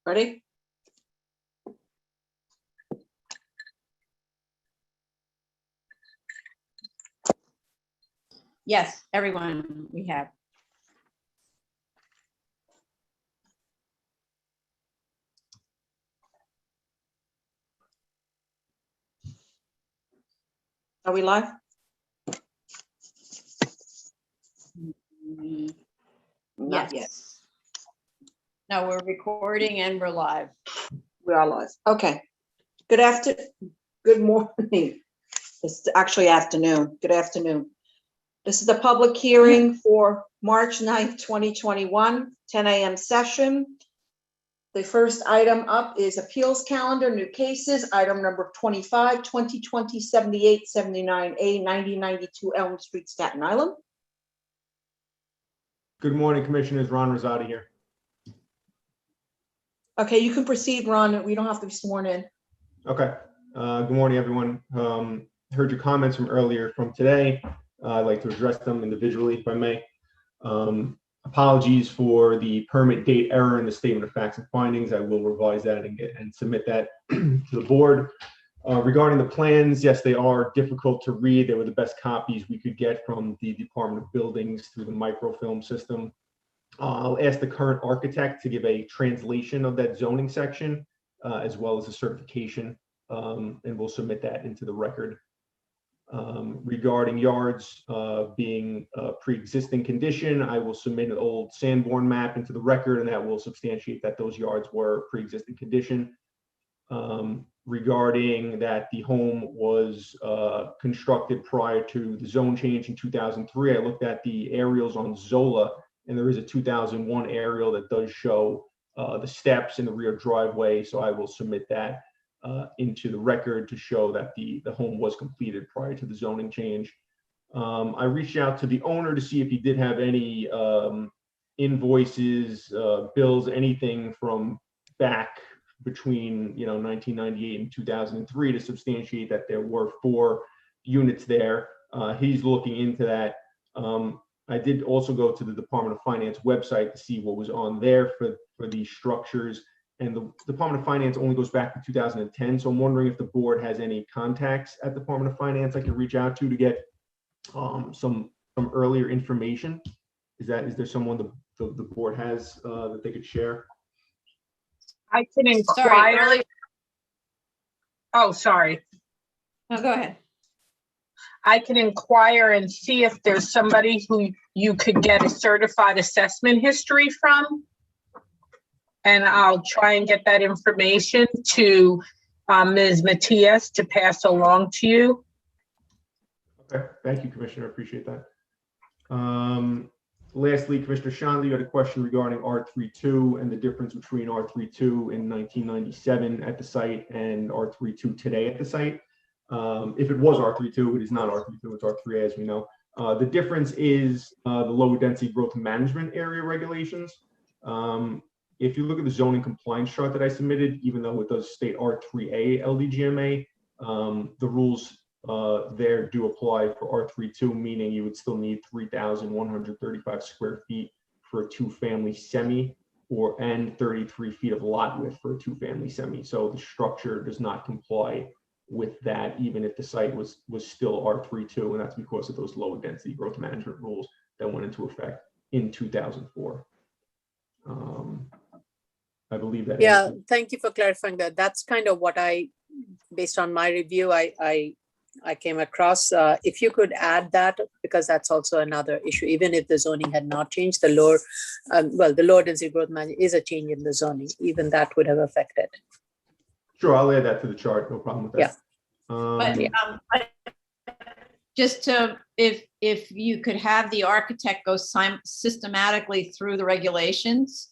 Ready? Yes, everyone, we have. Are we live? Not yet. Yes. No, we're recording and we're live. We are live. Okay. Good morning. It's actually afternoon. Good afternoon. This is the public hearing for March 9th, 2021, 10 a.m. session. The first item up is appeals calendar, new cases, item number 25, 2020, 78, 79A, 9092 Elm Street, Staten Island. Good morning, Commissioners. Ron Rosati here. Okay, you can proceed, Ron. We don't have to be sworn in. Okay. Good morning, everyone. Heard your comments from earlier from today. I'd like to address them individually, if I may. Apologies for the permit date error in the statement of facts and findings. I will revise that and submit that to the board. Regarding the plans, yes, they are difficult to read. They were the best copies we could get from the Department of Buildings through the microfilm system. I'll ask the current architect to give a translation of that zoning section, as well as a certification, and we'll submit that into the record. Regarding yards being a pre-existing condition, I will submit an old Sanborn map into the record, and that will substantiate that those yards were pre-existing condition. Regarding that the home was constructed prior to the zone change in 2003, I looked at the aerials on Zola, and there is a 2001 aerial that does show the steps in the rear driveway, so I will submit that into the record to show that the home was completed prior to the zoning change. I reached out to the owner to see if he did have any invoices, bills, anything from back between 1998 and 2003 to substantiate that there were 4 units there. He's looking into that. I did also go to the Department of Finance website to see what was on there for these structures. And the Department of Finance only goes back to 2010. So I'm wondering if the board has any contacts at the Department of Finance I can reach out to get some earlier information. Is there someone the board has that they could share? I can inquire. Sorry, earlier. Oh, sorry. No, go ahead. I can inquire and see if there's somebody who you could get a certified assessment history from. And I'll try and get that information to Ms. Matias to pass along to you. Okay, thank you, Commissioner. I appreciate that. Lastly, Commissioner Shanley, you had a question regarding R32 and the difference between R32 in 1997 at the site and R32 today at the site. If it was R32, it is not R32, it's R3A, as we know. The difference is the low density growth management area regulations. If you look at the zoning compliance chart that I submitted, even though it does state R3A LDGMA, the rules there do apply for R32, meaning you would still need 3,135 square feet for a 2-family semi and 33 feet of lot width for a 2-family semi. So the structure does not comply with that, even if the site was still R32, and that's because of those low density growth management rules that went into effect in 2004. I believe that. Yeah, thank you for clarifying that. That's kind of what based on my review, I came across. If you could add that, because that's also another issue. Even if the zoning had not changed, the lower density growth management is a change in the zoning. Even that would have affected. Sure, I'll add that to the chart. No problem with that. Yeah. Just to, if you could have the architect go systematically through the regulations,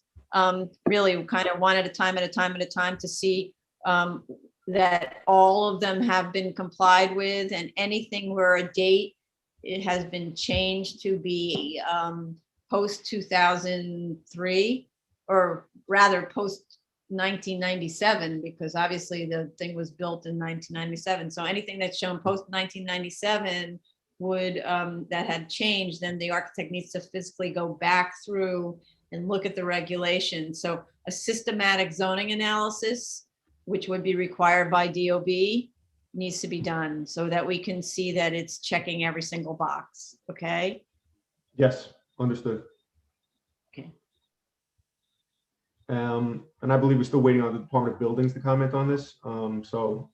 really kind of one at a time to see that all of them have been complied with, and anything where a date it has been changed to be post 2003, or rather post 1997, because obviously the thing was built in 1997. So anything that's shown post 1997 would that had changed, then the architect needs to physically go back through and look at the regulations. So a systematic zoning analysis, which would be required by DOB, needs to be done so that we can see that it's checking every single box, okay? Yes, understood. Okay. And I believe we're still waiting on the Department of Buildings to comment on this. I don't know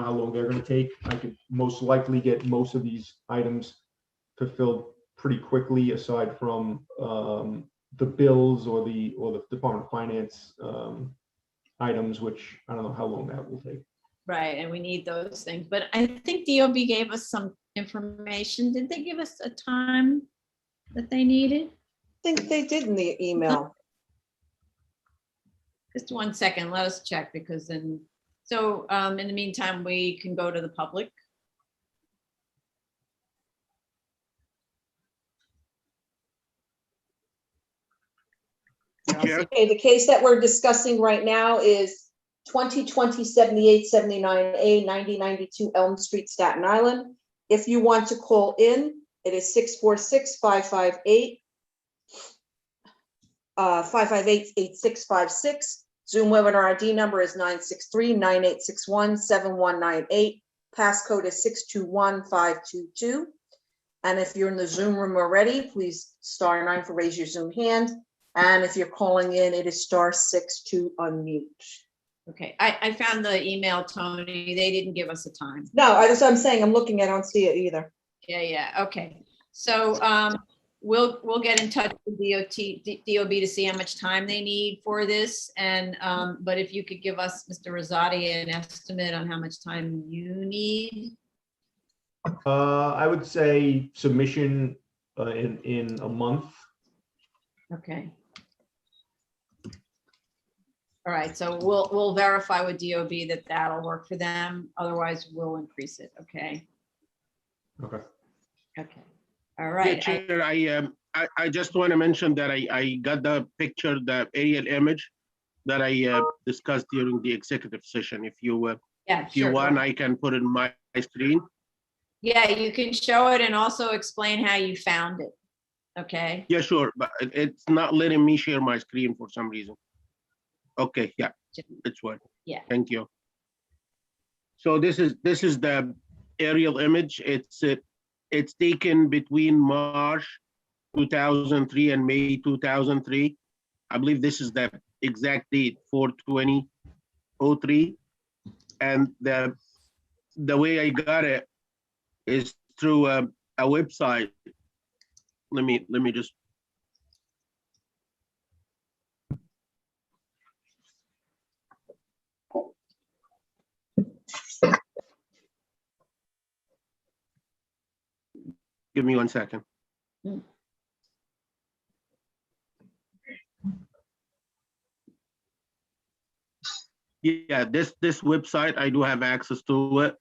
how long they're gonna take. I could most likely get most of these items fulfilled pretty quickly, aside from the bills or the Department of Finance items, which I don't know how long that will take. Right, and we need those things, but I think DOB gave us some information. Did they give us a time that they needed? I think they did in the email. Just 1 second, let us check, because then, so in the meantime, we can go to the public. Chair? Okay, the case that we're discussing right now is 2020-7879A, 9092 Elm Street, Staten Island. If you want to call in, it is 646-558-8656. Zoom webinar ID number is 963-9861-7198. Passcode is 621522. And if you're in the Zoom room already, please *9 for raise your Zoom hand. And if you're calling in, it is *6 to unmute. Okay, I found the email, Tony. They didn't give us a time. No, that's what I'm saying. I'm looking, I don't see it either. Yeah, okay. So we'll get in touch with DOB to see how much time they need for this. And but if you could give us, Mr. Rosati, an estimate on how much time you need. I would say submission in a month. Okay. All right, so we'll verify with DOB that that'll work for them. Otherwise, we'll increase it. Okay. Okay. Okay. All Yeah, right. Chair, I just want to mention that I got the picture, the aerial image that I discussed during the executive session. If you Yeah, if you sure. want, I can put it in my screen. Yeah, you can show it and also explain how you found it. Okay. Yeah, sure, but it's not letting me share my screen for some reason. Okay, yeah, it's working. Yeah. Thank you. So this is the aerial image. It's taken between March 2003 and May 2003. I believe this is the exact date, 4/20/03. And the way I got it is through a website. Let me just. Give me 1 second. Yeah, this website, I do have access to it.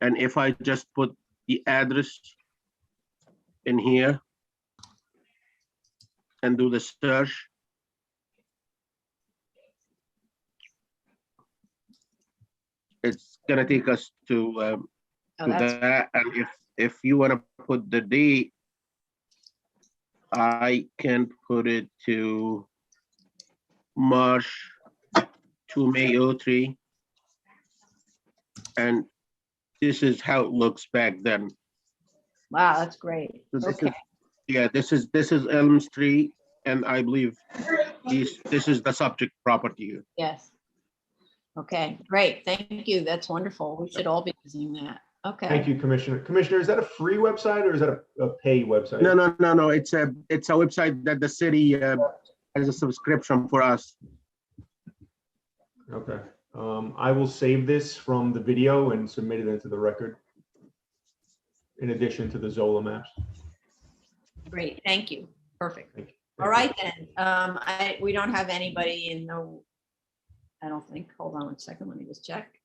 And if I just put the address in here and do the search, it's gonna take us to that. And if you wanna put the date, I can put it to March to May 03. And this is how it looks back then. Wow, that's great. So this Okay. is, yeah, this is Elm Street, and I believe this is the subject property here. Yes. Okay, great. Thank you. That's wonderful. We should all be using that. Okay. Thank you, Commissioner. Commissioner, is that a free website or is that a pay website? No. It's a website that the city has a subscription for us. Okay. I will save this from the video and submit it into the record, in addition to the Zola maps. Great. Thank you. Perfect. Thank you. All right then. We don't have anybody in the, I don't think. Hold on 1 second. Let me just check.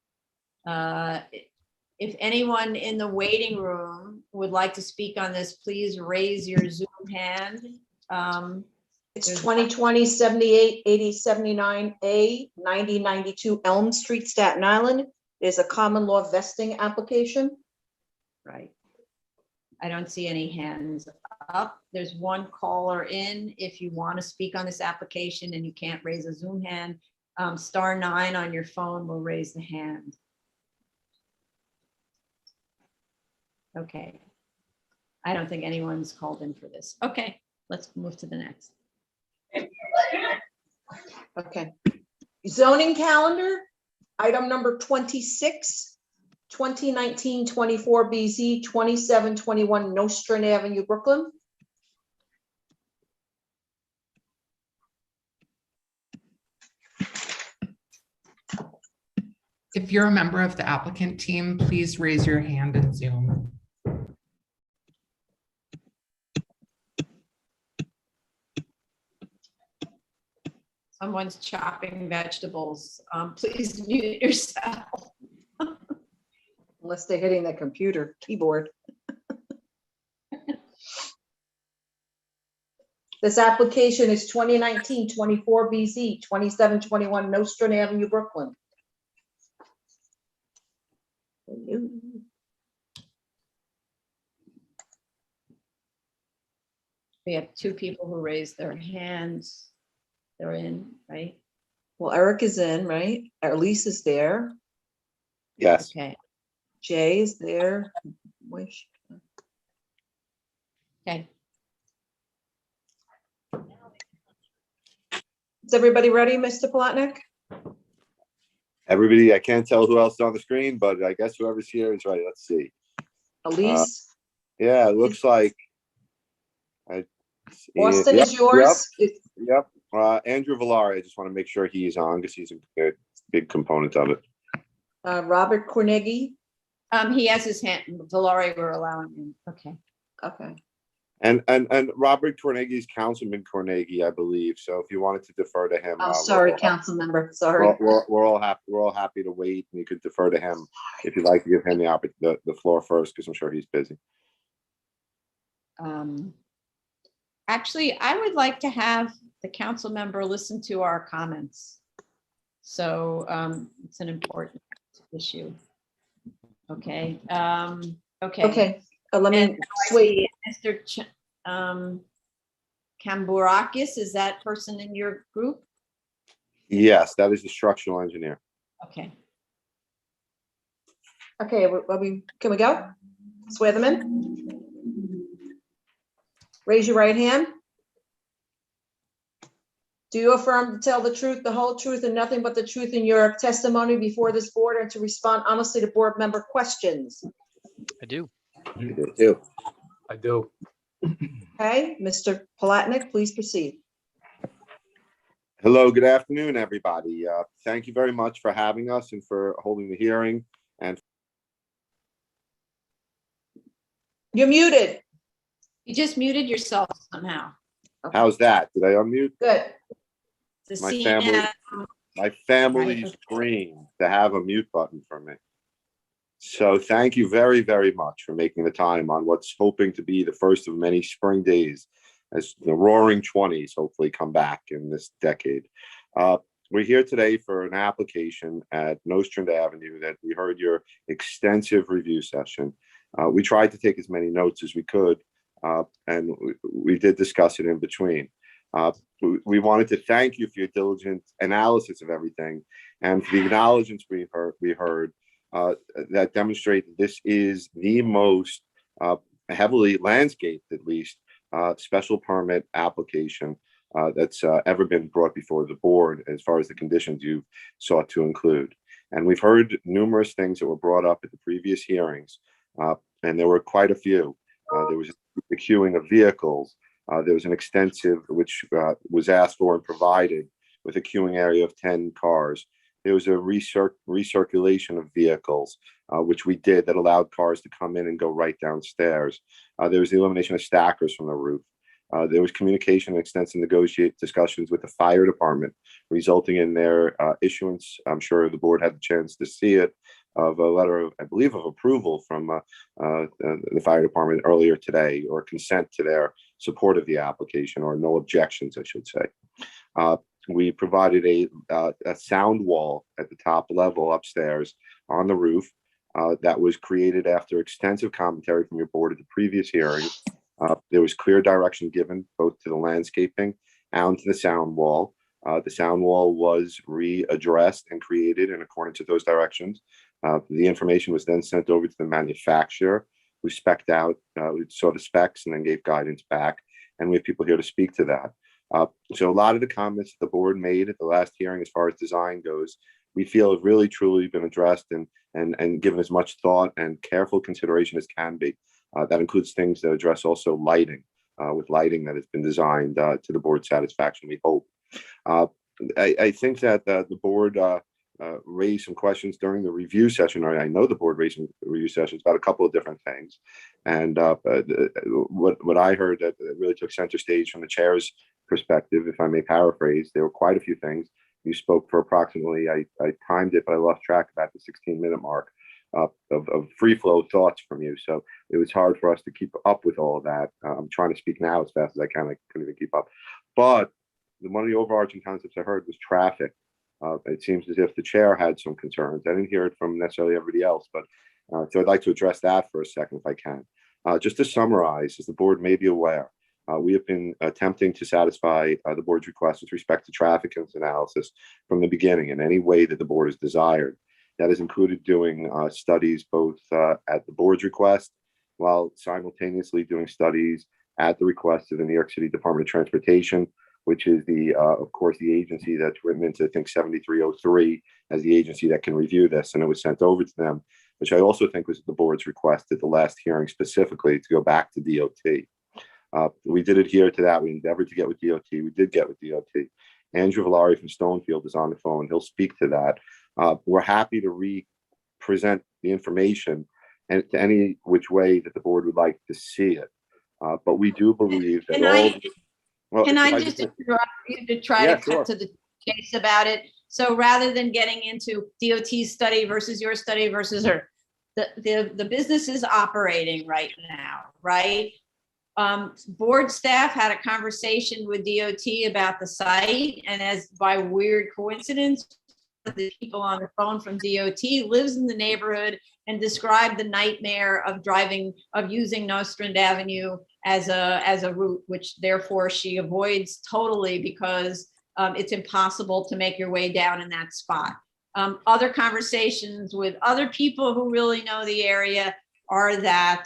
If anyone in the waiting room would like to speak on this, please raise your Zoom hand. It's 2020-78-8079A, 9092 Elm Street, Staten Island. There's a common law vesting application. Right. I don't see any hands up. There's one caller in. If you want to speak on this application and you can't raise a Zoom hand, *9 on your phone will raise the hand. Okay. I don't think anyone's called in for this. Okay, let's move to the next. Okay. Zoning calendar, item number 26, 2019-24 BZ 2721 Nostrand Avenue, Brooklyn. If you're a member of the applicant team, please raise your hand in Zoom. Someone's chopping vegetables. Please mute yourself. Unless they're hitting the computer keyboard. This application is 2019-24 BZ 2721 Nostrand Avenue, Brooklyn. We have two people who raised their hands. They're in, right? Well, Eric is in, right? Elise is there. Yes. Okay, Jay is there. Wish. okay. Is everybody ready, Mr. Palatnik? Everybody, I can't tell who else is on the screen, but I guess whoever's here is ready. Let's see. Elise? Yeah, it looks like. Austin Yep, is yours? Yep. Andrew Villari, I just want to make sure he's on because he's a big component of it. Robert Cornegi? He has his hand, Valari, we're allowing him. Okay. Okay. And Robert Cornegi's Councilman Cornegi, I believe. So if you wanted to defer to him. Oh, sorry, council member, sorry. We're all happy to wait, and you could defer to him if you'd like to give him the floor first, because I'm sure he's busy. Actually, I would like to have the council member listen to our comments. So it's an important issue. Okay. Okay. Okay, let me And wait. Mr. Kambourakis, is that person in your group? Yes, that is the structural engineer. Okay. Okay, can we go? Swear them in? Raise your right hand. Do you affirm to tell the truth, the whole truth, and nothing but the truth in your testimony before this board, and to respond honestly to board member questions? I do. I do. Okay, Mr. Palatnik, please proceed. Hello, good afternoon, everybody. Thank you very much for having us and for holding the hearing. And You're muted. You just muted yourself somehow. how's that? Did I unmute? Good. The My scene family- had- My family Right, okay. screamed to have a mute button for me. So thank you very, very much for making the time on what's hoping to be the first of many spring days as the roaring 20s hopefully come back in this decade. We're here today for an application at Nostrand Avenue that we heard your extensive review session. We tried to take as many notes as we could, and we did discuss it in between. We wanted to thank you for your diligent analysis of everything and for the acknowledgements we heard that demonstrate that this is the most heavily landscaped, at least, special permit application that's ever been brought before the board as far as the conditions you've sought to include. And we've heard numerous things that were brought up at the previous hearings, and there were quite a few. There was the queuing of vehicles. There was an extensive, which was asked for and provided, with a queuing area of 10 cars. There was a recirculation of vehicles, which we did, that allowed cars to come in and go right downstairs. There was the elimination of stackers from the roof. There was communication and extensive discussions with the fire department, resulting in their issuance. I'm sure the board had the chance to see it, of a letter of, I believe, of approval from the fire department earlier today, or consent to their support of the application, or no objections, I should say. We provided a sound wall at the top level upstairs on the roof that was created after extensive commentary from your board at the previous hearing, There was clear direction given both to the landscaping and to the sound wall. The sound wall was readdressed and created in accordance to those directions. The information was then sent over to the manufacturer, who spec'd out, who saw the specs and then gave guidance back. And we have people here to speak to that. So a lot of the comments the board made at the last hearing as far as design goes, we feel have really truly been addressed and given as much thought and careful consideration as can be. That includes things that address also lighting, with lighting that has been designed to the board's satisfaction, we hope. I think that the board raised some questions during the review session, or I know the board raised some review sessions about a couple of different things. And what I heard that really took center stage from the chair's perspective, if I may paraphrase, there were quite a few things. You spoke for approximately, I timed it, but I lost track about the 16-minute mark of free flow thoughts from you. So it was hard for us to keep up with all of that. I'm trying to speak now as fast as I can. I couldn't even keep up. But one of the overarching concepts I heard was traffic. It seems as if the chair had some concerns. I didn't hear it from necessarily everybody else, but so I'd like to address that for a second if I can. Just to summarize, as the board may be aware, we have been attempting to satisfy the board's request with respect to traffic analysis from the beginning in any way that the board has desired. That has included doing studies both at the board's request, while simultaneously doing studies at the request of the New York City Department of Transportation, which is of course, the agency that's written into, I think, 7303 as the agency that can review this. And it was sent over to them, which I also think was the board's request at the last hearing specifically to go back to DOT. We did adhere to that. We endeavored to get with DOT. We did get with DOT. Andrew Valari from Stonefield is on the phone. He'll speak to that. We're happy to re-present the information and to any which way that the board would like to see it. But we do believe that Can I just interrupt you to try to cut to the chase about it? So rather than getting into DOT's study versus your study versus her, the business is operating right now, right? Board staff had a conversation with DOT about the site, and as by weird coincidence, the people on the phone from DOT lives in the neighborhood and described the nightmare of using Nostrand Avenue as a route, which therefore she avoids totally because it's impossible to make your way down in that spot. Other conversations with other people who really know the area are that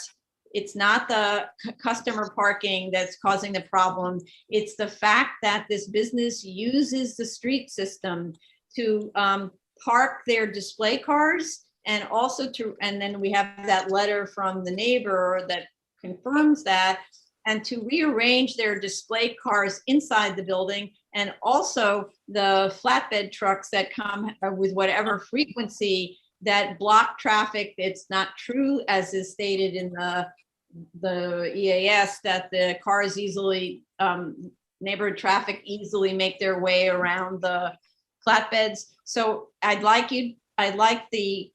it's not the customer parking that's causing the problem. It's the fact that this business uses the street system to park their display cars, and also and then we have that letter from the neighbor that confirms that, and to rearrange their display cars inside the building, and also the flatbed trucks that come with whatever frequency that block traffic. It's not true, as is stated in the EAS, that the cars easily, neighborhood traffic easily make their way around the flatbeds. So I'd like the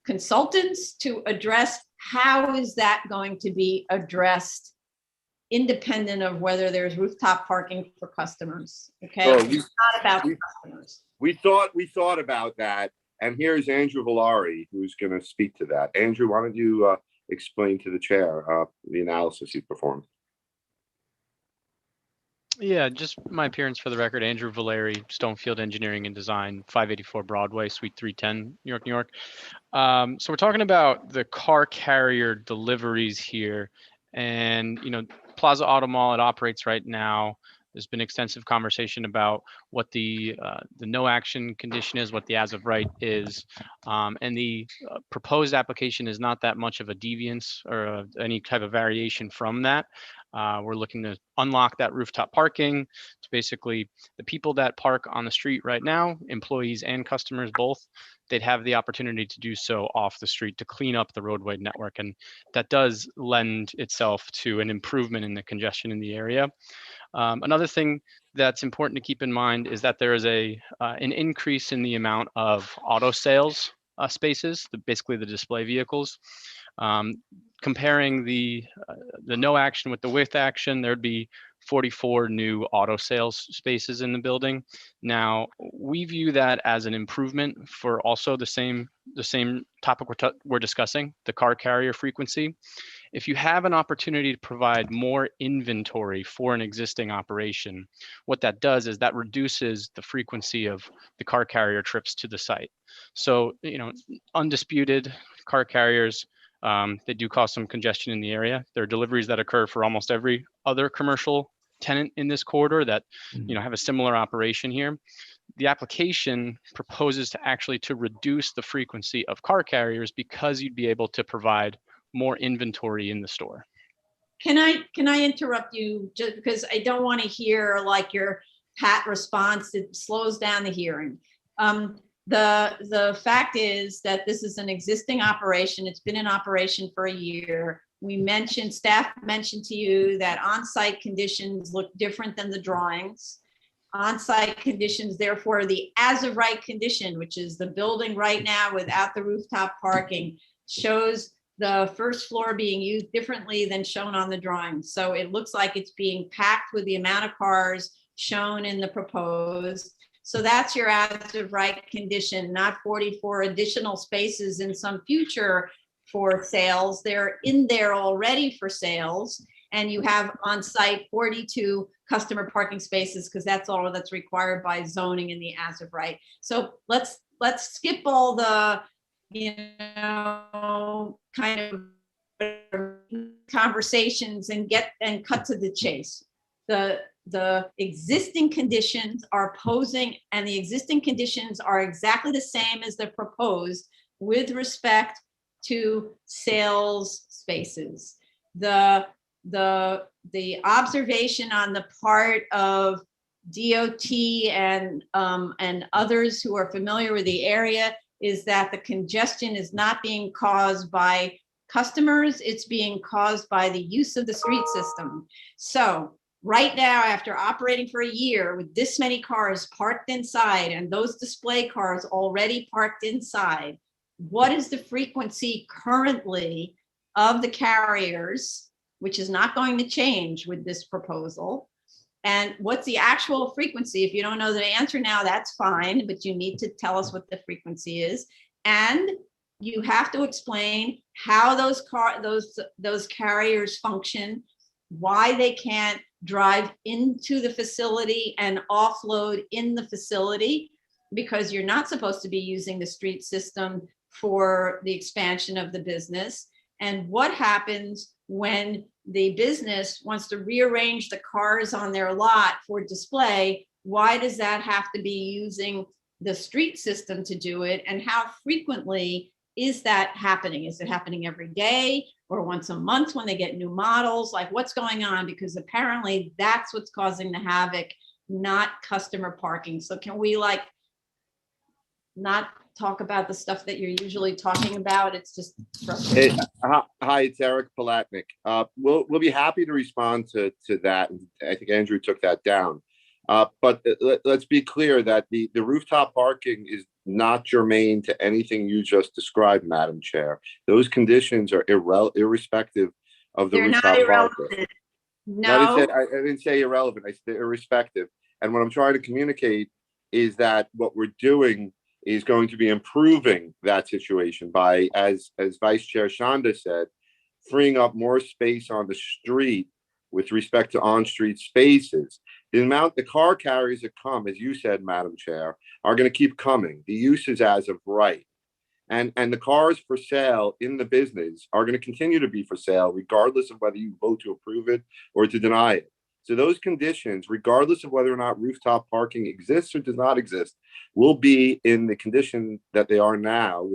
consultants to address how is that going to be addressed independent of whether there's rooftop parking for customers. Okay, Oh, it's not about the customers. We thought about that, and here's Andrew Valari, who's going to speak to that. Andrew, why don't you explain to the chair the analysis you performed? Yeah, just my appearance for the record, Andrew Valeri, Stonefield Engineering and Design, 584 Broadway, Suite 310, New York, New York. So we're talking about the car carrier deliveries here, and Plaza Auto Mall, it operates right now. There's been extensive conversation about what the no action condition is, what the as of right is, and the proposed application is not that much of a deviance or any type of variation from that. We're looking to unlock that rooftop parking. It's basically the people that park on the street right now, employees and customers both, they'd have the opportunity to do so off the street to clean up the roadway network. And that does lend itself to an improvement in the congestion in the area. Another thing that's important to keep in mind is that there is an increase in the amount of auto sales spaces, basically the display vehicles. Comparing the no action with the with action, there'd be 44 new auto sales spaces in the building. Now, we view that as an improvement for also the same topic we're discussing, the car carrier frequency. If you have an opportunity to provide more inventory for an existing operation, what that does is that reduces the frequency of the car carrier trips to the site. So, undisputed car carriers, they do cause some congestion in the area. There are deliveries that occur for almost every other commercial tenant in this corridor that, have a similar operation here. The application proposes to reduce the frequency of car carriers because you'd be able to provide more inventory in the store. Can I interrupt you just because I don't want to hear like your pat response? It slows down the hearing. The fact is that this is an existing operation. It's been in operation for a year. Staff mentioned to you that on-site conditions look different than the drawings. On-site conditions, therefore, the as-of-right condition, which is the building right now without the rooftop parking, shows the first floor being used differently than shown on the drawing. So it looks like it's being packed with the amount of cars shown in the proposed. So that's your as-of-right condition, not 44 additional spaces in some future for sales. They're in there already for sales. And you have on site 42 customer parking spaces because that's all that's required by zoning in the as-of-right. So let's skip all the, kind of conversations and cut to the chase. The existing conditions are posing, and the existing conditions are exactly the same as the proposed with respect to sales spaces. The observation on the part of DOT and others who are familiar with the area is that the congestion is not being caused by customers, it's being caused by the use of the street system. So right now, after operating for a year with this many cars parked inside and those display cars already parked inside, what is the frequency currently of the carriers, which is not going to change with this proposal? And what's the actual frequency? If you don't know the answer now, that's fine, but you need to tell us what the frequency is. And you have to explain how those carriers function, why they can't drive into the facility and offload in the facility, because you're not supposed to be using the street system for the expansion of the business. And what happens when the business wants to rearrange the cars on their lot for display? Why does that have to be using the street system to do it? And how frequently is that happening? Is it happening every day or once a month when they get new models? Like, what's going on? Because apparently that's what's causing the havoc, not customer parking. So can we not talk about the stuff that you're usually talking about? It's just frustrating. Hi, it's Eric Palatnik. We'll be happy to respond to that. I think Andrew took that down. But let's be clear that the rooftop parking is not germane to anything you just described, Madam Chair. Those conditions are irrespective of the rooftop They're not parking. irrelevant. No, No. I didn't say irrelevant. I said irrespective. And what I'm trying to communicate is that what we're doing is going to be improving that situation by, as Vice Chair Shanda said, freeing up more space on the street with respect to on-street spaces. The car carriers that come, as you said, Madam Chair, are going to keep coming. The use is as of right. And the cars for sale in the business are going to continue to be for sale, regardless of whether you vote to approve it or to deny it. So those conditions, regardless of whether or not rooftop parking exists or does not exist, will be in the condition that they are now,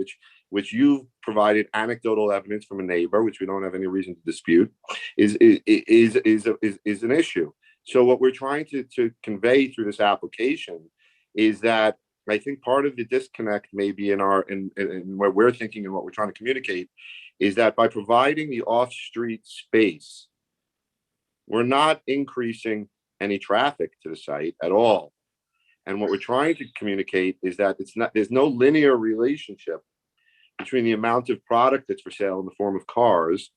which you've provided anecdotal evidence from a neighbor, which we don't have any reason to dispute, is an issue. So what we're trying to convey through this application is that I think part of the disconnect maybe in where we're thinking and what we're trying to communicate is that by providing the off-street space, we're not increasing any traffic to the site at all. And what we're trying to communicate is that there's no linear relationship between the amount of product that's for sale in the form of cars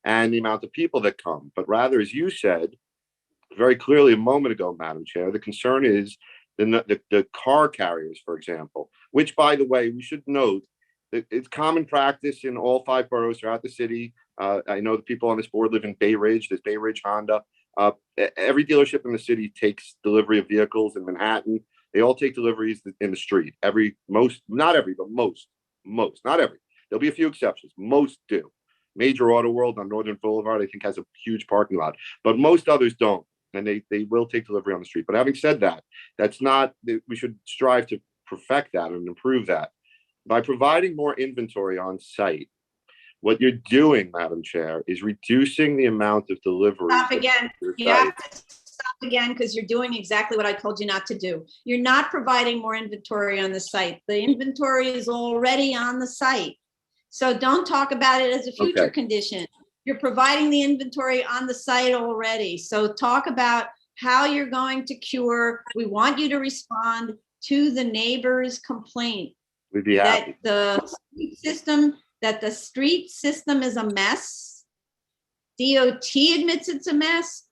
and the amount of people that come. But rather, as you said very clearly a moment ago, Madam Chair, the concern is the car carriers, for example, which, by the way, we should note that it's common practice in all 5 boroughs throughout the city I know the people on this board live in Bay Ridge. There's Bay Ridge Honda. Every dealership in the city takes delivery of vehicles in Manhattan. They all take deliveries in the street. Not every, but most, not every. There'll be a few exceptions. Most do. Major Auto World on Northern Boulevard, I think, has a huge parking lot, but most others don't. And they will take delivery on the street. But having said that, we should strive to perfect that and improve that. By providing more inventory on site, what you're doing, Madam Chair, is reducing the amount of deliveries. Stop again. You have to stop again because you're doing exactly what I told you not to do. You're not providing more inventory on the site. The inventory is already on the site. So don't talk about it as a future condition. You're providing the inventory on the site already. So talk about how you're going to cure. We want you to respond to the neighbor's complaint. We'd be happy. That the street system is a mess. DOT admits it's a mess.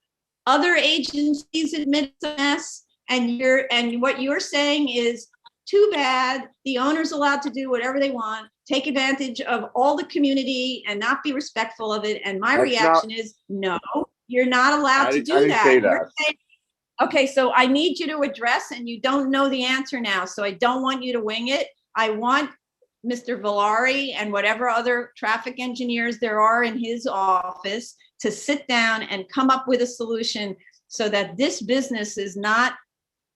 Other agencies admit it's a mess. And what you're saying is, too bad, the owner's allowed to do whatever they want, take advantage of all the community and not be respectful of it. And my reaction is, no, you're not allowed to do I didn't that. say You're that. saying, okay, so I need you to address, and you don't know the answer now, so I don't want you to wing it. I want Mr. Valari and whatever other traffic engineers there are in his office to sit down and come up with a solution so that this business is not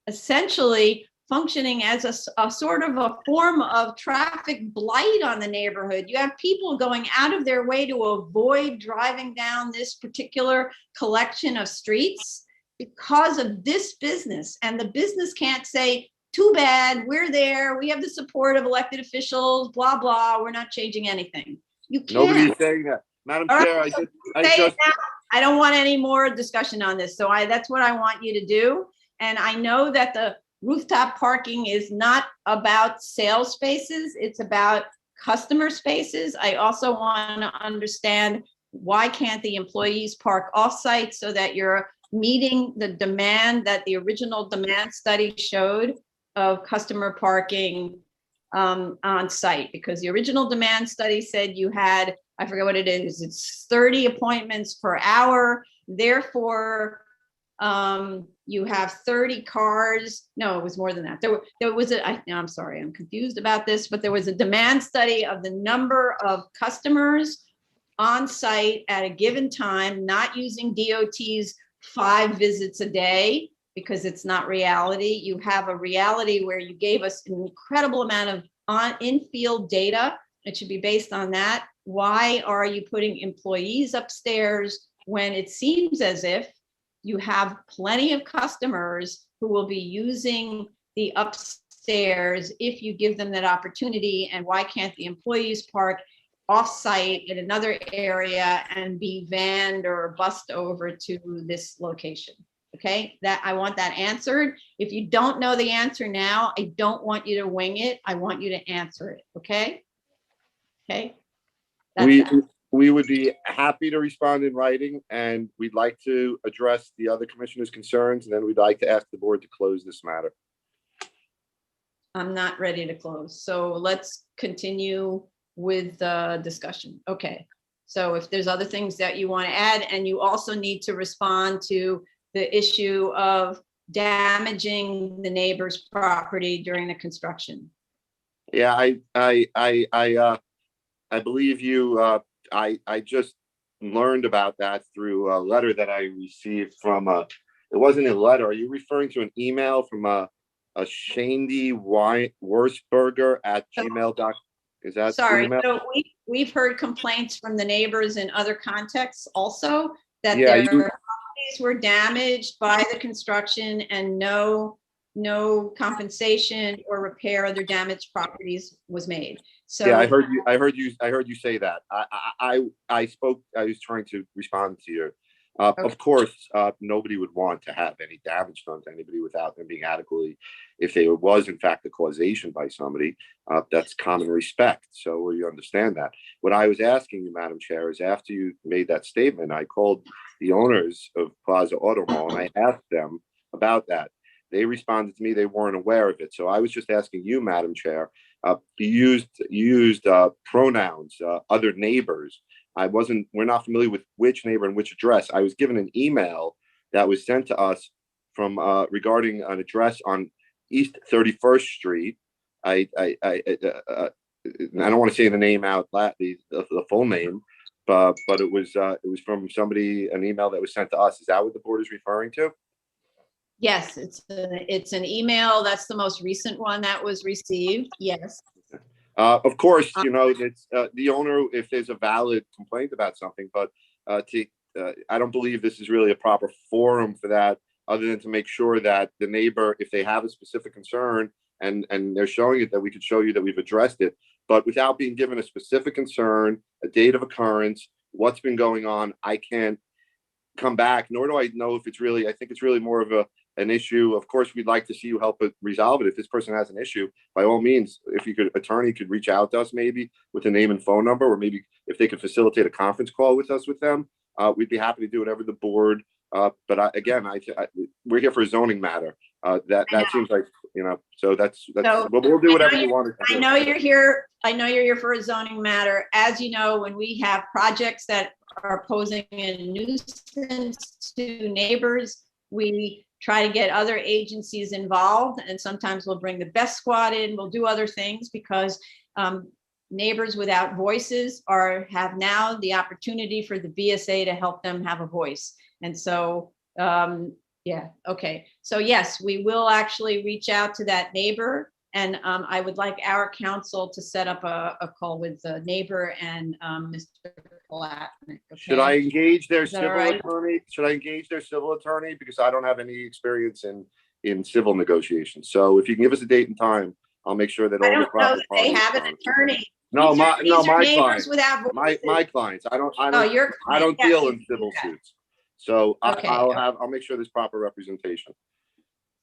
essentially functioning as a sort of a form of traffic blight on the neighborhood. You have people going out of their way to avoid driving down this particular collection of streets because of this business. And the business can't say, too bad, we're there, we have the support of elected officials, blah, blah, we're not changing anything. You can't. Nobody's saying that. Madam Chair, I don't want any more discussion on this. So that's what I want you to do. And I know that the rooftop parking is not about sales spaces, it's about customer spaces. I also want to understand, why can't the employees park off-site so that you're meeting the demand that the original demand study showed of customer parking on site? Because the original demand study said you had, I forget what it is, it's 30 appointments per hour. Therefore, you have 30 cars. No, it was more than that. There was I'm sorry, I'm confused about this, but there was a demand study of the number of customers on site at a given time, not using DOT's 5 visits a day, because it's not reality. You have a reality where you gave us an incredible amount of in-field data. It should be based on that. Why are you putting employees upstairs when it seems as if you have plenty of customers who will be using the upstairs if you give them that opportunity? And why can't the employees park off-site in another area and be vanned or bussed over to this location? Okay, I want that answered. If you don't know the answer now, I don't want you to wing it. I want you to answer it, okay? Okay? We would be happy to respond in writing, and we'd like to address the other commissioners' concerns, and then we'd like to ask the board to close this matter. I'm not ready to close, so let's continue with the discussion. Okay, so if there's other things that you want to add, and you also need to respond to the issue of damaging the neighbor's property during the construction. Yeah, I believe you. I just learned about that through a letter that I received from it wasn't a letter. Are you referring to an email from a Shandy Wurzberger at gmail.com? Is that Sorry, email? so we've heard complaints from the neighbors in other contexts also that Yeah, their properties were damaged by the construction and no compensation or repair of their damaged properties was made. So yeah, I heard you say that. I was trying to respond to you. Of course, nobody would want to have any damage done to anybody without them being adequately, if there was in fact a causation by somebody, that's common respect. So you understand that. What I was asking you, Madam Chair, is after you made that statement, I called the owners of Plaza Auto Mall and I asked them about that. They responded to me they weren't aware of it. So I was just asking you, Madam Chair, you used pronouns, other neighbors. we're not familiar with which neighbor and which address. I was given an email that was sent to us from regarding an address on East 31st Street. I don't want to say the name out loud, the full name, but it was from somebody, an email that was sent to us. Is that what the board is referring to? Yes, it's an email. That's the most recent one that was received. Yes. Of course, you know, it's the owner, if there's a valid complaint about something, but I don't believe this is really a proper forum for that, other than to make sure that the neighbor, if they have a specific concern and they're showing it, that we could show you that we've addressed it, but without being given a specific concern, a date of occurrence, what's been going on, I can't come back, nor do I know if it's really, I think it's really more of an issue. Of course, we'd like to see you help resolve it. If this person has an issue, by all means, if you could, attorney could reach out to us maybe with a name and phone number, or maybe if they could facilitate a conference call with us with them, we'd be happy to do whatever the board. But again, we're here for a zoning matter. That seems like, you know, so that's So, we'll do whatever you want. I know you're here. I know you're here for a zoning matter. As you know, when we have projects that are posing a nuisance to neighbors, we try to get other agencies involved, and sometimes we'll bring the best squad in. We'll do other things because neighbors without voices have now the opportunity for the BSA to help them have a voice. And so, yeah, okay. So yes, we will actually reach out to that neighbor, and I would like our council to set up a call with the neighbor and Mr. Palatnik. Okay? Should I engage their Is that civil all right? attorney? Should I engage their civil attorney? Because I don't have any experience in civil negotiations. So if you can give us a date and time, I'll make sure that I all the don't know proper that they parties have an are- attorney. No, These are my neighbors clients, without voices. my clients. I Oh, don't your client, yes, deal you in can civil do that. suits. So Okay, I'll make sure there's proper representation.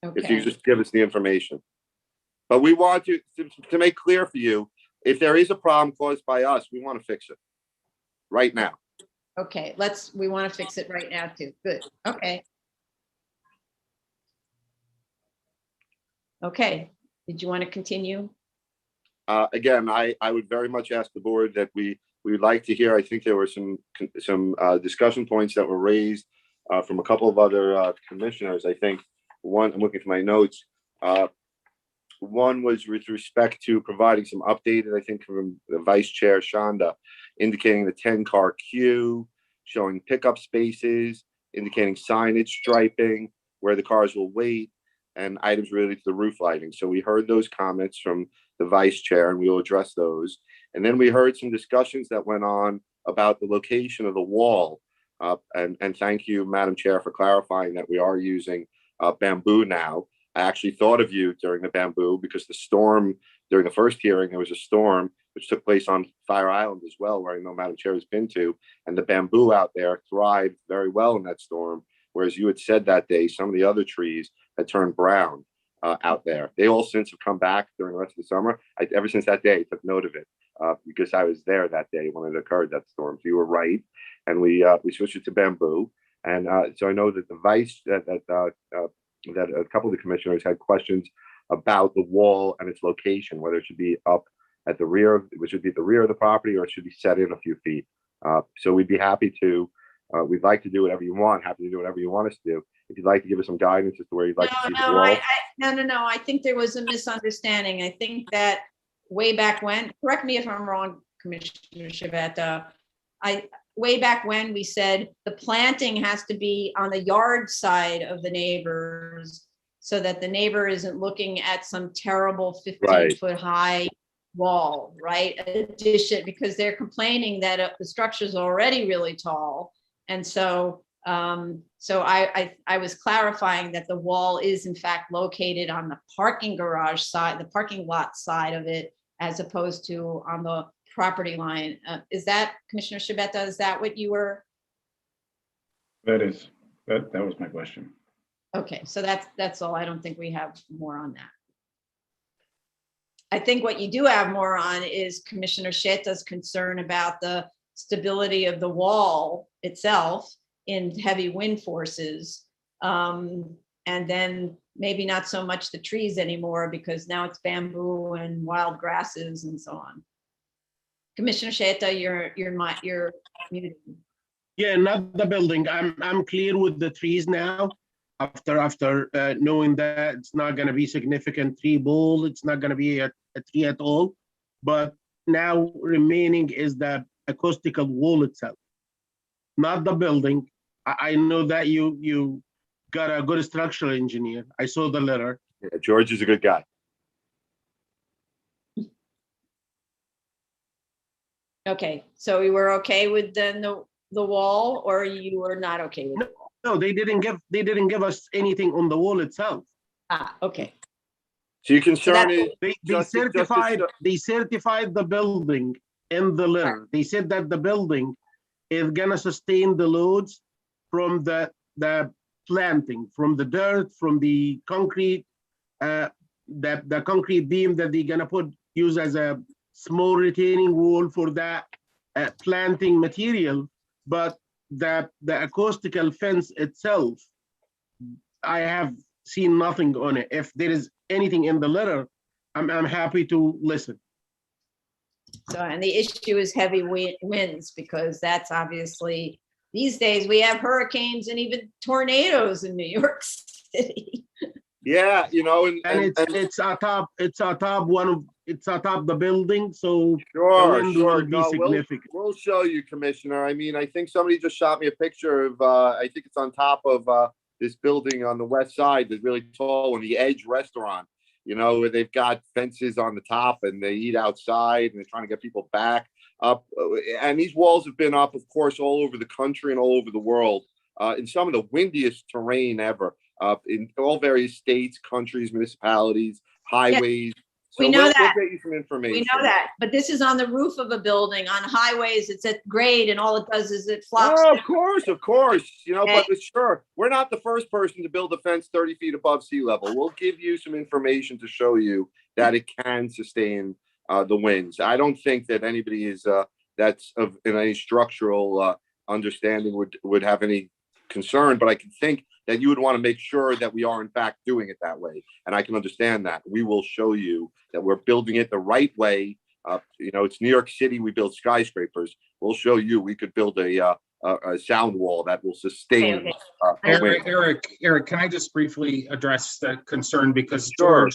If you okay. just give us the information. But we want to make clear for you, if there is a problem caused by us, we want to fix it right now. Okay, we want to fix it right now too. Good, okay. Okay, did you want to continue? Again, I would very much ask the board that we would like to hear. I think there were some discussion points that were raised from a couple of other commissioners. I think one, I'm looking for my notes. One was with respect to providing some updated, I think from the Vice Chair Shonda, indicating the 10-car queue, showing pickup spaces, indicating signage striping, where the cars will wait, and items related to the roof lighting. So we heard those comments from the Vice Chair, and we will address those. And then we heard some discussions that went on about the location of the wall. And thank you, Madam Chair, for clarifying that we are using bamboo now. I actually thought of you during the bamboo because the storm, during the first hearing, there was a storm which took place on Fire Island as well, where I know Madam Chair has been to, and the bamboo out there thrived very well in that storm. Whereas you had said that day, some of the other trees had turned brown out there. They all since have come back during the rest of the summer. Ever since that day, I took note of it because I was there that day when it occurred, that storm. So you were right. And we switched it to bamboo. And so I know that the vice, that a couple of the commissioners had questions about the wall and its location, whether it should be up at the rear, it should be at the rear of the property, or it should be set in a few feet. So we'd be happy to, we'd like to do whatever you want, happy to do whatever you want us to do. If you'd like to give us some guidance as to where you'd like to see the wall. No. I think there was a misunderstanding. I think that way back when, correct me if I'm wrong, Commissioner Shabeta, way back when we said the planting has to be on the yard side of the neighbors so that the neighbor isn't looking at some terrible 15-foot high wall, right? Addition, because they're complaining that the structure is already really tall. And so I was clarifying that the wall is in fact located on the parking garage side, the parking lot side of it, as opposed to on the property line. Is that, Commissioner Shabeta, is that what you were? That was my question. Okay, so that's all. I don't think we have more on that. I think what you do have more on is Commissioner Sheta's concern about the stability of the wall itself in heavy wind forces. And then maybe not so much the trees anymore because now it's bamboo and wild grasses and so on. Commissioner Sheta, you're muted. Yeah, not the building. I'm clear with the trees now. After knowing that it's not gonna be significant tree bole, it's not gonna be a tree at all. But now remaining is the acoustical wall itself, not the building. I know that you got a good structural engineer. I saw the letter. Yeah, George is a good guy. Okay, so we were okay with then the wall, or you were not okay with it? No, they didn't give us anything on the wall itself. Ah, okay. So your concern is They Just to- certified the building in the letter. They said that the building is gonna sustain the loads from the planting, from the dirt, from the concrete, the concrete beam that they're gonna use as a small retaining wall for that planting material. But the acoustical fence itself, I have seen nothing on it. If there is anything in the letter, I'm happy to listen. So, and the issue is heavy winds, because that's obviously, these days, we have hurricanes and even tornadoes in New York City. yeah, And it's atop the building, so the Sure, wind sure. will be No, significant. we'll show you, Commissioner. I mean, I think somebody just shot me a picture of, I think it's on top of this building on the west side, that's really tall, in the Edge restaurant, where they've got fences on the top and they eat outside and they're trying to get people back up. And these walls have been up, of course, all over the country and all over the world, in some of the windiest terrain ever, in all various states, countries, municipalities, highways. We So know we'll that. get you some information. We know that, but this is on the roof of a building. On highways, it's at grade, and all it does is it flops. Oh, down. of course, but sure, we're not the first person to build a fence 30 feet above sea level. We'll give you some information to show you that it can sustain the winds. I don't think that anybody is that's of in any structural understanding would have any concern, but I can think that you would want to make sure that we are in fact doing it that way. And I can understand that. We will show you that we're building it the right way. It's New York City, we build skyscrapers. We'll show you we could build a sound wall that will sustain. Eric, can I just briefly address that concern? Because Sure.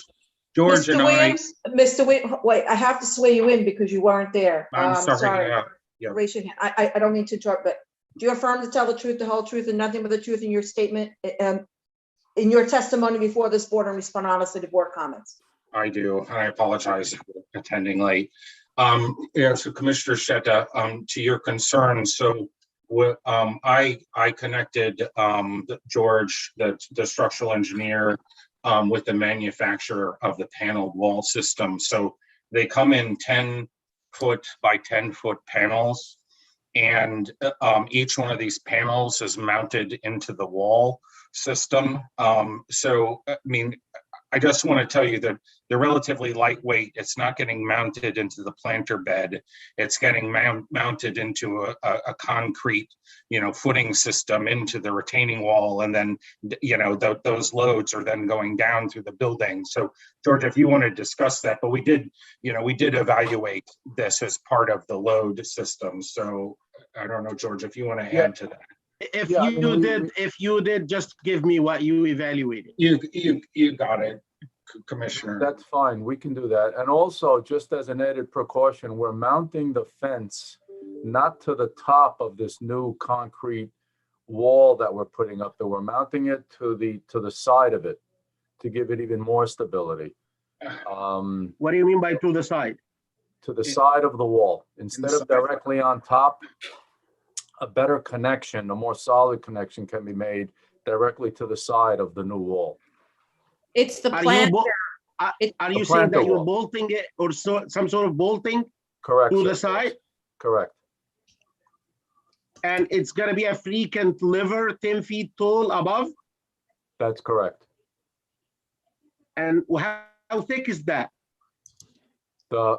George and Mr. I, Williams, Mr. Williams, wait, I have to swear you in because you weren't there. I'm sorry. Yeah. Raise your hand. I don't mean to interrupt, but do you affirm to tell the truth, the whole truth, and nothing but the truth in your statement, in your testimony before this board, and respond honestly to board comments? I do. I apologize for attending late. So Commissioner Sheta, to your concerns, so I connected George, the structural engineer, with the manufacturer of the paneled wall system. So they come in 10-foot by 10-foot panels, and each one of these panels is mounted into the wall system. So, I mean, I just want to tell you that they're relatively lightweight. It's not getting mounted into the planter bed. It's getting mounted into a concrete, footing system into the retaining wall. And then, those loads are then going down through the building. So George, if you want to discuss that, but we did evaluate this as part of the load system. So I don't know, George, if you want to add to that. If you did, just give me what you evaluated. You got it, Commissioner. That's fine, we can do that. And also, just as an added precaution, we're mounting the fence not to the top of this new concrete wall that we're putting up there. We're mounting it to the side of it to give it even more stability. What do you mean by to the side? To the side of the wall, instead of directly on top. A better connection, a more solid connection can be made directly to the side of the new wall. It's the Are planter. Are you The saying that planter you're wall. bolting it or some sort of bolting Correct. to sir. the side? Correct. And it's gonna be a free cantilever 10 feet tall above? That's correct. And how thick is that? The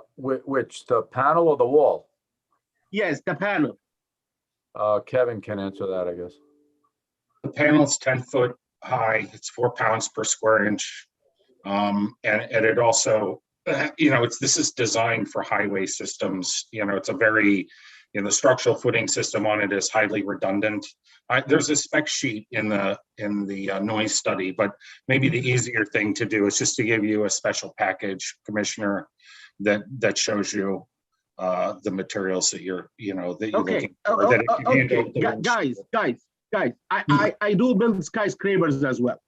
panel or the wall? Yes, the panel. Kevin can answer that, I guess. The panel's 10 foot high. It's 4 pounds per square inch. And it also this is designed for highway systems. It's a very, the structural footing system on it is highly redundant. There's a spec sheet in the noise study, but maybe the easier thing to do is just to give you a special package, Commissioner, that shows you the materials that you're Okay, looking for. That if you hand out the guys, I do build skyscrapers as well.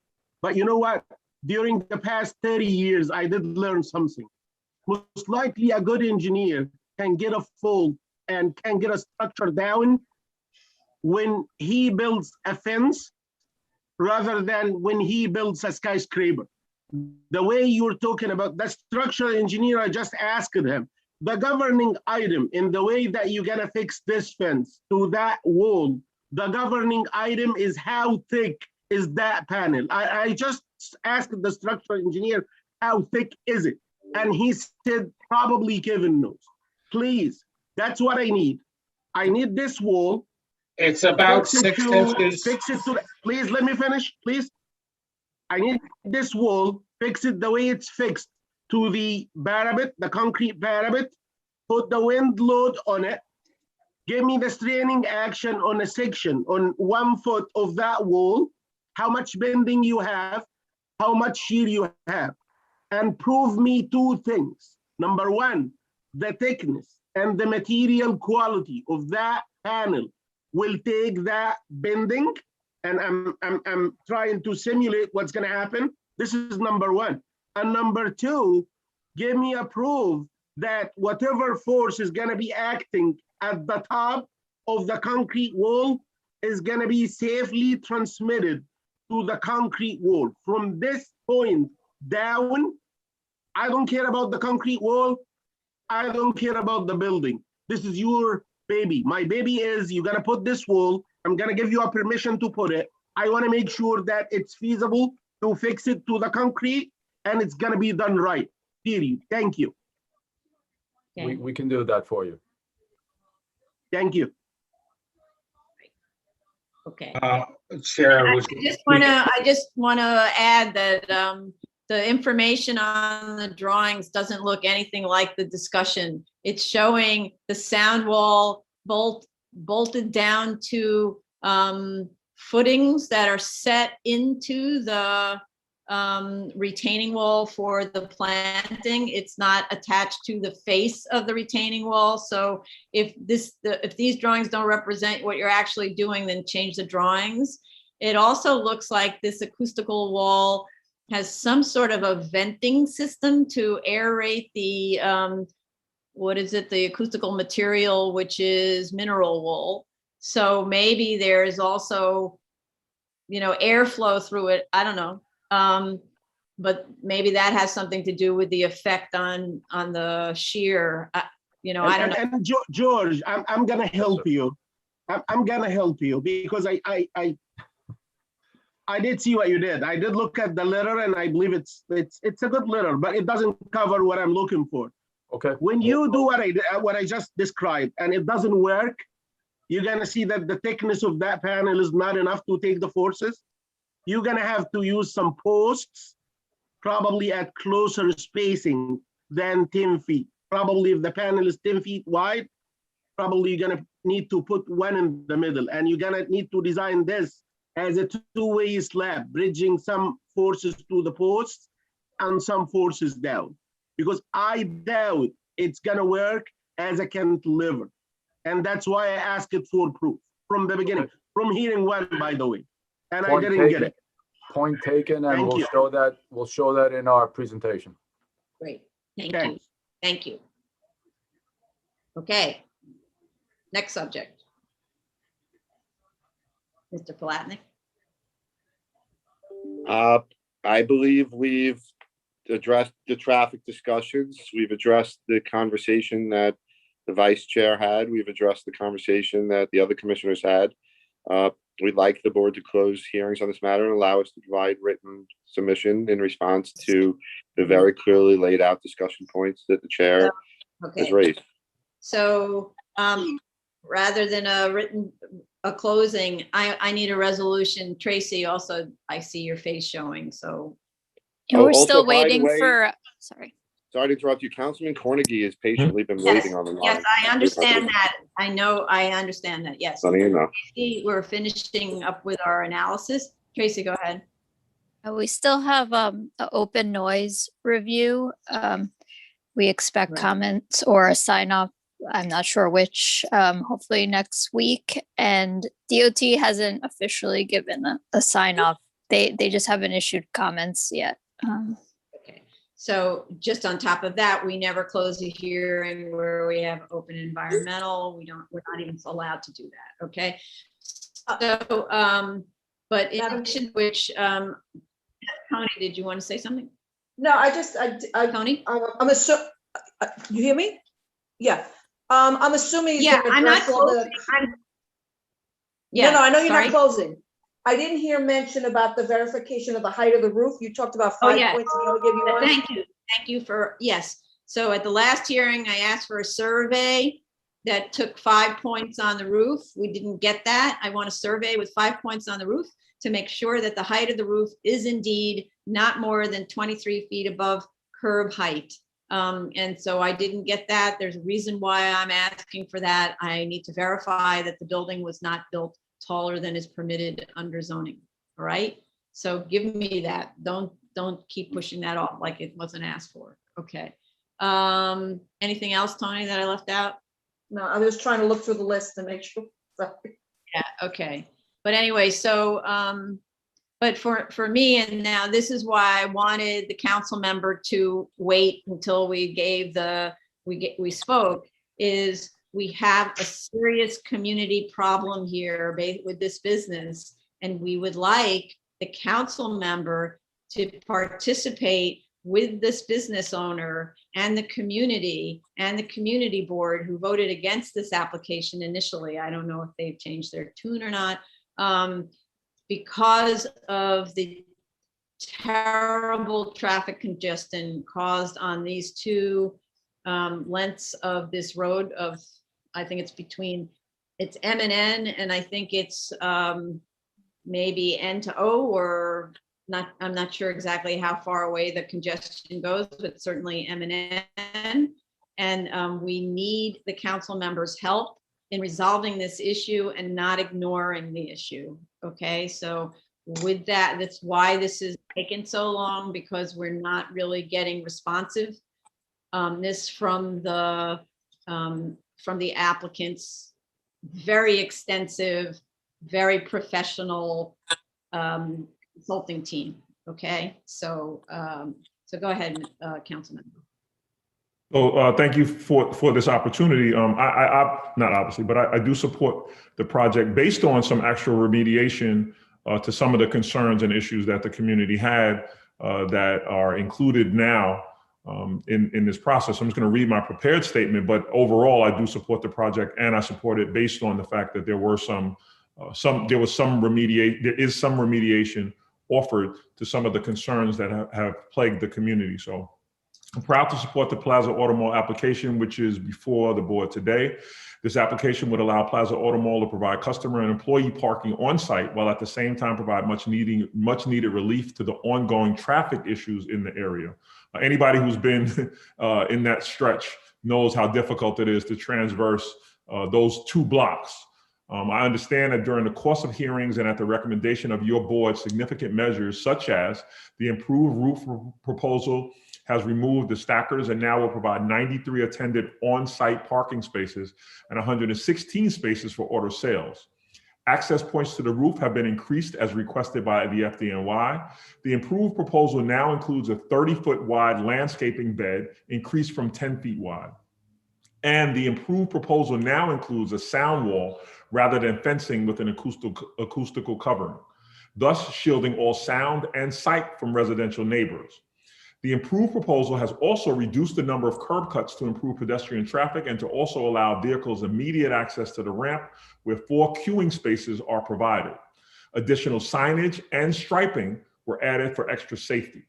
But you know what? During the past 30 years, I did learn something. Most likely a good engineer can get a fault and can get a structure down when he builds a fence rather than when he builds a skyscraper. The way you're talking about the structural engineer, I just asked him, the governing item in the way that you're gonna fix this fence to that wall, the governing item is how thick is that panel. I just asked the structural engineer, how thick is it? And he said, probably Kevin knows. Please, that's what I need. I need this wall. It's about 6 inches. Fix it to, please let me finish, please. I need this wall, fix it the way it's fixed to the parapet, the concrete parapet, put the wind load on it, give me the straining action on a section on 1 foot of that wall, how much bending you have, how much shear you have, and prove me 2 things. Number 1, the thickness and the material quality of that panel will take that bending, and I'm trying to simulate what's gonna happen. This is number 1. And number 2, give me a proof that whatever force is gonna be acting at the top of the concrete wall is gonna be safely transmitted to the concrete wall. From this point down, I don't care about the concrete wall. I don't care about the building. This is your baby. My baby is, you're gonna put this wall. I'm gonna give you a permission to put it. I wanna make sure that it's feasible to fix it to the concrete and it's gonna be done right, period. Thank you. Okay. We can do that for you. Thank you. Okay. Chair, I just wanna add that the information on the drawings doesn't look anything like the discussion. It's showing the sound wall bolted down to footings that are set into the retaining wall for the planting. It's not attached to the face of the retaining wall. So if these drawings don't represent what you're actually doing, then change the drawings. It also looks like this acoustical wall has some sort of a venting system to aerate the, what is it, the acoustical material, which is mineral wool. So maybe there's also, airflow through it. I don't know. But maybe that has something to do with the effect on the shear. I don't know. And George, I'm gonna help you. I'm gonna help you because I did see what you did. I did look at the letter and I believe it's a good letter, but it doesn't cover what I'm looking for. Okay. When you do what I just described and it doesn't work, you're gonna see that the thickness of that panel is not enough to take the forces. You're gonna have to use some posts, probably at closer spacing than 10 feet. Probably if the panel is 10 feet wide, probably you're gonna need to put 1 in the middle, and you're gonna need to design this as a 2-way slab, bridging some forces to the posts and some forces down. Because I doubt it's gonna work as a cantilever. And that's why I asked it for proof from the beginning, from hearing 1, by the way. And I didn't get it. Point taken, and Thank we'll you. show that in our presentation. Great, thank Okay. you, thank you. Okay, next subject. Mr. Palatnik? I believe we've addressed the traffic discussions. We've addressed the conversation that the vice chair had. We've addressed the conversation that the other commissioners had. We'd like the board to close hearings on this matter and allow us to provide written submission in response to the very clearly laid out discussion points that the chair has Okay, raised. so rather than a closing, I need a resolution. Tracy, also, I see your face showing, so. And we're also, still by the waiting way- for, sorry. Sorry to interrupt you. Councilman Cornegie has patiently been Yes, waiting on the line. yes, I understand that. I know, I understand that, yes. Letting you know. We're finishing up with our analysis. Tracy, go ahead. We still have an open noise review. We expect Right. comments or a sign off. I'm not sure which, hopefully next week. And DOT hasn't officially given a sign off. They just haven't issued comments yet. Okay, so just on top of that, we never close a hearing where we have open environmental. We're not even allowed to do that, okay? So, but in addition to which, Tony, did you want to say something? No, Tony? I'm assuming, you hear me? Yeah. I'm assuming. he's Yeah, gonna I'm not address all the- closing. Yeah, No, I know you're sorry. not closing. I didn't hear mention about the verification of the height of the roof. You talked about Oh, 5 yeah. points and he only gave you one. Thank you for, yes. So at the last hearing, I asked for a survey that took 5 points on the roof. We didn't get that. I want a survey with 5 points on the roof to make sure that the height of the roof is indeed not more than 23 feet above curb height. And so I didn't get that. There's a reason why I'm asking for that. I need to verify that the building was not built taller than is permitted under zoning. All right. So give me that. Don't keep pushing that off like it wasn't asked for. Okay. Anything else, Tony, that I left out? No, I was trying to look through the list to make sure. Sorry. Yeah. Okay. But anyway, so, but for me, and now this is why I wanted the council member to wait until we gave we spoke, is we have a serious community problem here with this business. And we would like the council member to participate with this business owner and the community board who voted against this application initially. I don't know if they've changed their tune or not. Because of the terrible traffic congestion caused on these two lengths of this road of, I think it's M and N, and I think it's maybe N to O, or not, I'm not sure exactly how far away the congestion goes, but certainly M and N. And we need the council members' help in resolving this issue and not ignoring the issue. Okay, so with that, that's why this is taking so long, because we're not really getting responsiveness from the applicants. Very extensive, very professional consulting team. Okay, so so go ahead, Councilman. So thank you for this opportunity. I not obviously, but I do support the project based on some actual remediation to some of the concerns and issues that the community had that are included now in this process. I'm just going to read my prepared statement, but overall, I do support the project, and I support it based on the fact that there is some remediation offered to some of the concerns that have plagued the community. So I'm proud to support the Plaza Auto Mall application, which is before the board today. This application would allow Plaza Auto Mall to provide customer and employee parking on site, while at the same time provide much needed relief to the ongoing traffic issues in the area. Anybody who's been in that stretch knows how difficult it is to transverse those 2 blocks. I understand that during the course of hearings and at the recommendation of your board, significant measures such as the improved roof proposal has removed the stackers and now will provide 93 attended on-site parking spaces and 116 spaces for auto sales. Access points to the roof have been increased as requested by the FDNY. The improved proposal now includes a 30-foot wide landscaping bed, increased from 10 feet wide. And the improved proposal now includes a sound wall rather than fencing with an acoustical covering, thus shielding all sound and sight from residential neighbors. The improved proposal has also reduced the number of curb cuts to improve pedestrian traffic and to also allow vehicles immediate access to the ramp, where 4 queuing spaces are provided. Additional signage and striping were added for extra safety.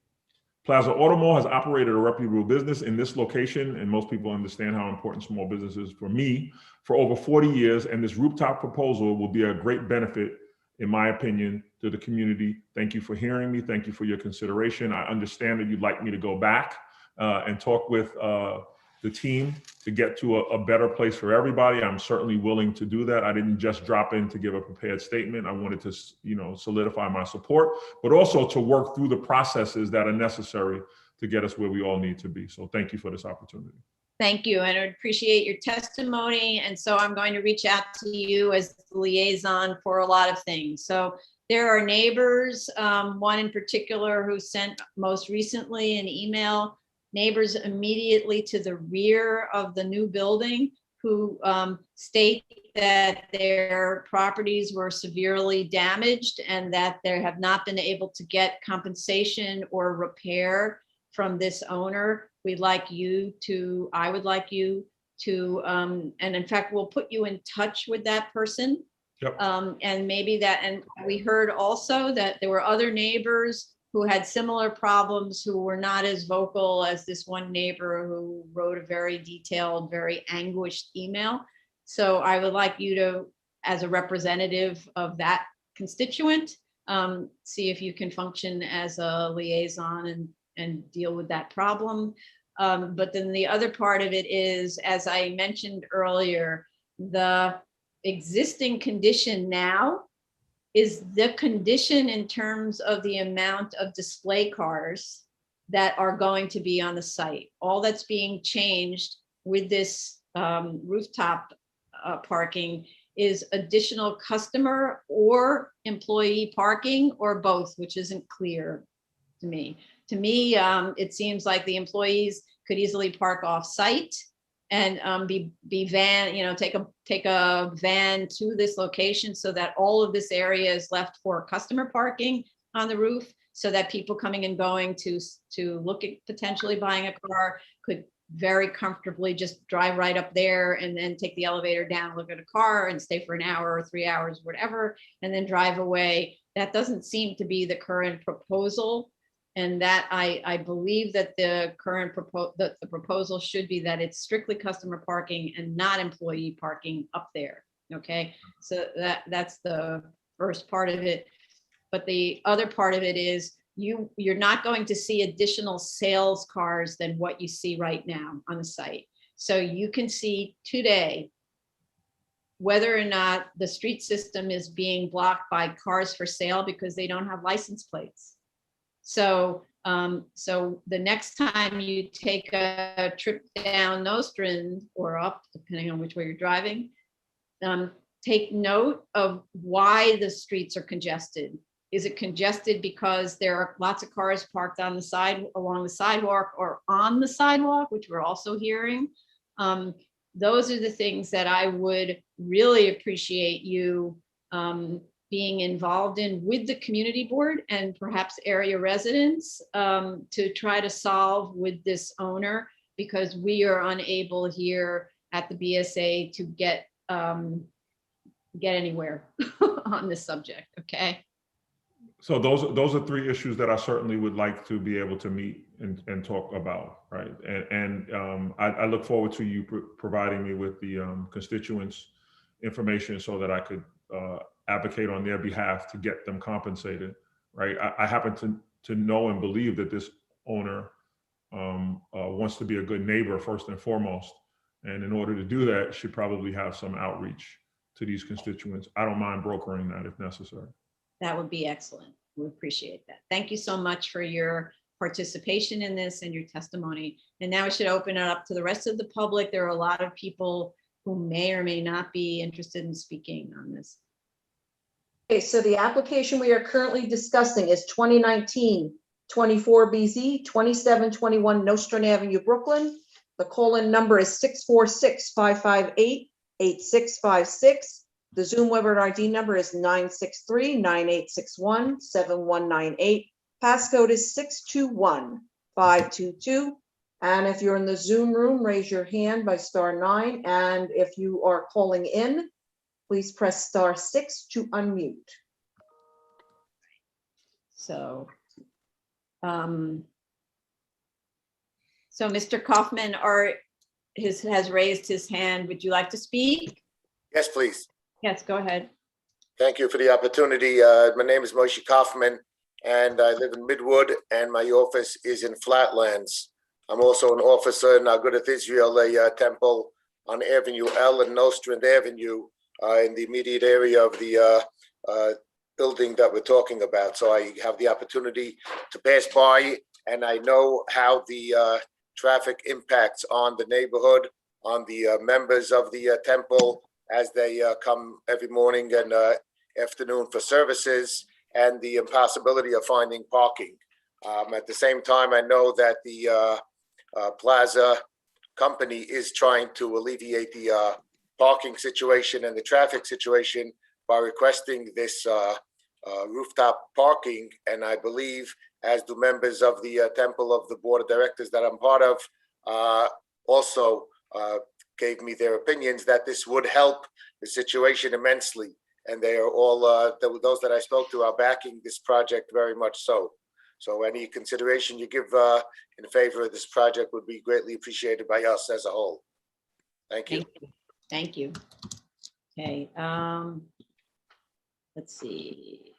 Plaza Auto Mall has operated a reputable business in this location, and most people understand how important small business is for me, for over 40 years, and this rooftop proposal will be a great benefit, in my opinion, to the community. Thank you for hearing me. Thank you for your consideration. I understand that you'd like me to go back and talk with the team to get to a better place for everybody. I'm certainly willing to do that. I didn't just drop in to give a prepared statement. I wanted to, solidify my support, but also to work through the processes that are necessary to get us where we all need to be. So thank you for this opportunity. Thank you, and I appreciate your testimony. And so I'm going to reach out to you as the liaison for a lot of things. So there are neighbors, one in particular who sent most recently an email, neighbors immediately to the rear of the new building who state that their properties were severely damaged and that they have not been able to get compensation or repair from this owner. I would like you to, and in fact, we'll put you in touch with that person. Yep. And maybe that, and we heard also that there were other neighbors who had similar problems who were not as vocal as this one neighbor who wrote a very detailed, very anguished email. So I would like you to, as a representative of that constituent, see if you can function as a liaison and deal with that problem. But then the other part of it is, as I mentioned earlier, the existing condition now is the condition in terms of the amount of display cars that are going to be on the site. All that's being changed with this rooftop parking is additional customer or employee parking or both, which isn't clear to me. To me, it seems like the employees could easily park off site and be van, take a van to this location so that all of this area is left for customer parking on the roof, so that people coming and going to look at potentially buying a car could very comfortably just drive right up there and then take the elevator down, look at a car and stay for an hour or 3 hours, whatever, and then drive away. That doesn't seem to be the current proposal. And that I believe that the current proposal should be that it's strictly customer parking and not employee parking up there. Okay, so that's the first part of it. But the other part of it is you're not going to see additional sales cars than what you see right now on the site. So you can see today whether or not the street system is being blocked by cars for sale because they don't have license plates. So the next time you take a trip down Nostrand or up, depending on which way you're driving, take note of why the streets are congested. Is it congested because there are lots of cars parked on the side, along the sidewalk or on the sidewalk, which we're also hearing? Those are the things that I would really appreciate you being involved in with the community board and perhaps area residents to try to solve with this owner, because we are unable here at the BSA to get anywhere on this subject. Okay. So those are three issues that I certainly would like to be able to meet and talk about, right? And I look forward to you providing me with the constituents' information so that I could advocate on their behalf to get them compensated, right? I happen to know and believe that this owner wants to be a good neighbor first and foremost. And in order to do that, should probably have some outreach to these constituents. I don't mind brokering that if necessary. That would be excellent. We appreciate that. Thank you so much for your participation in this and your testimony. And now we should open it up to the rest of the public. There are a lot of people who may or may not be interested in speaking on this. Okay, so the application we are currently discussing is 2019-24BZ, 2721 Nostrand Avenue, Brooklyn. The call-in number is 646-558-8656. The Zoom webinar ID number is 963-9861-7198. Passcode is 621522. And if you're in the Zoom room, raise your hand by *9. And if you are calling in, please press *6 to unmute. So, Mr. Kaufman has raised his hand. Would you like to speak? Yes, please. Yes, go ahead. Thank you for the opportunity. My name is Moshe Kaufman, and I live in Midwood, and my office is in Flatlands. I'm also an officer in Agudath Israel, a temple on Avenue L and Nostrand Avenue in the immediate area of the building that we're talking about. So I have the opportunity to pass by, and I know how the traffic impacts on the neighborhood, on the members of the temple as they come every morning and afternoon for services, and the impossibility of finding parking. At the same time, I know that the plaza company is trying to alleviate the parking situation and the traffic situation by requesting this rooftop parking. And I believe, as do members of the Temple of the Board of Directors that I'm part of, also gave me their opinions that this would help the situation immensely. And they are all, those that I spoke to are backing this project very much so. So any consideration you give in favor of this project would be greatly appreciated by us as a whole. Thank you. Thank you. Okay, let's see.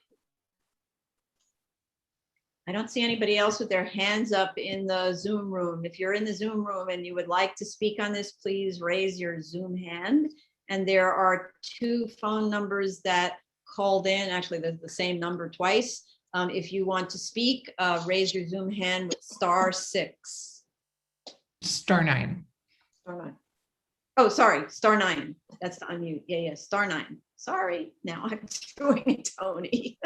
I don't see anybody else with their hands up in the Zoom room. If you're in the Zoom room and you would like to speak on this, please raise your Zoom hand. And there are 2 phone numbers that called in. Actually, there's the same number twice. If you want to speak, raise your Zoom hand with *6. *9. *9. Oh, sorry, *9. That's the unmute. Yeah, *9. Sorry, now I'm doing it, Tony.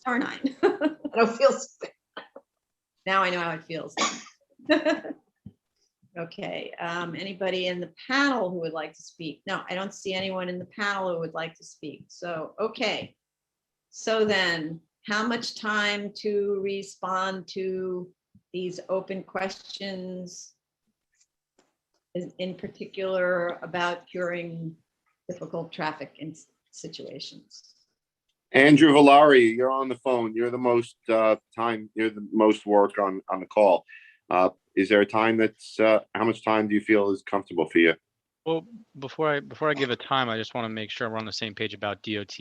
*9. I don't feel so bad. Now I know how it feels. Okay, anybody in the panel who would like to speak? No, I don't see anyone in the panel who would like to speak. So, okay. So then, how much time to respond to these open questions, in particular about curing difficult traffic in situations? Andrew Valari, you're on the phone. You're the most you're the most work on the call. Is there a time that's how much time do you feel is comfortable for you? Well, before I give a time, I just want to make sure we're on the same page about DOT.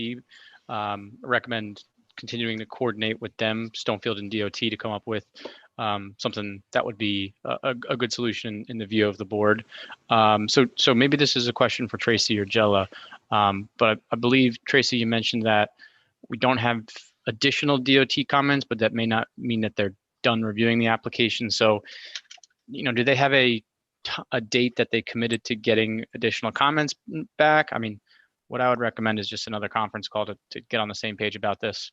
Recommend continuing to coordinate with them, Stonefield and DOT, to come up with something that would be a good solution in the view of the board. So maybe this is a question for Tracy or Jella, but I believe, Tracy, you mentioned that we don't have additional DOT comments, but that may not mean that they're done reviewing the application. So, do they have a date that they committed to getting additional comments back? I mean, what I would recommend is just another conference call to get on the same page about this.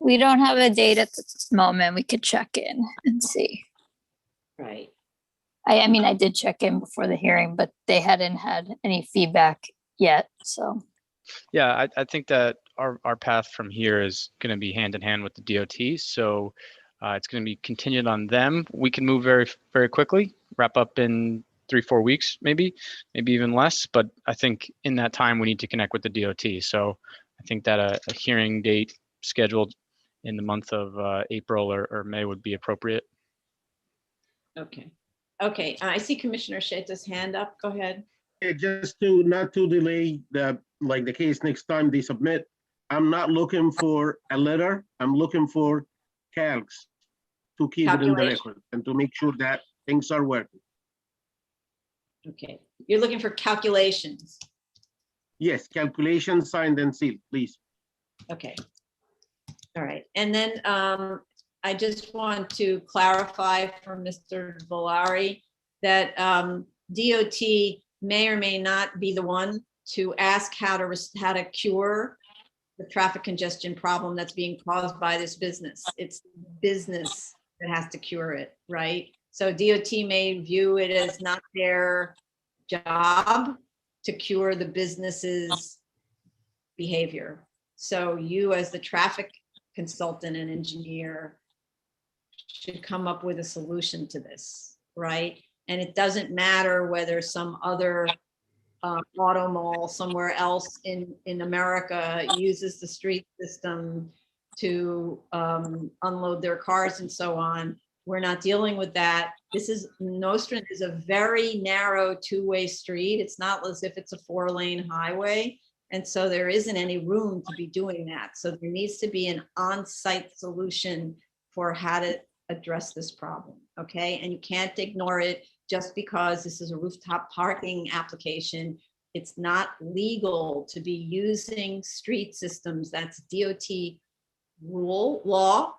We don't have a date at this moment. We could check in and see. Right. I mean, I did check in before the hearing, but they hadn't had any feedback yet, so. Yeah, I think that our path from here is going to be hand in hand with the DOT. So it's going to be contingent on them. We can move very, very quickly, wrap up in 3-4 weeks, maybe even less. But I think in that time, we need to connect with the DOT. So I think that a hearing date scheduled in the month of April or May would be appropriate. Okay. Okay. I see Commissioner Sheta's hand up. Go ahead. Just to not to delay the case next time they submit, I'm not looking for a letter. I'm looking for calcs to keep it in the record and to make sure that things are working. Okay. You're looking for calculations. Yes, calculations signed and sealed, please. Okay. All right. And then I just want to clarify for Mr. Valari that DOT may or may not be the one to ask how to cure the traffic congestion problem that's being caused by this business. It's business that has to cure it, right? So DOT may view it as not their job to cure the business's behavior. So you, as the traffic consultant and engineer, should come up with a solution to this, right? And it doesn't matter whether some other auto mall somewhere else in America uses the street system to unload their cars and so on. We're not dealing with that. Nostrand is a very narrow 2-way street. It's not as if it's a 4-lane highway. And so there isn't any room to be doing that. So there needs to be an on-site solution for how to address this problem. okay? And you can't ignore it just because this is a rooftop parking application. It's not legal to be using street systems. That's DOT law.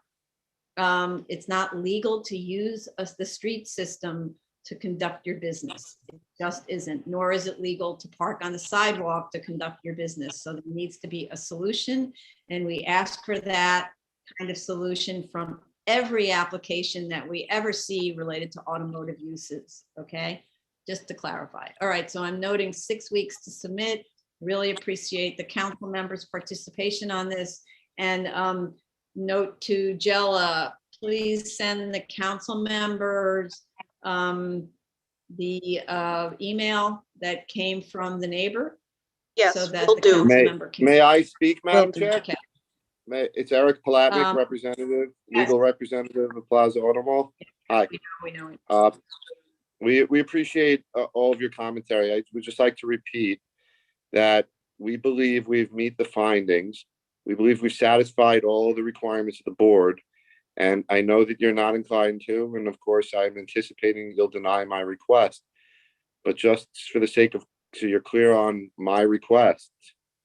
It's not legal to use the street system to conduct your business. It just isn't, nor is it legal to park on the sidewalk to conduct your business. So there needs to be a solution. And we ask for that kind of solution from every application that we ever see related to automotive uses, okay? Just to clarify. All right, so I'm noting 6 weeks to submit. Really appreciate the council members' participation on this. And note to Jella, please send the council members the email that came from the neighbor. Yes, So that will the do. council member can. May I speak, Madam Chair? Okay. It's Eric Palatnik, Um, representative, yes. legal representative of Plaza Auto Mall. Hi. We know it. We appreciate all of your commentary. I would just like to repeat that we believe we've met the findings. We believe we've satisfied all the requirements of the board. And I know that you're not inclined to, and of course, I'm anticipating you'll deny my request. But just for the sake of, so you're clear on my request,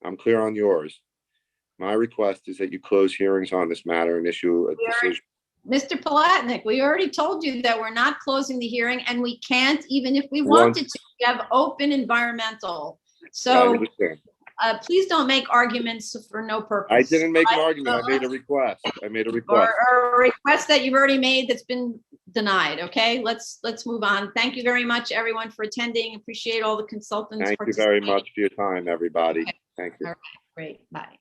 I'm clear on yours. My request is that you close hearings on this matter and issue a decision. Mr. Palatnik, we already told you that we're not closing the hearing, and we can't, even if we Once- wanted to. We have open environmental. I So understand. please don't make arguments for no purpose. I didn't make an argument. I made a request. I made a request. Or a request that you've already made that's been denied, okay? Let's move on. Thank you very much, everyone, for attending. Appreciate all the consultants. Thank you very much for your time, everybody. Thank you. All right, great, bye.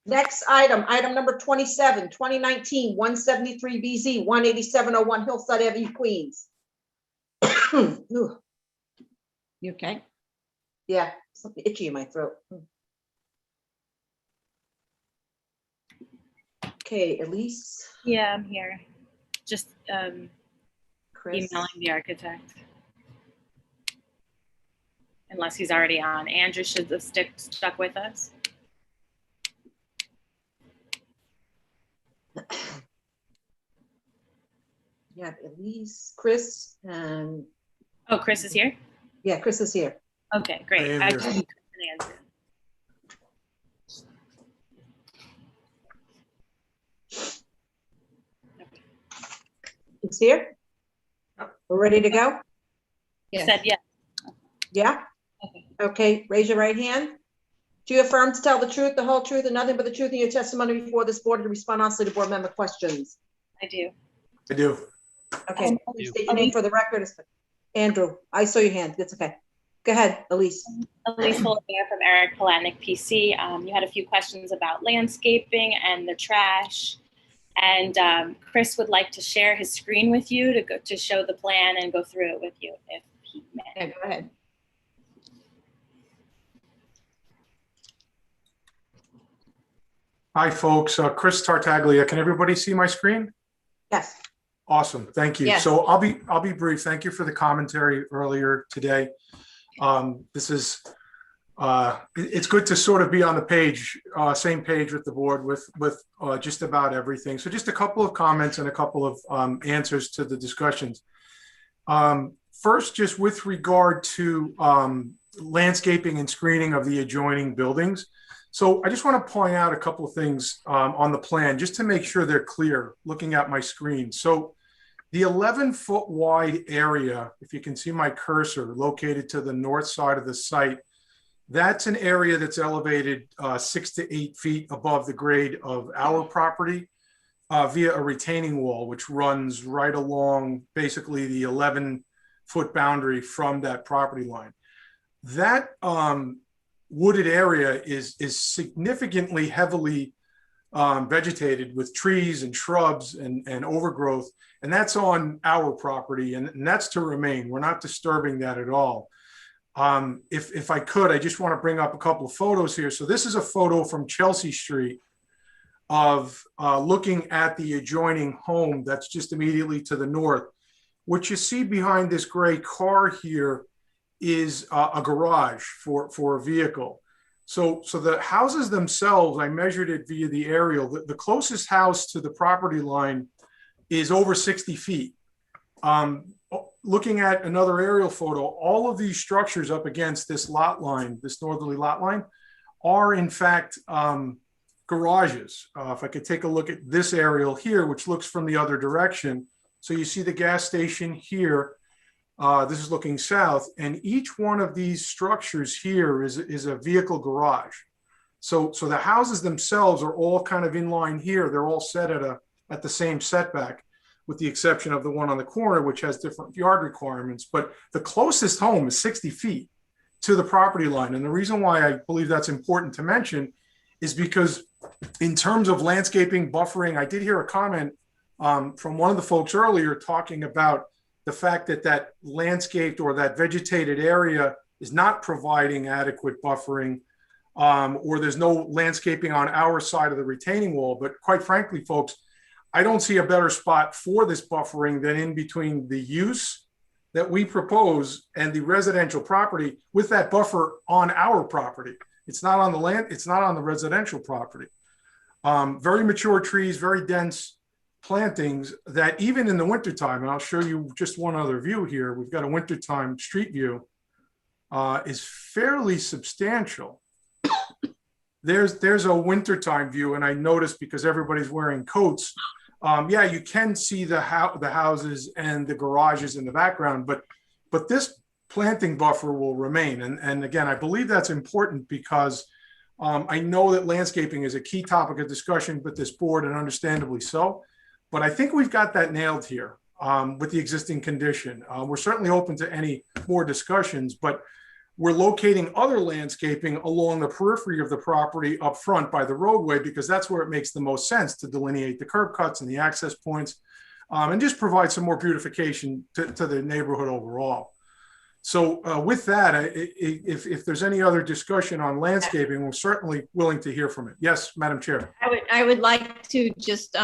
Next item, item number 27, 2019, 173BZ, 18701 Hillside Avenue, Queens. Ooh, You okay? yeah, something itchy in my throat. Okay, Elise, Yeah, I'm here. Just Chris. emailing the architect. Unless he's already on. Andrew should have stuck with us. Yeah, Elise, Chris, and Oh, Chris is here? yeah, Chris is here. Okay, great. Hey, I Andrew. just need Chris and Andrew. He's here? We're ready to go? He said yes. Yeah? Okay, raise your right hand. Do you affirm to tell the truth, the whole truth, and nothing but the truth in your testimony before this board to respond honestly to board member questions? I do. I do. Okay, please state your name for the record. Andrew, I saw your hand. That's okay. Go ahead, Elise. Elise Fuller from Eric Palatnik PC. You had a few questions about landscaping and the trash. And Chris would like to share his screen with you to show the plan and go through it with you if he may. Yeah, go ahead. Hi, folks. Chris Tartaglia. Can everybody see my screen? Yes. Awesome. Thank you. Yes. So I'll be brief. Thank you for the commentary earlier today. This is it's good to sort of be on the page, same page with the board with just about everything. So just a couple of comments and a couple of answers to the discussions. First, just with regard to landscaping and screening of the adjoining buildings. So I just want to point out a couple of things on the plan, just to make sure they're clear looking at my screen. So the 11-foot wide area, if you can see my cursor, located to the north side of the site, that's an area that's elevated 6 to 8 feet above the grade of our property via a retaining wall, which runs right along basically the 11-foot boundary from that property line. That wooded area is significantly heavily vegetated with trees and shrubs and overgrowth, and that's on our property, and that's to remain. We're not disturbing that at all. If I could, I just want to bring up a couple of photos here. So this is a photo from Chelsea Street of looking at the adjoining home that's just immediately to the north. What you see behind this gray car here is a garage for a vehicle. So the houses themselves, I measured it via the aerial. The closest house to the property line is over 60 feet. Looking at another aerial photo, all of these structures up against this lot line, this northerly lot line, are in fact garages. If I could take a look at this aerial here, which looks from the other direction. So you see the gas station here. This is looking south, and each one of these structures here is a vehicle garage. So the houses themselves are all kind of in line here. They're all set at the same setback, with the exception of the one on the corner, which has different yard requirements. But the closest home is 60 feet to the property line. And the reason why I believe that's important to mention is because in terms of landscaping, buffering, I did hear a comment from one of the folks earlier talking about the fact that that landscaped or that vegetated area is not providing adequate buffering, or there's no landscaping on our side of the retaining wall. But quite frankly, folks, I don't see a better spot for this buffering than in between the use that we propose and the residential property, with that buffer on our property. It's not on the land, it's not on the residential property. Very mature trees, very dense plantings that even in the wintertime, and I'll show you just one other view here. We've got a wintertime street view, is fairly substantial. There's a wintertime view, and I noticed because everybody's wearing coats. Yeah, you can see the houses and the garages in the background, but this planting buffer will remain. And again, I believe that's important because I know that landscaping is a key topic of discussion with this board, and understandably so. But I think we've got that nailed here with the existing condition. We're certainly open to any more discussions, but we're locating other landscaping along the periphery of the property up front by the roadway, because that's where it makes the most sense to delineate the curb cuts and the access points, and just provide some more beautification to the neighborhood overall. So with that, if there's any other discussion on landscaping, we're certainly willing to hear from it. Yes, Madam Chair. I would like to just,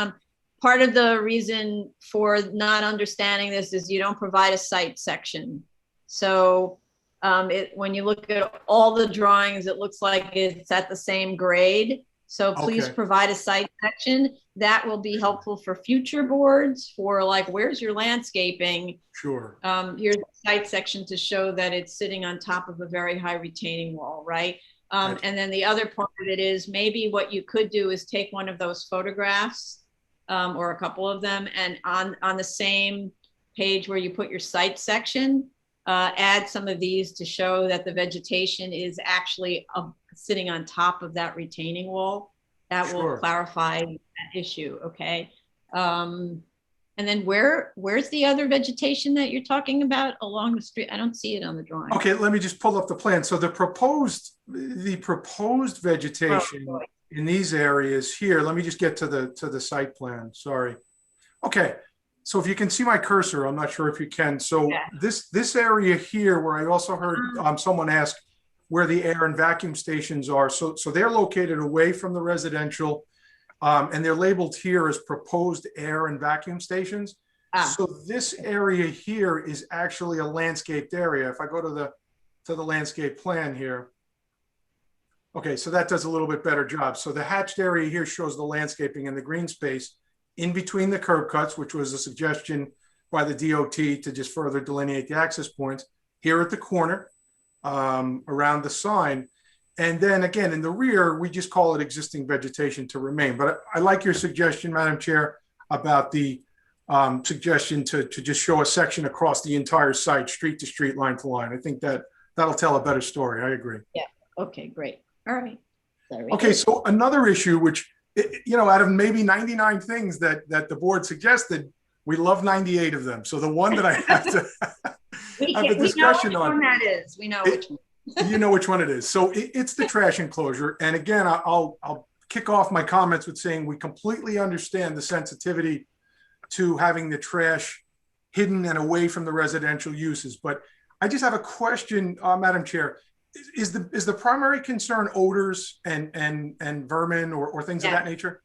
part of the reason for not understanding this is you don't provide a site section. So when you look at all the drawings, it looks like it's at the same grade. So please provide a site section. That will be helpful for future boards for like, where's your landscaping? Sure. Here's a site section to show that it's sitting on top of a very high retaining wall, right? And then the other part of it is maybe what you could do is take one of those photographs or a couple of them, and on the same page where you put your site section, add some of these to show that the vegetation is actually sitting on top of that retaining wall. That will clarify that issue, okay? And then where's the other vegetation that you're talking about along the street? I don't see it on the drawing. Okay, let me just pull up the plan. So the proposed vegetation in these areas here, let me just get to the site plan, sorry. Okay, so if you can see my cursor, I'm not sure if you can. So this area here, where I also heard someone ask where the air and vacuum stations are. So they're located away from the residential, and they're labeled here as proposed air and vacuum stations. So this area here is actually a landscaped area. If I go to the landscape plan here. Okay, so that does a little bit better job. So the hatched area here shows the landscaping and the green space in between the curb cuts, which was a suggestion by the DOT to just further delineate the access points here at the corner around the sign. And then again, in the rear, we just call it existing vegetation to remain. But I like your suggestion, Madam Chair, about the suggestion to just show a section across the entire site, street to street, line to line. I think that'll tell a better story. I agree. Yeah, okay, great. All right. Okay, so another issue, which, you know, out of maybe 99 things that the board suggested, we love 98 of them. So the one that I have to have a discussion on. We know which one that is. We know which one. You know which one it is. So it's the trash enclosure. And again, I'll kick off my comments with saying we completely understand the sensitivity to having the trash hidden and away from the residential uses. But I just have a question, Madam Chair. Is the primary concern odors and vermin or things of that nature?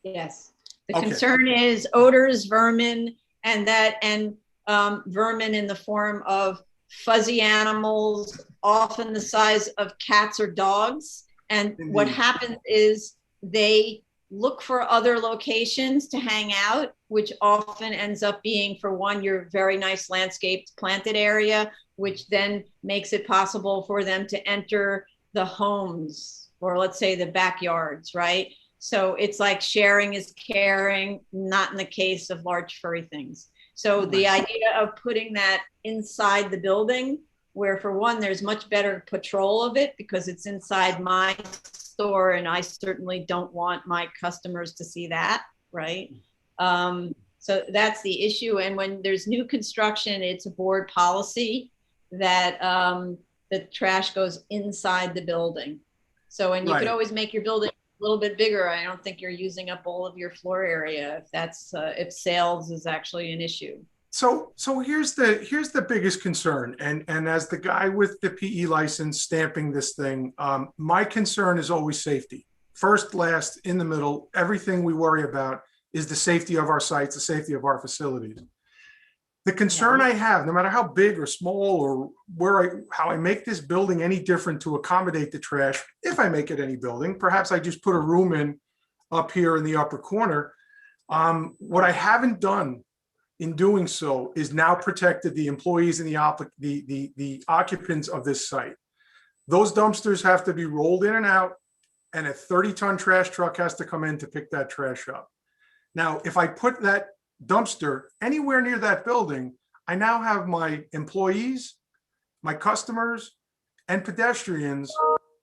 Yes. The concern is odors, vermin, and vermin in the form of fuzzy animals, often the size of cats or dogs. And what happens is they look for other locations to hang out, which often ends up being, for one, your very nice landscaped planted area, which then makes it possible for them to enter the homes, or let's say the backyards, right? So it's like sharing is caring, not in the case of large furry things. So the idea of putting that inside the building, where for one, there's much better patrol of it because it's inside my store, and I certainly don't want my customers to see that, right? So that's the issue. And when there's new construction, it's a board policy that the trash goes inside the building. So, and you could Right. always make your building a little bit bigger. I don't think you're using up all of your floor area if that's if sales is actually an issue. So here's the biggest concern, and as the guy with the PE license stamping this thing, my concern is always safety. First, last, in the middle, everything we worry about is the safety of our sites, the safety of our facilities. The concern I have, no matter how big or small or how I make this building any different to accommodate the trash, if I make it any building, perhaps I just put a room in up here in the upper corner. What I haven't done in doing so is now protected the employees and the occupants of this site. Those dumpsters have to be rolled in and out, and a 30-ton trash truck has to come in to pick that trash up. Now, if I put that dumpster anywhere near that building, I now have my employees, my customers, and pedestrians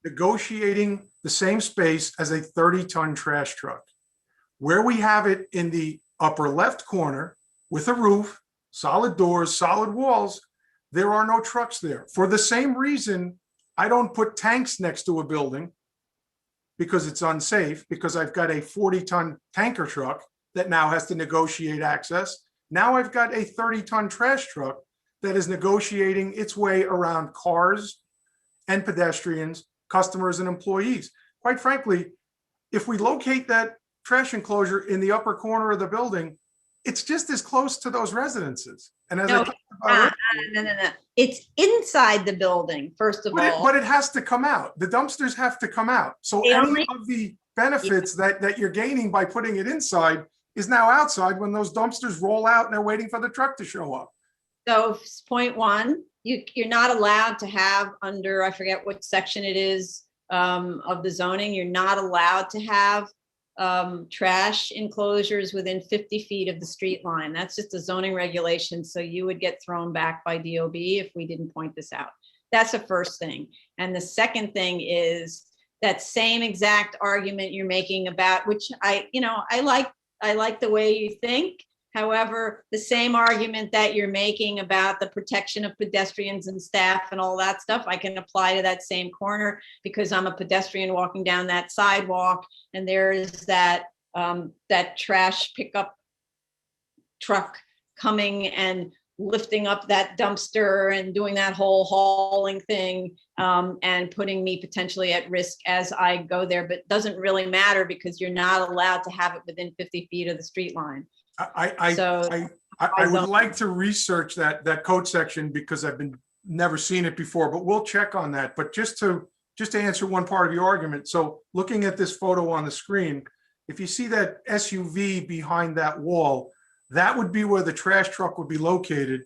negotiating the same space as a 30-ton trash truck. Where we have it in the upper left corner with a roof, solid doors, solid walls, there are no trucks there. For the same reason, I don't put tanks next to a building because it's unsafe, because I've got a 40-ton tanker truck that now has to negotiate access. Now I've got a 30-ton trash truck that is negotiating its way around cars and pedestrians, customers and employees. Quite frankly, if we locate that trash enclosure in the upper corner of the building, it's just as close to those residences. And as I talked about No. It's inside the building, first of all. but it has to come out. The dumpsters have to come out. So any of the benefits that you're gaining by putting it inside is now outside when those dumpsters roll out and they're waiting for the truck to show up. So point one, you're not allowed to have under, I forget what section it is of the zoning, you're not allowed to have trash enclosures within 50 feet of the street line. That's just a zoning regulation. So you would get thrown back by DOB if we didn't point this out. That's the first thing. And the second thing is that same exact argument you're making about, which I like the way you think. However, the same argument that you're making about the protection of pedestrians and staff and all that stuff, I can apply to that same corner because I'm a pedestrian walking down that sidewalk, and there is that trash pickup truck coming and lifting up that dumpster and doing that whole hauling thing and putting me potentially at risk as I go there, but it doesn't really matter because you're not allowed to have it within 50 feet of the street line. I would like to research that code section because I've never seen it before, but we'll check on that. But just to answer one part of your argument. So looking at this photo on the screen, if you see that SUV behind that wall, that would be where the trash truck would be located.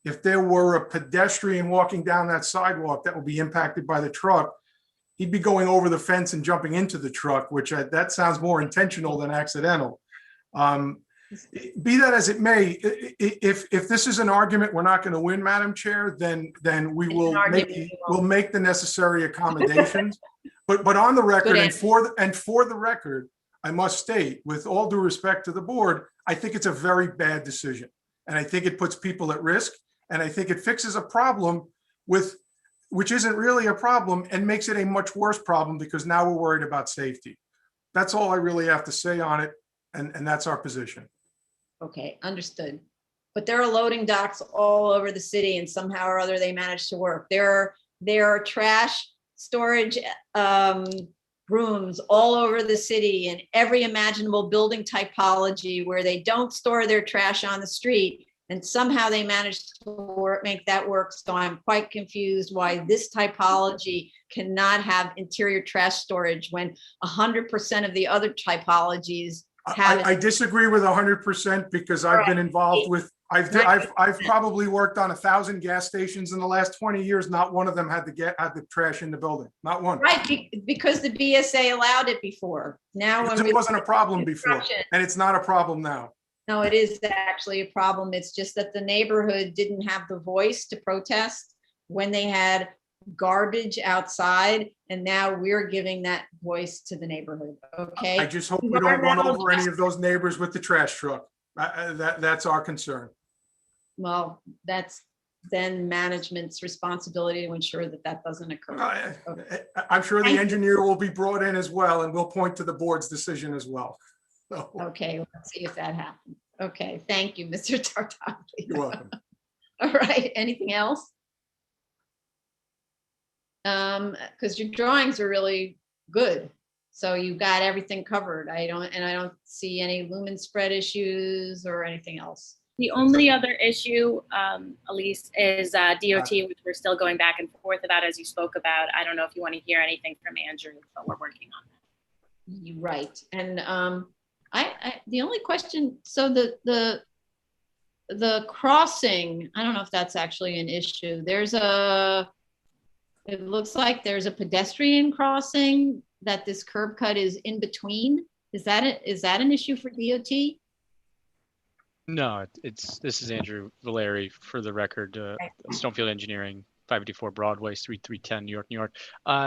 If there were a pedestrian walking down that sidewalk that would be impacted by the truck, he'd be going over the fence and jumping into the truck, which that sounds more intentional than accidental. Be that as it may, if this is an argument we're not going to win, Madam Chair, then we will make the necessary accommodations. But on the record and for the record, I must state, with all due respect to the board, I think it's a very bad decision, and I think it puts people at risk, and I think it fixes a problem which isn't really a problem and makes it a much worse problem because now we're worried about safety. That's all I really have to say on it, and that's our position. Okay, understood. But there are loading docks all over the city, and somehow or other they manage to work. There are trash storage rooms all over the city in every imaginable building typology where they don't store their trash on the street. And somehow they managed to make that work. So I'm quite confused why this typology cannot have interior trash storage when 100% of the other typologies have. I disagree with 100% because I've been involved with, I've probably worked on 1,000 gas stations in the last 20 years. Not one of them had the trash in the building, not one. Right, because the BSA allowed it before. Now when It wasn't a problem before, and it's not a problem now. No, it is actually a problem. It's just that the neighborhood didn't have the voice to protest when they had garbage outside, and now we're giving that voice to the neighborhood, okay? I just hope we don't run over any of those neighbors with the trash truck. That's our concern. Well, that's then management's responsibility to ensure that that doesn't occur. I'm sure the engineer will be brought in as well, and we'll point to the board's decision as well. So, Okay, let's see if that happens. Okay, thank you, Mr. Tartaglia. you're welcome. All right, anything else? Because your drawings are really good. So you've got everything covered. I don't see any lumen spread issues or anything else. The only other issue, Elise, is DOT, which we're still going back and forth about, as you spoke about. I don't know if you want to hear anything from Andrew, but we're working on that. You're right. And the only question, so the crossing, I don't know if that's actually an issue. It looks like there's a pedestrian crossing that this curb cut is in between. Is that an issue for DOT? No, this is Andrew Valeri for the record, Stonefield Engineering, 584 Broadway, 3310, New York.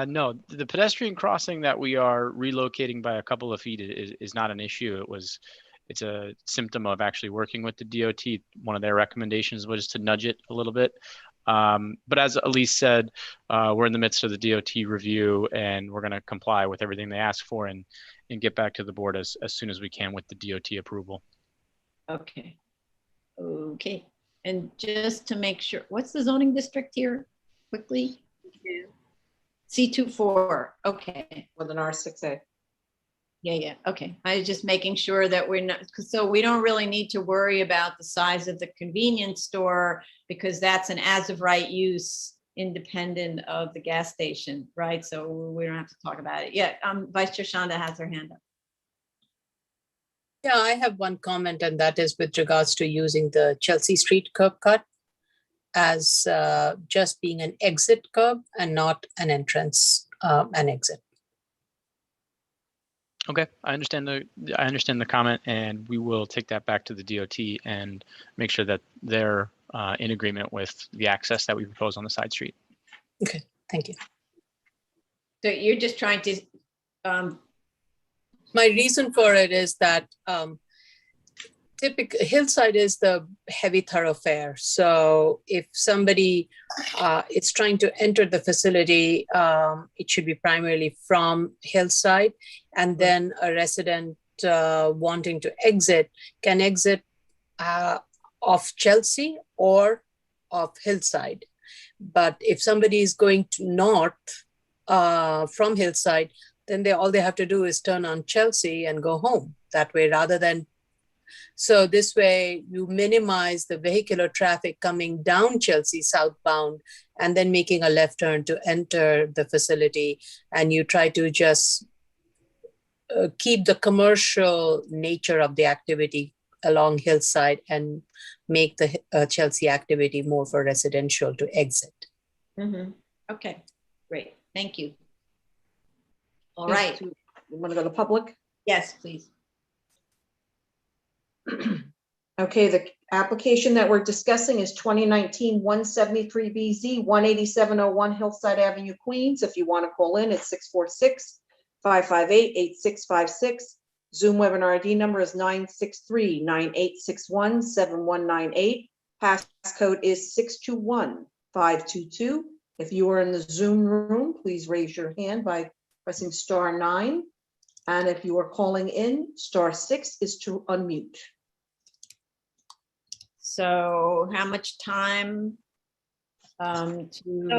No, the pedestrian crossing that we are relocating by a couple of feet is not an issue. It's a symptom of actually working with the DOT. One of their recommendations was to nudge it a little bit. But as Elise said, we're in the midst of the DOT review, and we're going to comply with everything they ask for and get back to the board as soon as we can with the DOT approval. Okay. Okay. And just to make sure, what's the zoning district here quickly? C24. Okay. With an R6A. Yeah. Okay. I was just making sure that we're not, so we don't really need to worry about the size of the convenience store because that's an as of right use independent of the gas station, right? So we don't have to talk about it. Yeah. Vice Chair Shanda has her hand up. Yeah, I have one comment, and that is with regards to using the Chelsea Street curb cut as just being an exit curb and not an entrance and exit. Okay, I understand the comment, and we will take that back to the DOT and make sure that they're in agreement with the access that we propose on the side street. Okay, thank you. So you're just trying to my reason for it is that typically Hillside is the heavy thoroughfare. So if somebody is trying to enter the facility, it should be primarily from Hillside, and then a resident wanting to exit can exit off Chelsea or off Hillside. But if somebody is going to north from Hillside, then all they have to do is turn on Chelsea and go home that way rather than. So this way you minimize the vehicular traffic coming down Chelsea southbound and then making a left turn to enter the facility. And you try to just keep the commercial nature of the activity along Hillside and make the Chelsea activity more for residential to exit. Mm-hmm. Okay, great. Thank you. All right. You want to go to public? Yes, please. Okay, the application that we're discussing is 2019-173BZ, 18701 Hillside Avenue, Queens. If you want to call in, it's 646-558-8656. Zoom webinar ID number is 963-9861-7198. Passcode is 621522. If you are in the Zoom room, please raise your hand by pressing *9. And if you are calling in, *6 is to unmute. So how much time to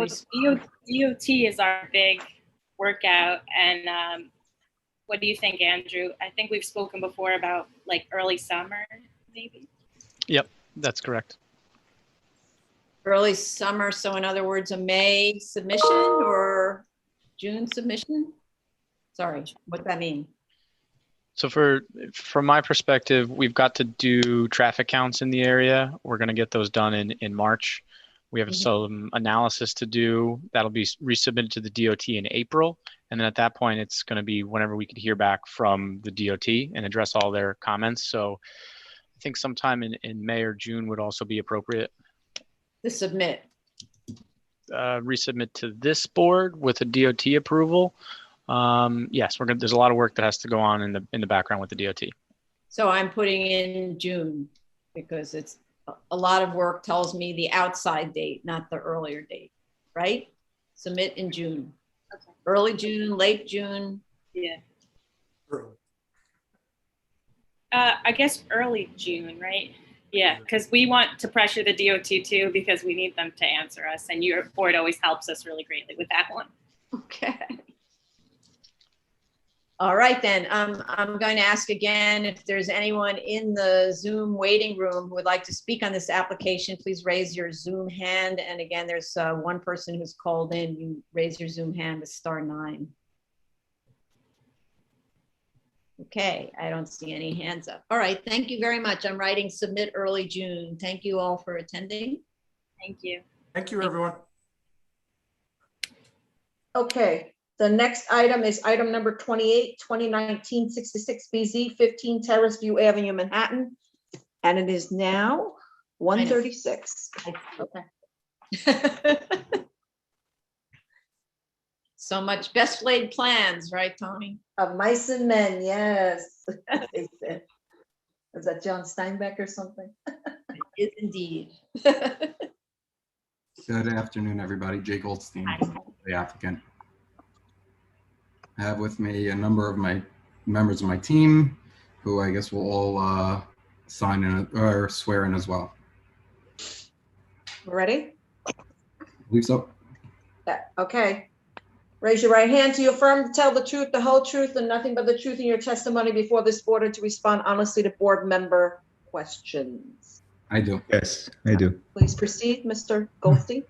So DOT is our big workout, and what do you think, Andrew? I think we've spoken before about like early summer, maybe. Yep, That's correct. Early summer, so in other words, a May submission or June submission? Sorry, what's that mean? So from my perspective, we've got to do traffic counts in the area. We're going to get those done in March. We have some analysis to do. That'll be resubmitted to the DOT in April. And then at that point, it's going to be whenever we could hear back from the DOT and address all their comments. So I think sometime in May or June would also be appropriate. To submit. Resubmit to this board with a DOT approval. Yes, there's a lot of work that has to go on in the background with the DOT. So I'm putting in June because it's a lot of work tells me the outside date, not the earlier date, right? Submit in June. Okay. Early June, late June. Yeah. I guess early June, right? Yeah, because we want to pressure the DOT too, because we need them to answer us, and your board always helps us really greatly with that one. Okay. All right, then. I'm going to ask again if there's anyone in the Zoom waiting room who would like to speak on this application, please raise your Zoom hand. And again, there's one person who's called in. You raise your Zoom hand with *9. Okay, I don't see any hands up. All right, thank you very much. I'm writing submit early June. Thank you all for attending. Thank you. Thank you, everyone. Okay, the next item is item number 28, 2019-66 BZ, 15 Terrace View Avenue, Manhattan. And it is now 1:36. Okay. So much best laid plans, right, Tony? Of mice and men, yes. They said. Was that John Steinbeck or something? It is indeed. Good afternoon, everybody. Jay Goldstein, the applicant. I have with me a number of my members of my team, who I guess will all sign in or swear in as well. Ready? I believe so. Yeah, okay. Raise your right hand. Do you affirm to tell the truth, the whole truth, and nothing but the truth in your testimony before this board, and to respond honestly to board member questions? I do. Yes, I do. Please proceed, Mr. Goldstein.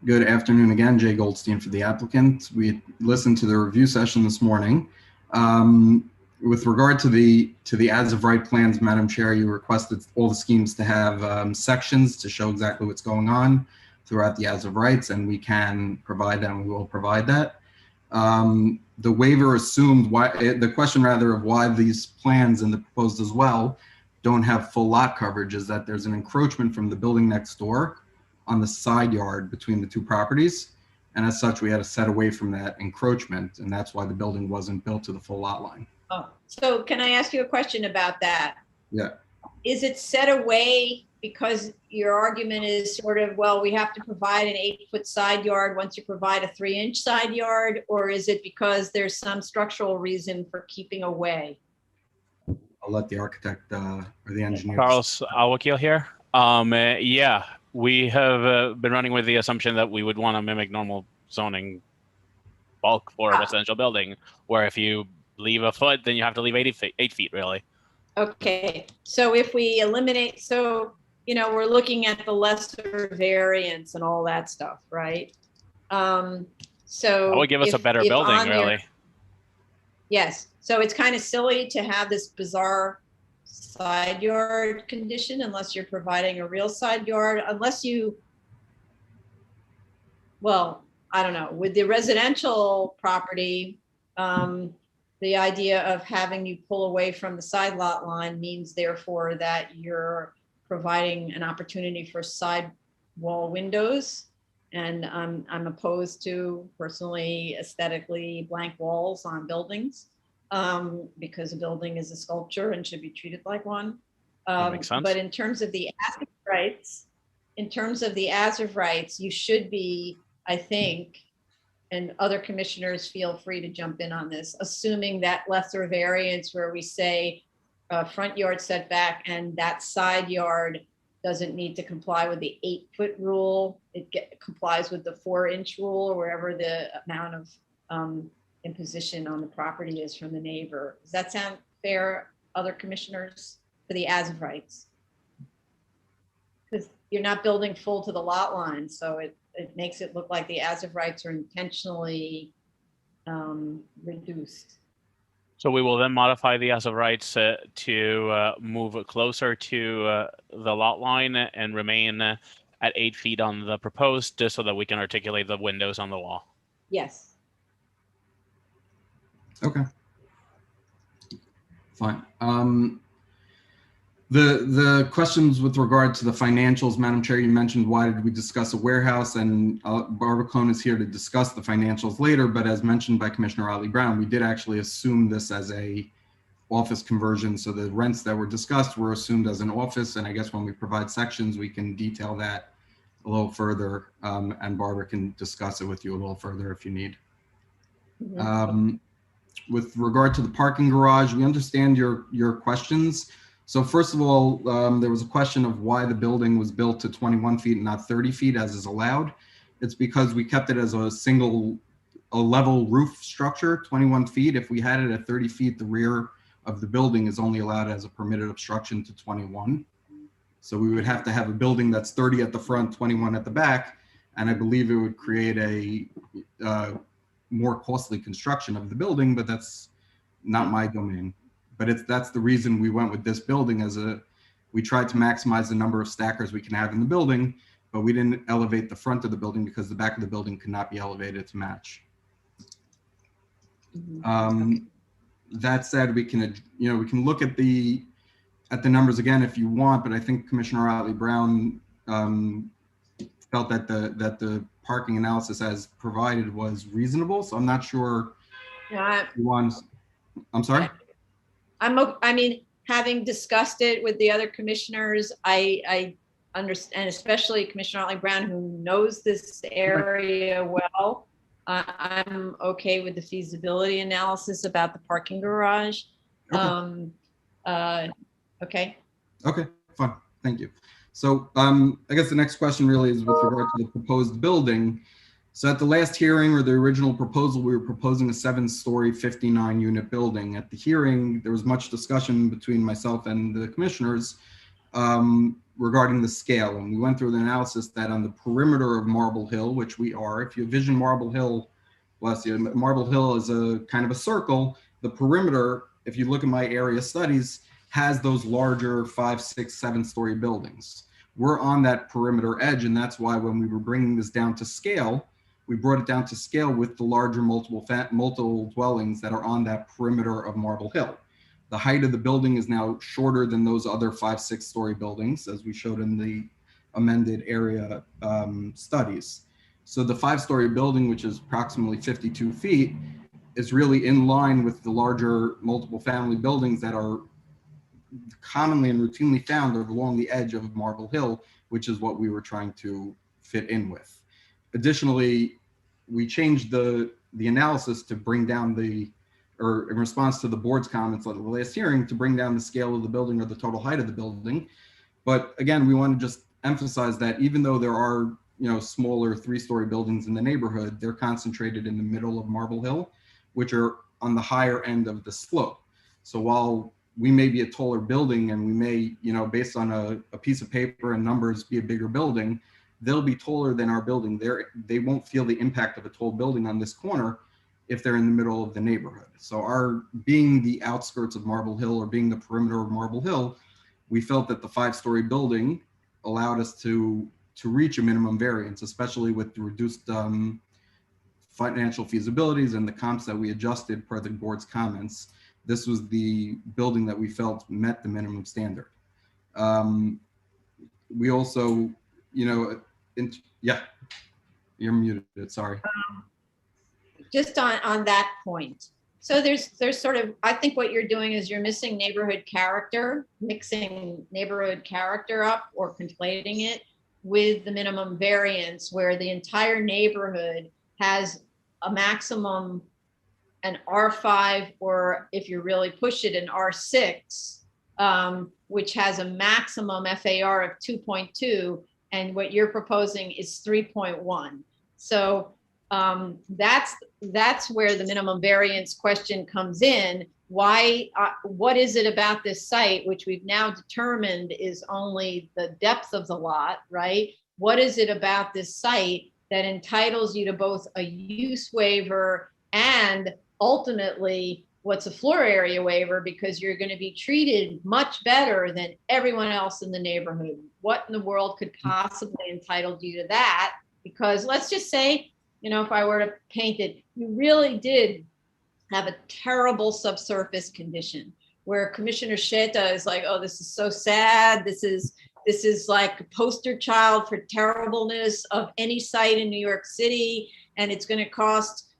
Good afternoon again, Jay Goldstein for the applicant. We listened to the review session this morning. With regard to the as of right plans, Madam Chair, you requested all the schemes to have sections to show exactly what's going on throughout the as of rights, and we can provide that, and we will provide that. The waiver assumed the question rather of why these plans and the proposed as well don't have full lot coverage is that there's an encroachment from the building next door on the side yard between the two properties. And as such, we had to set away from that encroachment, and that's why the building wasn't built to the full lot line. Oh, so can I ask you a question about that? Yeah. Is it set away because your argument is sort of, well, we have to provide an 8-foot side yard once you provide a 3-inch side yard, or is it because there's some structural reason for keeping away? I'll let the architect or the engineer. Carlos Awakil here. Yeah, we have been running with the assumption that we would want to mimic normal zoning bulk for a residential building, where if you leave a foot, then you have to leave 8 feet, really. Okay, so if we eliminate, so, you know, we're looking at the lesser variance and all that stuff, right? So That would give us a better building, really. Yes, so it's kind of silly to have this bizarre side yard condition unless you're providing a real side yard, unless you, well, I don't know, with the residential property, the idea of having you pull away from the side lot line means therefore that you're providing an opportunity for side wall windows. And I'm opposed to personally aesthetically blank walls on buildings because a building is a sculpture and should be treated like one. That makes sense. But in terms of the as of rights, you should be, I think, and other commissioners feel free to jump in on this, assuming that lesser variance where we say front yard setback and that side yard doesn't need to comply with the 8-foot rule. It complies with the 4-inch rule or wherever the amount of imposition on the property is from the neighbor. Does that sound fair, other commissioners, for the as of rights? you're not building full to the lot line, so it makes it look like the as-of rights are intentionally reduced. So we will then modify the as of rights to move it closer to the lot line and remain at 8 feet on the proposed, just so that we can articulate the windows on the wall. Yes. Okay. Fine. The questions with regard to the financials, Madam Chair, you mentioned why did we discuss a warehouse, and Barbara Cohn is here to discuss the financials later, but as mentioned by Commissioner Otley Brown, we did actually assume this as a office conversion. So the rents that were discussed were assumed as an office, and I guess when we provide sections, we can detail that a little further, and Barbara can discuss it with you a little further if you need. With regard to the parking garage, we understand your questions. So first of all, there was a question of why the building was built to 21 feet and not 30 feet as is allowed. It's because we kept it as a level roof structure, 21 feet. If we had it at 30 feet, the rear of the building is only allowed as a permitted obstruction to 21. So we would have to have a building that's 30 at the front, 21 at the back. And I believe it would create a more costly construction of the building, but that's not my domain. But that's the reason we went with this building we tried to maximize the number of stackers we can have in the building, but we didn't elevate the front of the building because the back of the building could not be elevated to match. That said, we can look at the numbers again if you want, but I think Commissioner Otley Brown felt that the parking analysis as provided was reasonable. So I'm not sure. I'm sorry. I mean, having discussed it with the other commissioners, I understand, especially Commissioner Otley Brown, who knows this area well. I'm okay with the feasibility analysis about the parking garage. Okay. Okay. Okay, fine. Thank you. So I guess the next question really is with regard to the proposed building. So at the last hearing, or the original proposal, we were proposing a 7-story, 59-unit building. At the hearing, there was much discussion between myself and the commissioners regarding the scale. And we went through the analysis that on the perimeter of Marble Hill, which we are, if you envision Marble Hill, bless you, Marble Hill is a kind of a circle. The perimeter, if you look at my area studies, has those larger 5, 6, 7-story buildings. We're on that perimeter edge, and that's why when we were bringing this down to scale, we brought it down to scale with the larger multiple dwellings that are on that perimeter of Marble Hill. The height of the building is now shorter than those other 5, 6-story buildings, as we showed in the amended area studies. So the 5-story building, which is approximately 52 feet, is really in line with the larger multiple family buildings that are commonly and routinely found along the edge of Marble Hill, which is what we were trying to fit in with. Additionally, we changed the analysis to bring down or in response to the board's comments at the last hearing, to bring down the scale of the building or the total height of the building. But again, we want to just emphasize that even though there are, smaller 3-story buildings in the neighborhood, they're concentrated in the middle of Marble Hill, which are on the higher end of the slope. So while we may be a taller building and we may, based on a piece of paper and numbers, be a bigger building, they'll be taller than our building. They won't feel the impact of a tall building on this corner if they're in the middle of the neighborhood. So our being the outskirts of Marble Hill or being the perimeter of Marble Hill, we felt that the 5-story building allowed us to reach a minimum variance, especially with the reduced financial feasibilities and the comps that we adjusted per the board's comments. This was the building that we felt met the minimum standard. We also, yeah, you're muted, sorry. Just on that point. So there's sort of, I think what you're doing is you're missing neighborhood character, mixing neighborhood character up or conflating it with the minimum variance, where the entire neighborhood has a maximum, an R5, or if you really push it, an R6, which has a maximum FAR of 2.2, and what you're proposing is 3.1. So that's where the minimum variance question comes in. Why, what is it about this site, which we've now determined is only the depth of the lot, right? What is it about this site that entitles you to both a use waiver and ultimately what's a floor area waiver, because you're going to be treated much better than everyone else in the neighborhood? What in the world could possibly entitle you to that? Because let's just say, you know, if I were to paint it, you really did have a terrible subsurface condition where Commissioner Sheta is like, oh, this is so sad. This is like a poster child for terribleness of any site in New York City. And it's going to cost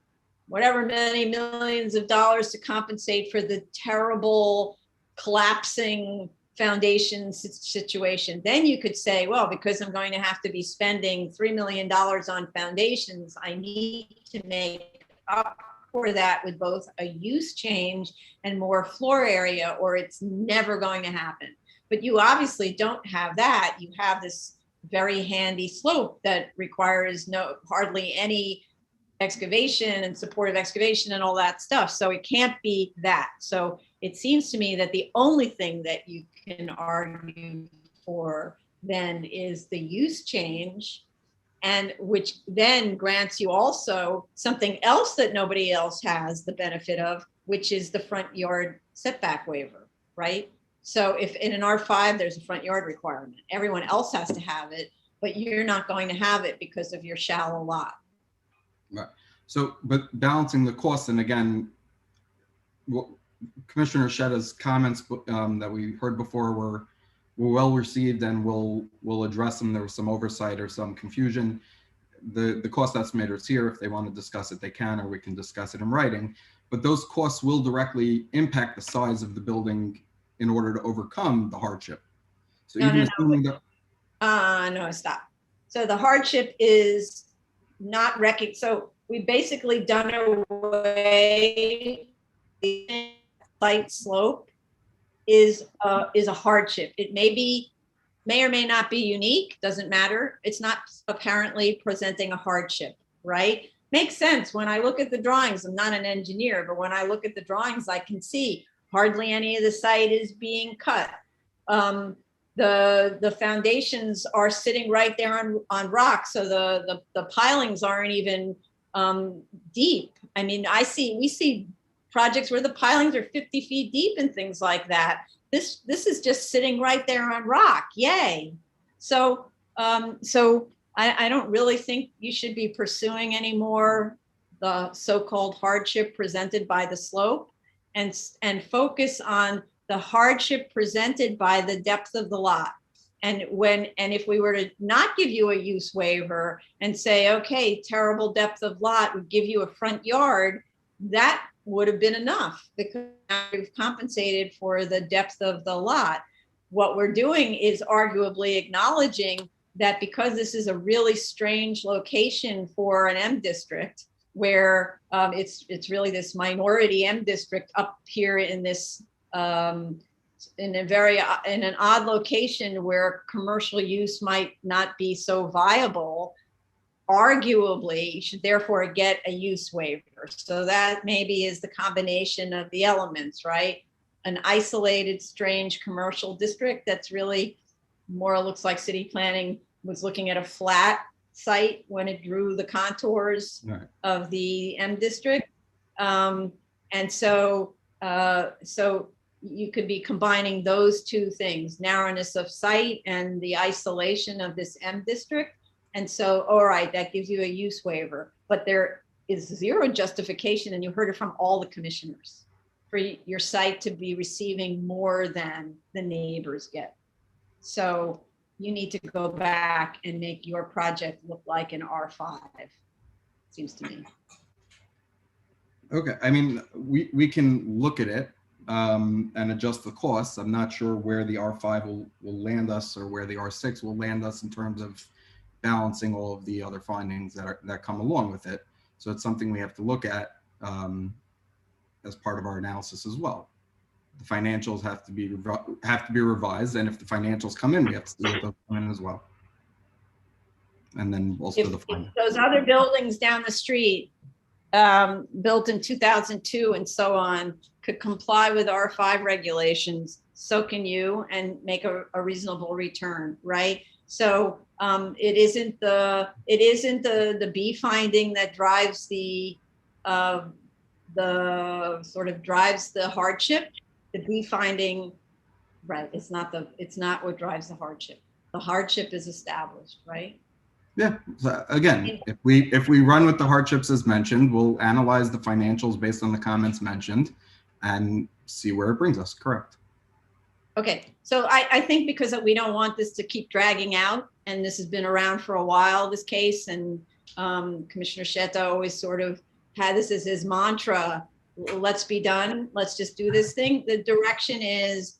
whatever many millions of dollars to compensate for the terrible collapsing foundation situation. Then you could say, well, because I'm going to have to be spending $3 million on foundations, I need to make up for that with both a use change and more floor area, or it's never going to happen. But you obviously don't have that. You have this very handy slope that requires hardly any excavation and supportive excavation and all that stuff. So it can't be that. So it seems to me that the only thing that you can argue for then is the use change, and which then grants you also something else that nobody else has the benefit of, which is the front yard setback waiver, right? So if in an R5, there's a front yard requirement, everyone else has to have it, but you're not going to have it because of your shallow lot. Right. So, but balancing the costs, and again, Commissioner Sheta's comments that we heard before were well received, and we'll address them. There was some oversight or some confusion. The cost estimator is here. If they want to discuss it, they can, or we can discuss it in writing. But those costs will directly impact the size of the building in order to overcome the hardship. So assuming that. No, stop. So the hardship is not so we've basically done away the slight slope is a hardship. It may or may not be unique, doesn't matter. It's not apparently presenting a hardship, right? Makes sense. When I look at the drawings, I'm not an engineer, but when I look at the drawings, I can see hardly any of the site is being cut. The foundations are sitting right there on rock, so the pilings aren't even deep. I mean, we see projects where the pilings are 50 feet deep and things like that. This is just sitting right there on rock. Yay! So I don't really think you should be pursuing anymore the so-called hardship presented by the slope, and focus on the hardship presented by the depth of the lot. And if we were to not give you a use waiver and say, okay, terrible depth of lot, would give you a front yard, that would have been enough because we've compensated for the depth of the lot. What we're doing is arguably acknowledging that because this is a really strange location for an M district, where it's really this minority M district up here in this in an odd location where commercial use might not be so viable, arguably you should therefore get a use waiver. So that maybe is the combination of the elements, right? An isolated, strange commercial district that's really more looks like city planning was looking at a flat site when it drew the contours of the M district. And so you could be combining those two things, narrowness of site and the isolation of this M district. And so, all right, that gives you a use waiver, but there is zero justification, and you heard it from all the commissioners, for your site to be receiving more than the neighbors get. So you need to go back and make your project look like an R5, seems to me. Okay, I mean, we can look at it and adjust the costs. I'm not sure where the R5 will land us, or where the R6 will land us in terms of balancing all of the other findings that come along with it. So it's something we have to look at as part of our analysis as well. The financials have to be revised, and if the financials come in, we have to see what those come in as well. and then also If the if finding. those other buildings down the street, built in 2002 and so on, could comply with R5 regulations, so can you, and make a reasonable return, right? So it isn't the B finding that drives the sort of drives the hardship. The B finding, right? It's not what drives the hardship. The hardship is established, right? Yeah, so again, if we run with the hardships as mentioned, we'll analyze the financials based on the comments mentioned and see where it brings us, correct? Okay, so I think because we don't want this to keep dragging out, and this has been around for a while, this case, and Commissioner Sheta always sort of had this as his mantra, let's be done, let's just do this thing. The direction is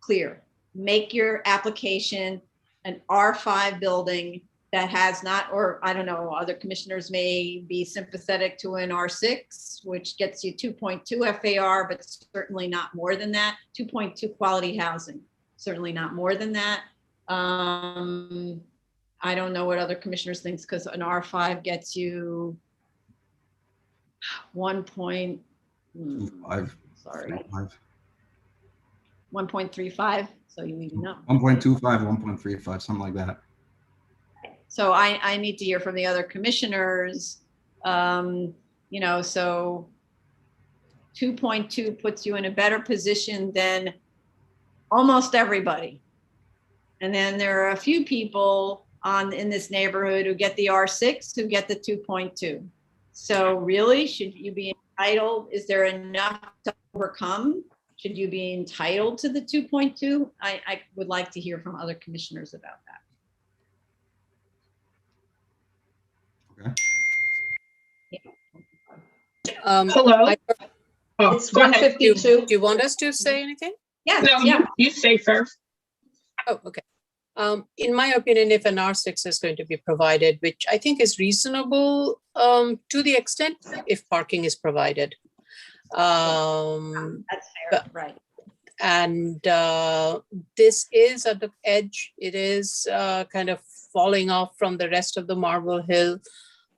clear. Make your application an R5 building that has not, or I don't know, other commissioners may be sympathetic to an R6, which gets you 2.2 FAR, but certainly not more than that. 2.2 quality housing, certainly not more than that. I don't know what other commissioners think, because an R5 gets you 1.5. 1.35, so you even know. 1.25, 1.35, something like that. So I need to hear from the other commissioners. So 2.2 puts you in a better position than almost everybody. And then there are a few people in this neighborhood who get the R6 who get the 2.2. So really, should you be entitled? Is there enough to overcome? Should you be entitled to the 2.2? I would like to hear from other commissioners about that. Hello? It's 152. Do you want us to say anything? Yeah. No, you say first. Oh, okay. In my opinion, if an R6 is going to be provided, which I think is reasonable to the extent if parking is provided. That's fair, right. And this is at the edge. It is kind of falling off from the rest of the Marble Hill.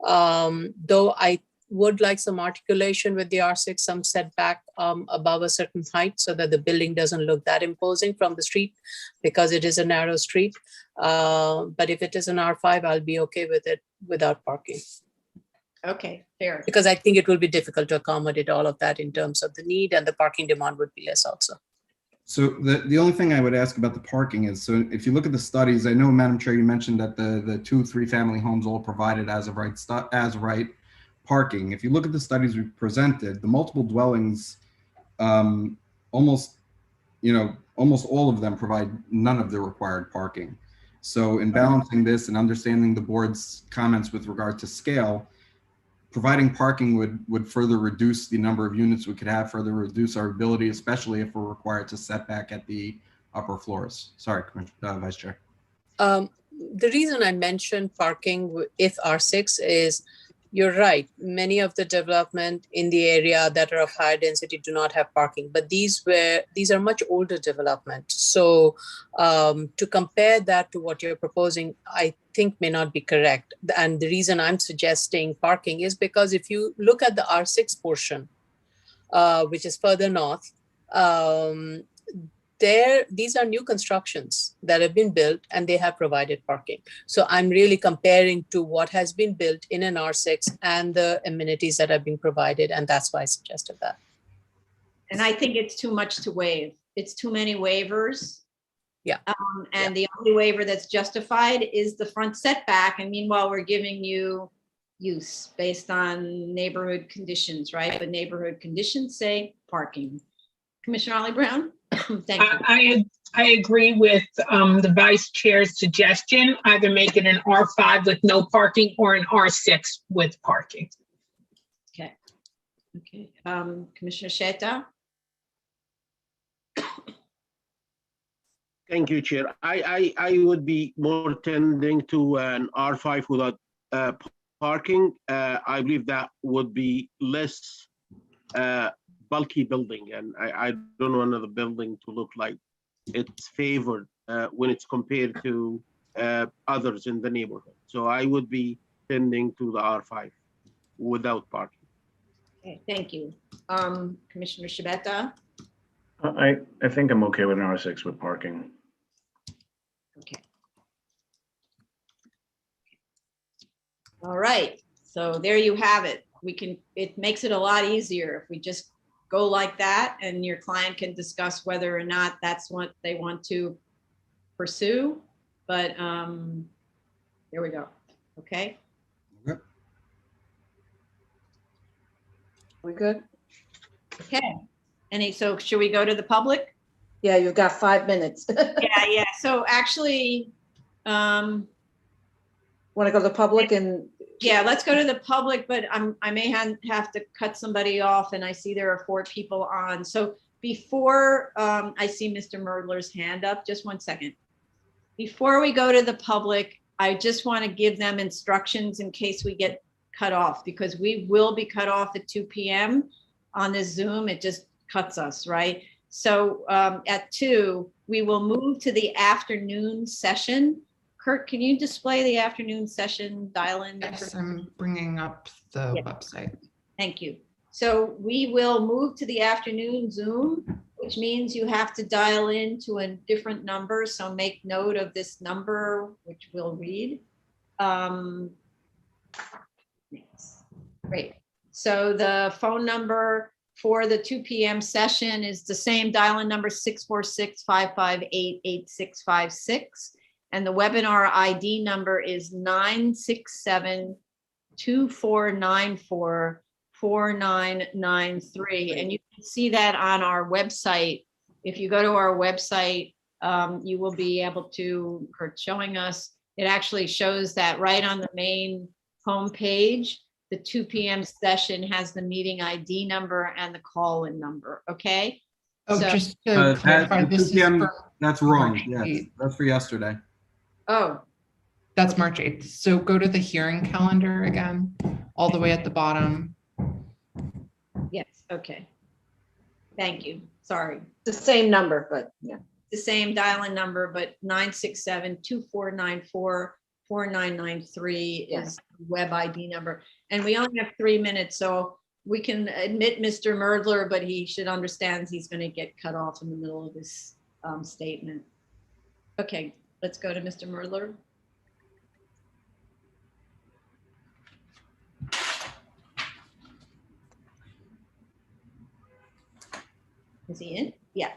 Though I would like some articulation with the R6, some setback above a certain height so that the building doesn't look that imposing from the street because it is a narrow street. But if it is an R5, I'll be okay with it without parking. Okay, fair. Because I think it will be difficult to accommodate all of that in terms of the need, and the parking demand would be less also. So the only thing I would ask about the parking is, so if you look at the studies, I know, Madam Chair, you mentioned that the 2-3 family homes all provided as of right parking. If you look at the studies we presented, the multiple dwellings, almost all of them provide none of the required parking. So in balancing this and understanding the board's comments with regard to scale, providing parking would further reduce the number of units we could have, further reduce our ability, especially if we're required to set back at the upper floors. Sorry, Vice Chair. The reason I mentioned parking if R6 is, you're right, many of the development in the area that are of higher density do not have parking, but these are much older development. So to compare that to what you're proposing, I think may not be correct. And the reason I'm suggesting parking is because if you look at the R6 portion, which is further north, these are new constructions that have been built and they have provided parking. So I'm really comparing to what has been built in an R6 and the amenities that have been provided. And that's why I suggested that. And I think it's too much to waive. It's too many waivers. Yeah. And the only waiver that's justified is the front setback. And meanwhile, we're giving you use based on neighborhood conditions, right? But neighborhood conditions say parking. Commissioner Ollie Brown? Thank you. I agree with the vice chair's suggestion, either make it an R5 with no parking or an R6 with parking. Okay. Commissioner Sheta? Thank you, Chair. I would be more tending to an R5 without parking. I believe that would be less bulky building, and I don't want another building to look like it's favored when it's compared to others in the neighborhood. So I would be tending to the R5 without parking. Okay, thank you. Commissioner Shabeta? I think I'm okay with an R6 with parking. Okay. All right, so there you have it. It makes it a lot easier if we just go like that and your client can discuss whether or not that's what they want to pursue. But there we go. Okay. We good? Okay. So should we go to the public? Yeah, you've got 5 minutes. Yeah. So actually, Want to go to the public and? yeah, let's go to the public, but I may have to cut somebody off, and I see there are 4 people on. So before I see Mr. Merdler's hand up, just 1 second. Before we go to the public, I just want to give them instructions in case we get cut off, because we will be cut off at 2 p.m. on this Zoom. It just cuts us, right? So at 2, we will move to the afternoon session. Kurt, can you display the afternoon session dial-in? Yes, I'm bringing up the website. Thank you. So we will move to the afternoon Zoom, which means you have to dial in to a different number. So make note of this number, which we'll read. Great. So the phone number for the 2 p.m. session is the same dial-in number, 646-558-8656. And the webinar ID number is 967-2494-4993. And you can see that on our website. If you go to our website, you will be able to, Kurt showing us, it actually shows that right on the main homepage. The 2 p.m. session has the meeting ID number and the call-in number, okay? Oh, So- just to clarify, That's this is 2 p.m. for That's wrong. March Yes, 8th. that's for yesterday. Oh, That's March 8th. So go to the hearing calendar again, all the way at the bottom. yes, okay. Thank you, sorry. The same number, but yeah. The same dial-in number, but 967-2494-4993 is the web ID number. And we only have 3 minutes, so we can admit Mr. Merdler, but he should understand he's going to get cut off in the middle of his statement. Okay, let's go to Mr. Merdler. Is he in? Yeah.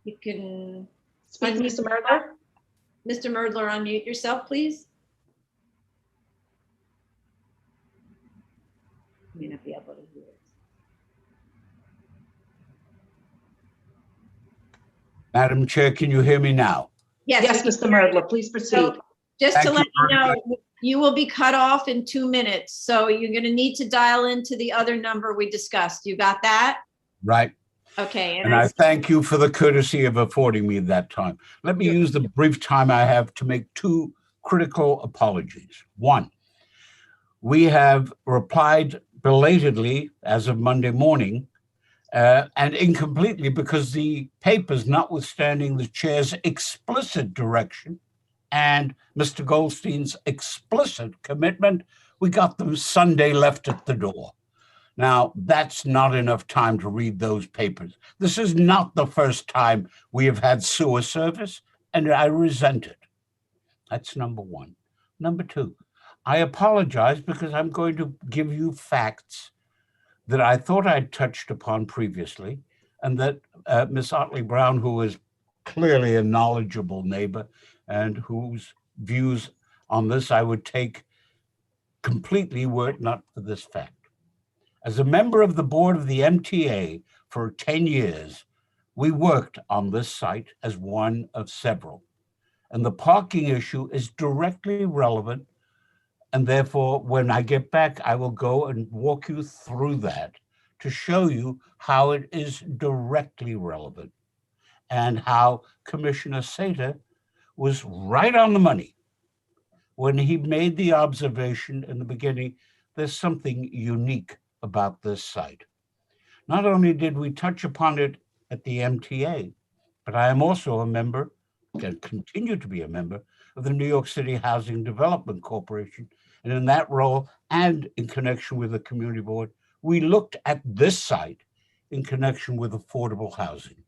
You can Speak, Mr. Merdler. Mr. Merdler, unmute yourself, please. You may not be able to hear it. Madam Chair, can you hear me now? Yes, Yes, Mr. Merdler, please proceed. So, just to Thank let you you very know, you will be cut off in 2 minutes. So you're going to need to dial into the other number we discussed. You got that? Right. Okay. And I thank you for the courtesy of affording me that time. Let me use the brief time I have to make 2 critical apologies. 1, we have replied belatedly as of Monday morning and incompletely because the papers, notwithstanding the chair's explicit direction and Mr. Goldstein's explicit commitment, we got them Sunday left at the door. Now, that's not enough time to read those papers. This is not the first time we have had sewer service, and I resent it. That's number 1. Number 2, I apologize because I'm going to give you facts that I thought I'd touched upon previously, and that Ms. Otley Brown, who is clearly a knowledgeable neighbor and whose views on this I would take completely were it not for this fact. As a member of the board of the MTA for 10 years, we worked on this site as one of several. And the parking issue is directly relevant. And therefore, when I get back, I will go and walk you through that to show you how it is directly relevant and how Commissioner Sata was right on the money when he made the observation in the beginning, there's something unique about this site. Not only did we touch upon it at the MTA, but I am also a member, and continue to be a member, of the New York City Housing Development Corporation. And in that role and in connection with the community board, we looked at this site in connection with affordable housing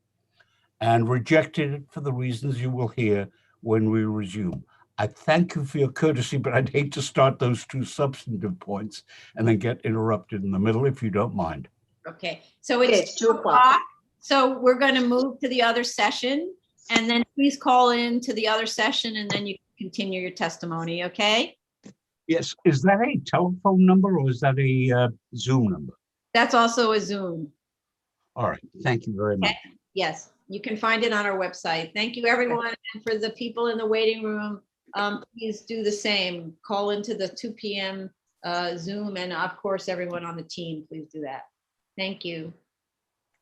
and rejected it for the reasons you will hear when we resume. I thank you for your courtesy, but I'd hate to start those two substantive points and then get interrupted in the middle, if you don't mind. Okay, so it's 2 o'clock. So we're going to move to the other session, and then please call in to the other session, and then you can continue your testimony, okay? Yes, is that a telephone number or is that a Zoom number? That's also a Zoom. All right, thank you very much. Okay. Yes, you can find it on our website. Thank you, everyone. And for the people in the waiting room, please do the same. Call into the 2 p.m. Zoom, and of course, everyone on the team, please do that. Thank you.